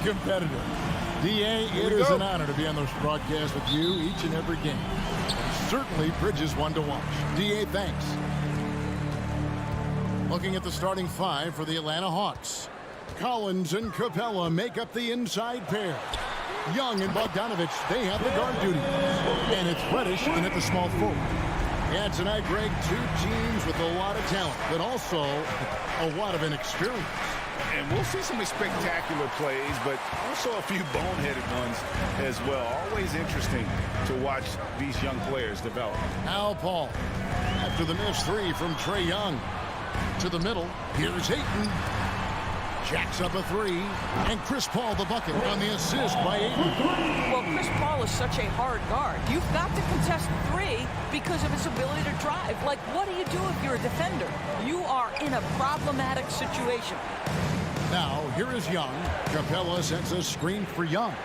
competitor. D.A., it is an honor to be on this broadcast with you each and every game. Certainly bridges one to watch. D.A., thanks. Looking at the starting five for the Atlanta Hawks. Collins and Capela make up the inside pair. Young and Bogdanovich, they have the guard duty. And it's Reddish in at the small forward. Yeah, tonight, Greg, two teams with a lot of talent, but also a lot of inexperience. And we'll see some spectacular plays, but also a few boneheaded ones as well. Always interesting to watch these young players develop. Al Paul, after the missed three from Trae Young. To the middle, here's Ayton. Jacks up a three, and Chris Paul the bucket on the assist by Ayton. Well, Chris Paul is such a hard guard. You've got to contest three because of his ability to drive. Like, what do you do if you're a defender? You are in a problematic situation. Now, here is Young. Capela sets a screen for Young.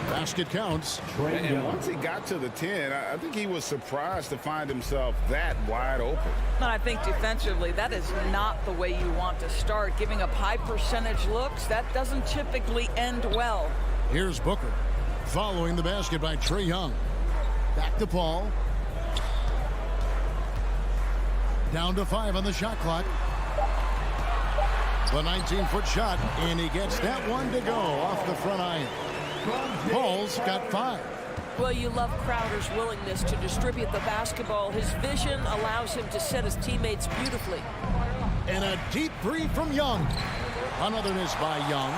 Basket counts. And once he got to the 10, I think he was surprised to find himself that wide open. And I think defensively, that is not the way you want to start. Giving up high percentage looks, that doesn't typically end well. Here's Booker. Following the basket by Trae Young. Back to Paul. Down to 5 on the shot clock. The 19-foot shot, and he gets that one to go off the front iron. Paul's got 5. Well, you love Crowder's willingness to distribute the basketball. His vision allows him to set his teammates beautifully. And a deep three from Young. Another miss by Young.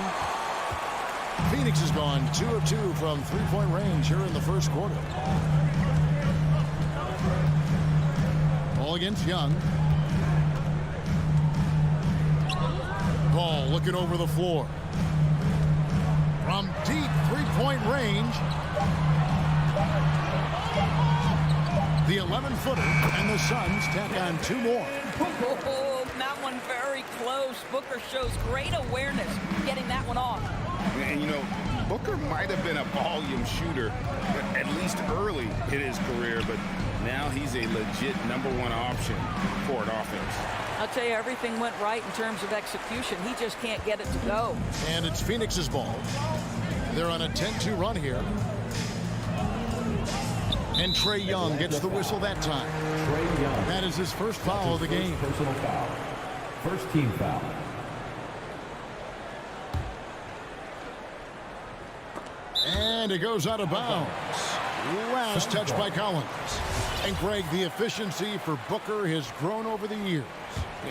Phoenix has gone 2 of 2 from three-point range here in the first quarter. Ball against Young. Ball looking over the floor. From deep three-point range. The 11-footer, and the Suns tack on 2 more. Oh, that one very close. Booker shows great awareness getting that one off. And, you know, Booker might have been a volume shooter, at least early in his career, but now he's a legit #1 option for an offense. I'll tell you, everything went right in terms of execution. He just can't get it to go. And it's Phoenix's ball. They're on a 10-2 run here. And Trae Young gets the whistle that time. That is his first foul of the game. Personal foul. First team foul. And it goes out of bounds. Last touch by Collins. And Greg, the efficiency for Booker has grown over the years.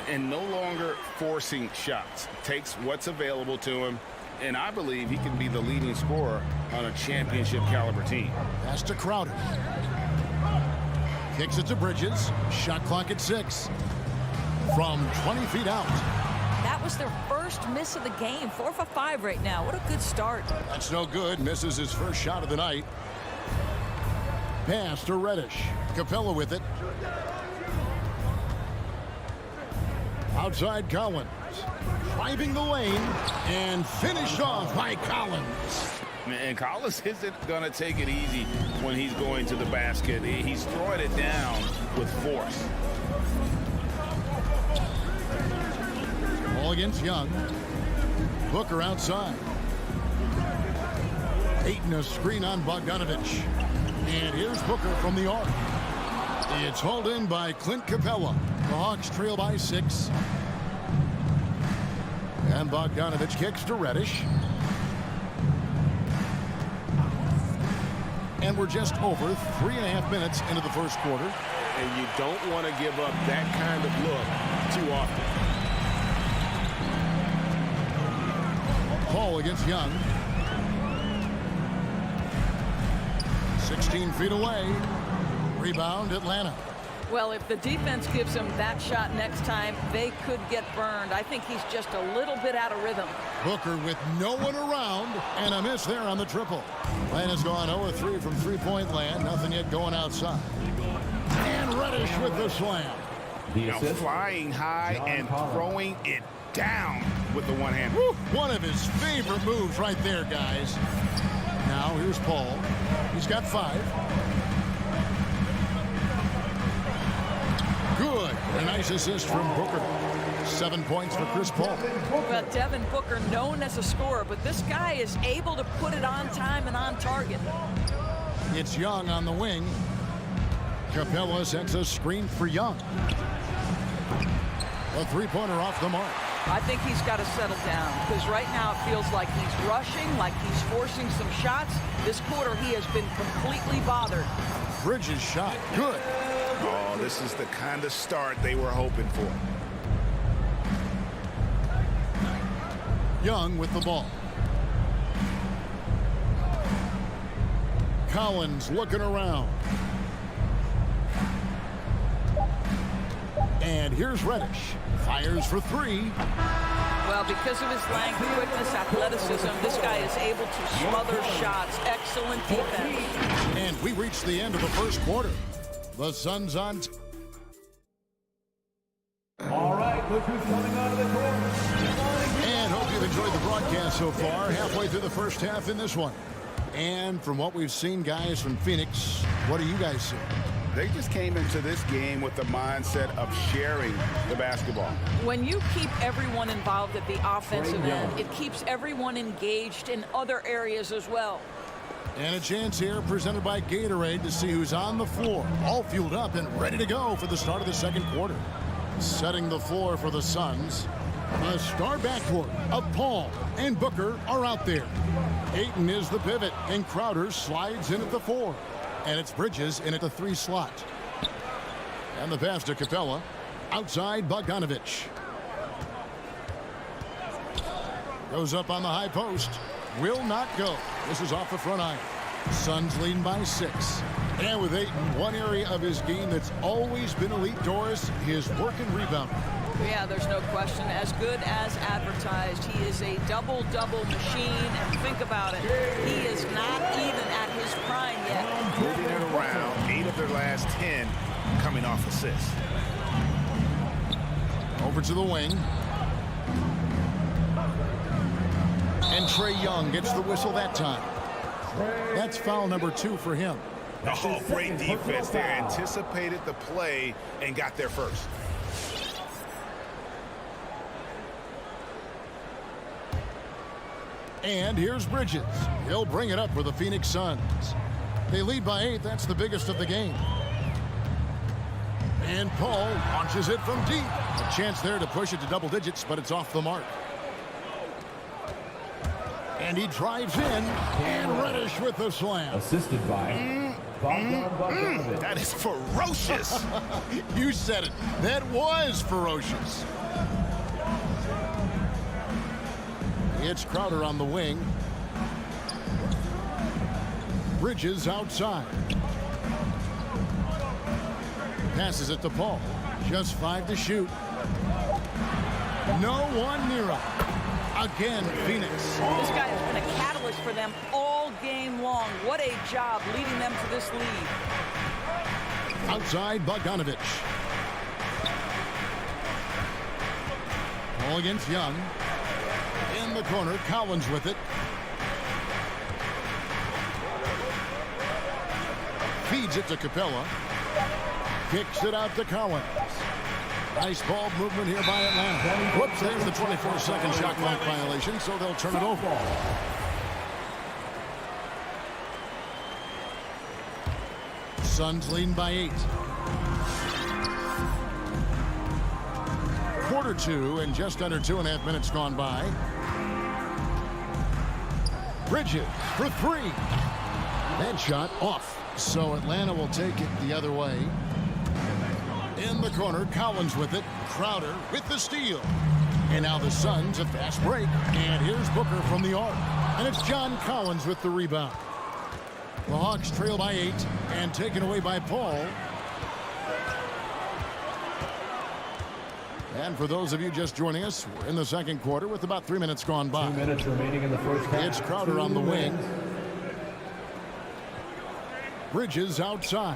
And no longer forcing shots. Takes what's available to him. And I believe he can be the leading scorer on a championship caliber team. Pass to Crowder. Kicks it to Bridges. Shot clock at 6. From 20 feet out. That was their first miss of the game. 4 for 5 right now. What a good start. That's no good. Misses his first shot of the night. Pass to Reddish. Capela with it. Outside Collins. Driving the lane and finished off by Collins. And Collins isn't going to take it easy when he's going to the basket. He's throwing it down with force. Ball against Young. Booker outside. Ayton a screen on Bogdanovich. And here's Booker from the arc. It's hauled in by Clint Capela. The Hawks trail by 6. And Bogdanovich kicks to Reddish. And we're just over 3.5 minutes into the first quarter. And you don't want to give up that kind of look too often. Paul against Young. 16 feet away. Rebound, Atlanta. Well, if the defense gives him that shot next time, they could get burned. I think he's just a little bit out of rhythm. Booker with no one around, and a miss there on the triple. Atlanta's gone 0-3 from three-point land. Nothing yet going outside. And Reddish with the slam. Now flying high and throwing it down with the one hand. Woo, one of his favorite moves right there, guys. Now here's Paul. He's got 5. Good. A nice assist from Booker. 7 points for Chris Paul. Well, Devin Booker, known as a scorer, but this guy is able to put it on time and on target. It's Young on the wing. Capela sends a screen for Young. A three-pointer off the mark. I think he's got to settle down because right now it feels like he's rushing, like he's forcing some shots. This quarter he has been completely bothered. Bridges shot. Good. Oh, this is the kind of start they were hoping for. Young with the ball. Collins looking around. And here's Reddish. Fires for three. Well, because of his length, quickness, athleticism, this guy is able to smother shots. Excellent defense. And we reach the end of the first quarter. The Suns on. All right, look who's coming out of the court. And hope you've enjoyed the broadcast so far. Halfway through the first half in this one. And from what we've seen, guys, from Phoenix, what do you guys see? They just came into this game with the mindset of sharing the basketball. When you keep everyone involved at the offensive end, it keeps everyone engaged in other areas as well. And a chance here presented by Gatorade to see who's on the floor, all fueled up and ready to go for the start of the second quarter. Setting the floor for the Suns, the star backcourt of Paul and Booker are out there. Ayton is the pivot, and Crowder slides in at the 4. And it's Bridges in at the 3 slot. And the pass to Capela. Outside Bogdanovich. Goes up on the high post. Will not go. This is off the front iron. Suns leading by 6. And with Ayton, one area of his game that's always been elite, Doris, his work and rebound. Yeah, there's no question. As good as advertised. He is a double-double machine. And think about it. He is not even at his prime yet. Moving it around. 8 of their last 10 coming off assists. Over to the wing. And Trae Young gets the whistle that time. That's foul number 2 for him. Oh, great defense there. Anticipated the play and got there first. And here's Bridges. He'll bring it up for the Phoenix Suns. They lead by 8. That's the biggest of the game. And Paul launches it from deep. A chance there to push it to double digits, but it's off the mark. And he drives in. And Reddish with the slam. Assisted by Bogdanovich. That is ferocious. You said it. That was ferocious. It's Crowder on the wing. Bridges outside. Passes it to Paul. Just 5 to shoot. No one near him. Again, Phoenix. This guy has been a catalyst for them all game long. What a job leading them to this lead. Outside Bogdanovich. Ball against Young. In the corner, Collins with it. Feeds it to Capela. Kicks it out to Collins. Nice ball movement here by Atlanta. Whoops, there's the 24-second shot clock violation, so they'll turn it over. Suns leading by 8. Quarter 2 and just under 2.5 minutes gone by. Bridges for 3. That shot off. So Atlanta will take it the other way. In the corner, Collins with it. Crowder with the steal. And now the Suns, a fast break. And here's Booker from the arc. And it's John Collins with the rebound. The Hawks trail by 8 and taken away by Paul. And for those of you just joining us, we're in the second quarter with about 3 minutes gone by. 2 minutes remaining in the first half. It's Crowder on the wing. Bridges outside.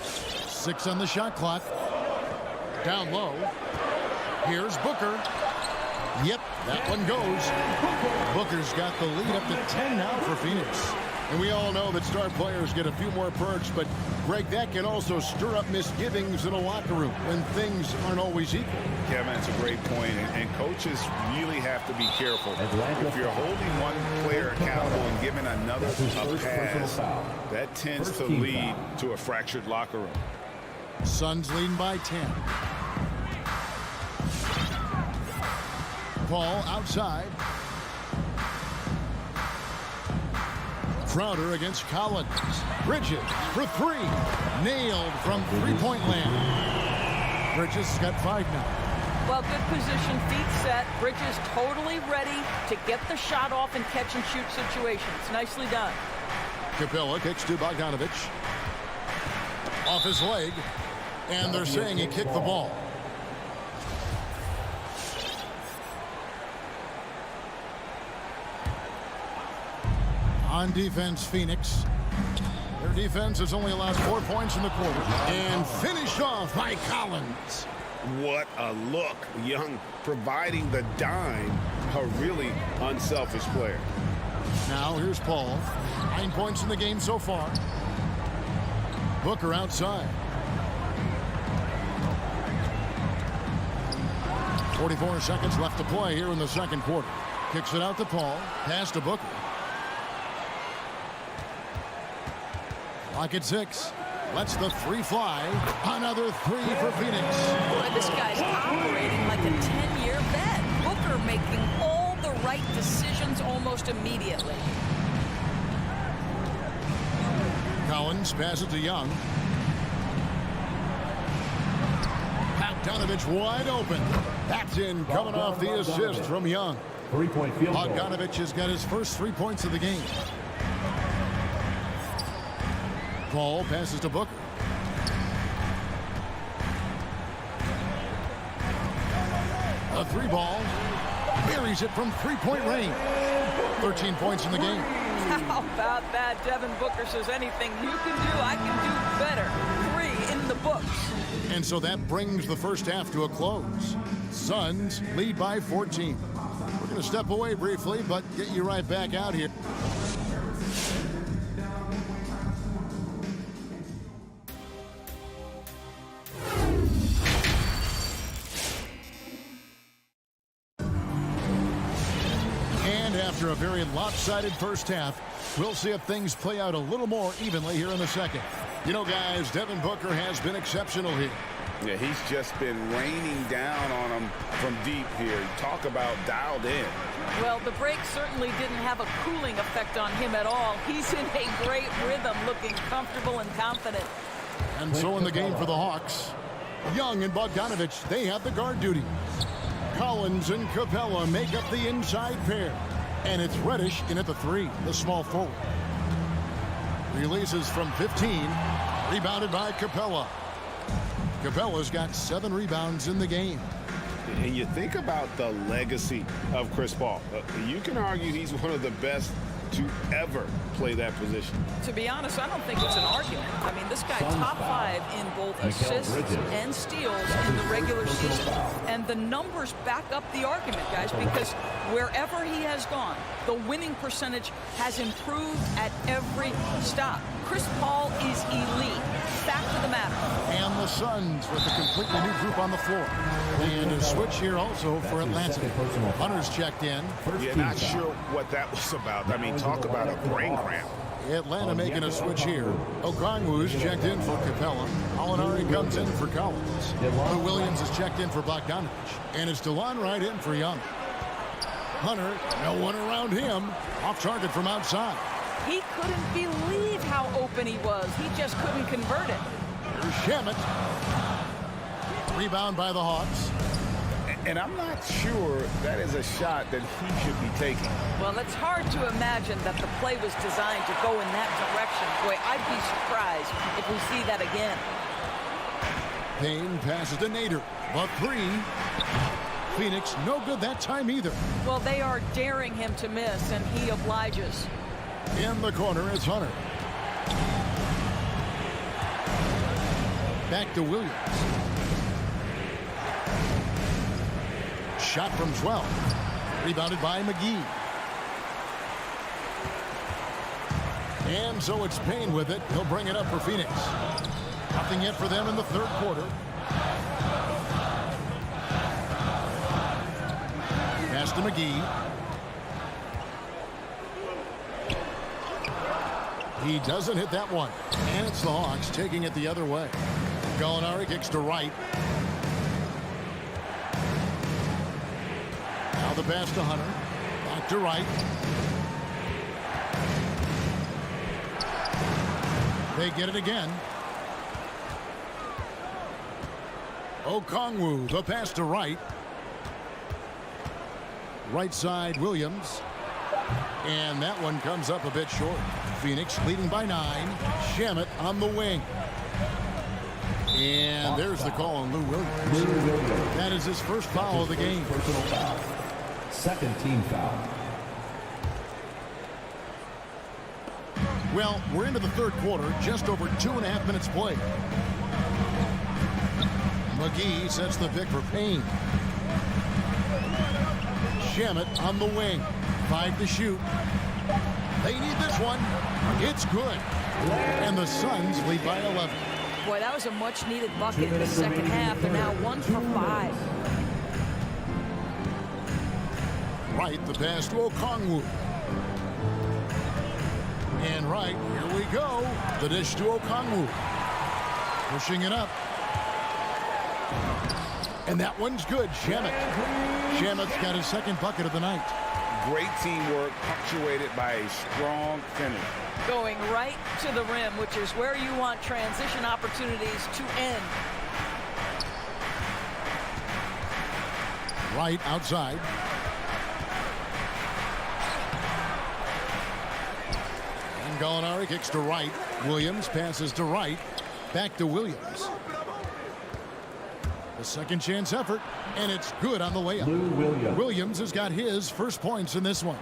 6 on the shot clock. Down low. Here's Booker. Yep, that one goes. Booker's got the lead up to 10 now for Phoenix. And we all know that star players get a few more perks, but Greg, that can also stir up misgivings in a locker room when things aren't always equal. Kevin, that's a great point, and coaches really have to be careful. If you're holding one player accountable and giving another a pass, that tends to lead to a fractured locker room. Suns leading by 10. Paul outside. Crowder against Collins. Bridges for three. Nailed from three-point land. Bridges has got 5 now. Well, good position, feet set. Bridges totally ready to get the shot off in catch-and-shoot situations. Nicely done. Capela kicks to Bogdanovich. Off his leg. And they're saying he kicked the ball. On defense, Phoenix. Their defense has only allowed 4 points in the quarter. And finished off by Collins. What a look. Young providing the dime. A really unselfish player. Now here's Paul. 9 points in the game so far. Booker outside. 44 seconds left to play here in the second quarter. Kicks it out to Paul. Pass to Booker. Clock at 6. Lets the three fly. Another three for Phoenix. Boy, this guy's operating like a 10-year vet. Booker making all the right decisions almost immediately. Collins passes to Young. Bogdanovich wide open. That's in, coming off the assist from Young. 3-point field goal. Bogdanovich has got his first 3 points of the game. Paul passes to Booker. A 3-ball. Buries it from 3-point range. 13 points in the game. How about that? Devin Booker says anything you can do, I can do better. 3 in the books. And so that brings the first half to a close. Suns lead by 14. We're going to step away briefly, but get you right back out here. After a very lopsided first half, we'll see if things play out a little more evenly here in the second. You know, guys, Devin Booker has been exceptional here. Yeah, he's just been raining down on him from deep here. Talk about dialed in. Well, the break certainly didn't have a cooling effect on him at all. He's in a great rhythm, looking comfortable and confident. And so in the game for the Hawks, Young and Bogdanovich, they have the guard duty. Collins and Capela make up the inside pair. And it's Reddish in at the 3, the small forward. Releases from 15. Rebounded by Capela. Capela's got 7 rebounds in the game. And you think about the legacy of Chris Paul. You can argue he's one of the best to ever play that position. To be honest, I don't think it's an argument. I mean, this guy top 5 in both assists and steals in the regular season. And the numbers back up the argument, guys, because wherever he has gone, the winning percentage has improved at every stop. Chris Paul is elite. Fact of the matter. And the Suns with a completely new group on the floor. And a switch here also for Atlanta. Hunter's checked in. Yeah, not sure what that was about. I mean, talk about a brain cramp. Atlanta making a switch here. Okongwu's checked in for Capela. Alinari comes in for Collins. Lou Williams is checked in for Bogdanovich. And it's DeLon Wright in for Young. Hunter, no one around him. Off target from outside. He couldn't believe how open he was. He just couldn't convert it. Here's Shamet. Rebound by the Hawks. And I'm not sure that is a shot that he should be taking. Well, it's hard to imagine that the play was designed to go in that direction. Boy, I'd be surprised if we see that again. Payne passes to Nader. But 3. Phoenix, no good that time either. Well, they are daring him to miss, and he obliges. In the corner is Hunter. Back to Williams. Shot from 12. Rebounded by McGee. And so it's Payne with it. He'll bring it up for Phoenix. Nothing yet for them in the third quarter. Pass to McGee. He doesn't hit that one. And it's the Hawks taking it the other way. Gallinari kicks to right. Now the pass to Hunter. Back to right. They get it again. Okongwu, the pass to right. Right side, Williams. And that one comes up a bit short. Phoenix leading by 9. Shamet on the wing. And there's the call on Lou Williams. That is his first foul of the game. Personal foul. Second team foul. Well, we're into the third quarter, just over 2.5 minutes played. McGee sets the pick for Payne. Shamet on the wing. 5 to shoot. They need this one. It's good. And the Suns lead by 11. Boy, that was a much-needed bucket in the second half. They're now 1 for 5. Right, the pass to Okongwu. And right, here we go. The dish to Okongwu. Pushing it up. And that one's good. Shamet. Shamet's got his second bucket of the night. Great teamwork, punctuated by a strong finish. Going right to the rim, which is where you want transition opportunities to end. Right outside. And Gallinari kicks to right. Williams passes to right. Back to Williams. A second chance effort, and it's good on the layup. Williams has got his first points in this one.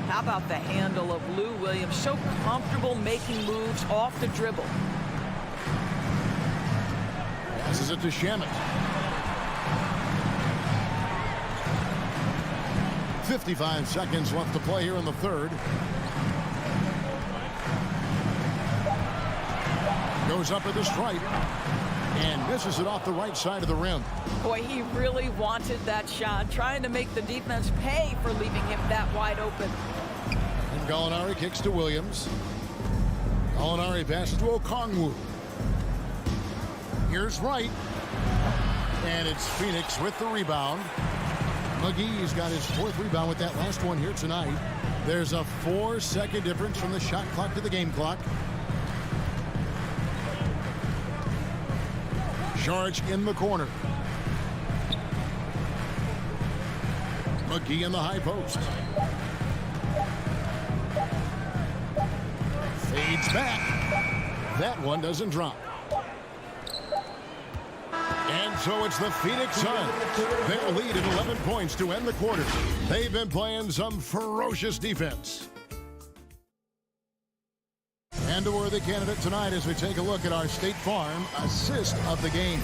How about the handle of Lou Williams? So comfortable making moves off the dribble. Passes it to Shamet. 55 seconds left to play here in the third. Goes up at the stripe and misses it off the right side of the rim. Boy, he really wanted that shot, trying to make the defense pay for leaving him that wide open. And Gallinari kicks to Williams. Gallinari passes to Okongwu. Here's Wright. And it's Phoenix with the rebound. McGee's got his 4th rebound with that last one here tonight. There's a 4-second difference from the shot clock to the game clock. Charge in the corner. McGee in the high post. Fades back. That one doesn't drop. And so it's the Phoenix Suns. Their lead at 11 points to end the quarter. They've been playing some ferocious defense. And a worthy candidate tonight as we take a look at our State Farm assist of the game.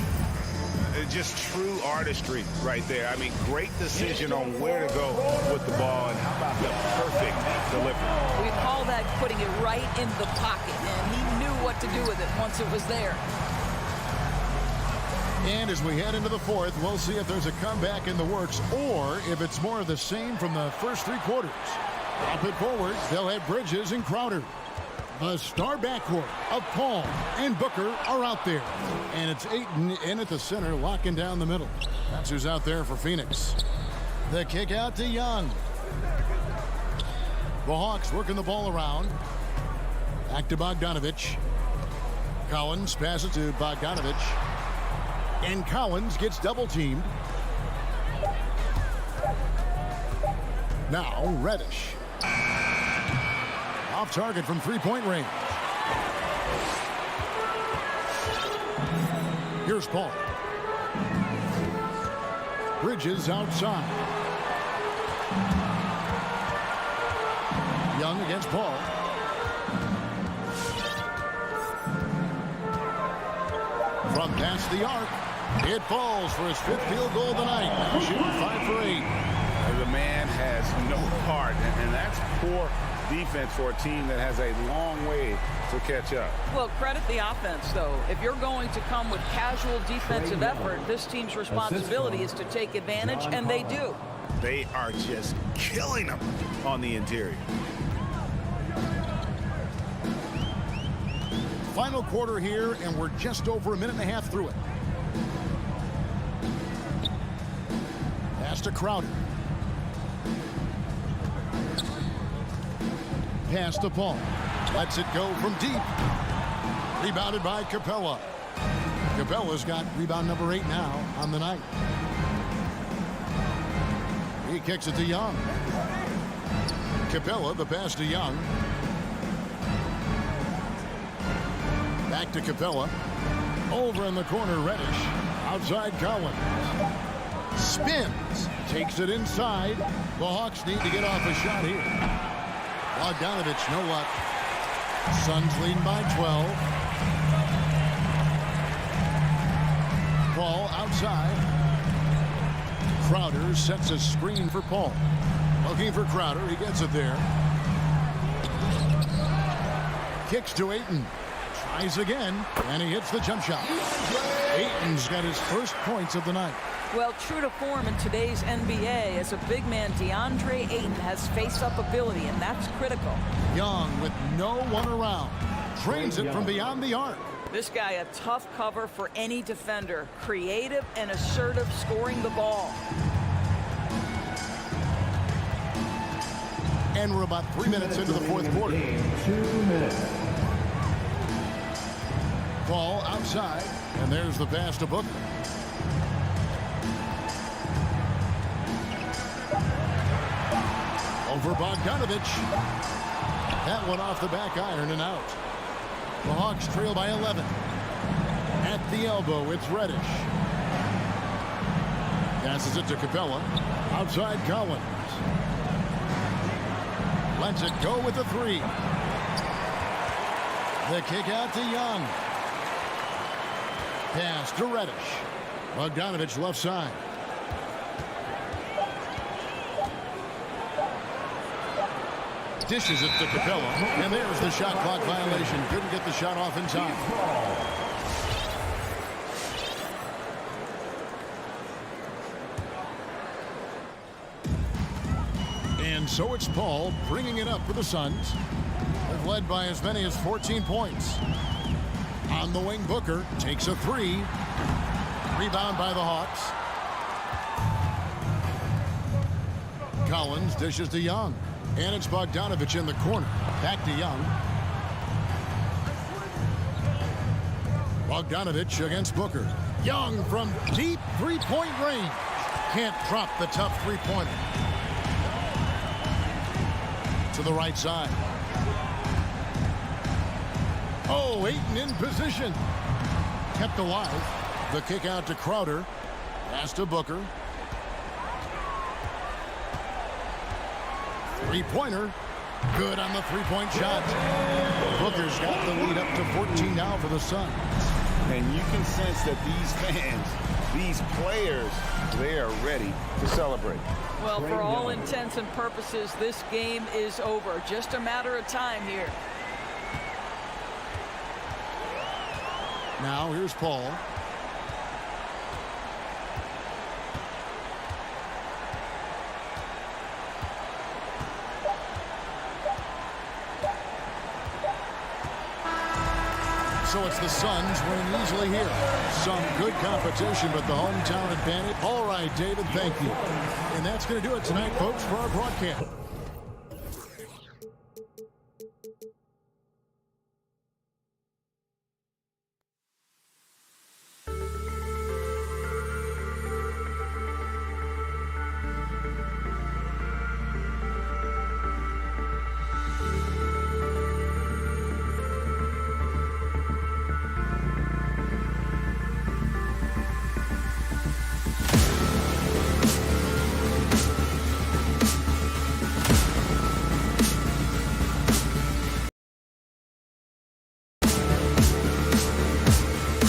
Just true artistry right there. I mean, great decision on where to go with the ball, and how about the perfect delivery. We call that putting it right in the pocket, and he knew what to do with it once it was there. And as we head into the fourth, we'll see if there's a comeback in the works or if it's more of the same from the first 3 quarters. Up it forward, they'll have Bridges and Crowder. The star backcourt of Paul and Booker are out there. And it's Ayton in at the center, locking down the middle. That's who's out there for Phoenix. The kick out to Young. The Hawks working the ball around. Back to Bogdanovich. Collins passes to Bogdanovich. And Collins gets double teamed. Now Reddish. Off target from 3-point range. Here's Paul. Bridges outside. Young against Paul. From past the arc. It falls for his 5th field goal of the night. Now shooting 5 for 8. The man has no heart, and that's poor defense for a team that has a long way to catch up. Well, credit the offense, though. If you're going to come with casual defensive effort, this team's responsibility is to take advantage, and they do. They are just killing them on the interior. Final quarter here, and we're just over a minute and a half through it. Pass to Crowder. Pass to Paul. Lets it go from deep. Rebounded by Capela. Capela's got rebound number 8 now on the night. He kicks it to Young. Capela, the pass to Young. Back to Capela. Over in the corner, Reddish. Outside Collins. Spins. Takes it inside. The Hawks need to get off a shot here. Bogdanovich, no luck. Suns leading by 12. Paul outside. Crowder sets a screen for Paul. Looking for Crowder. He gets it there. Kicks to Ayton. Tries again, and he hits the jump shot. Ayton's got his first points of the night. Well, true to form in today's NBA, as a big man, DeAndre Ayton has face-up ability, and that's critical. Young with no one around. Drains it from beyond the arc. This guy, a tough cover for any defender. Creative and assertive scoring the ball. And we're about 3 minutes into the fourth quarter. 2 minutes. Ball outside, and there's the pass to Booker. Over Bogdanovich. That one off the back iron and out. The Hawks trail by 11. At the elbow, it's Reddish. Passes it to Capela. Outside Collins. Lets it go with the 3. The kick out to Young. Pass to Reddish. Bogdanovich left side. Dishes it to Capela. And there's the shot clock violation. Couldn't get the shot off in time. And so it's Paul bringing it up for the Suns. They've led by as many as 14 points. On the wing, Booker takes a 3. Rebound by the Hawks. Collins dishes to Young. And it's Bogdanovich in the corner. Back to Young. Bogdanovich against Booker. Young from deep three-point range. Can't drop the tough three-pointer. To the right side. Oh, Ayton in position. Kept alive. The kick out to Crowder. Pass to Booker. Three-pointer. Good on the three-point shot. Booker's got the lead up to 14 now for the Suns. And you can sense that these fans, these players, they are ready to celebrate. Well, for all intents and purposes, this game is over. Just a matter of time here. Now here's Paul. So it's the Suns winning easily here. Some good competition, but the hometown advantage. All right, David, thank you. And that's going to do it tonight, folks, for our broadcast.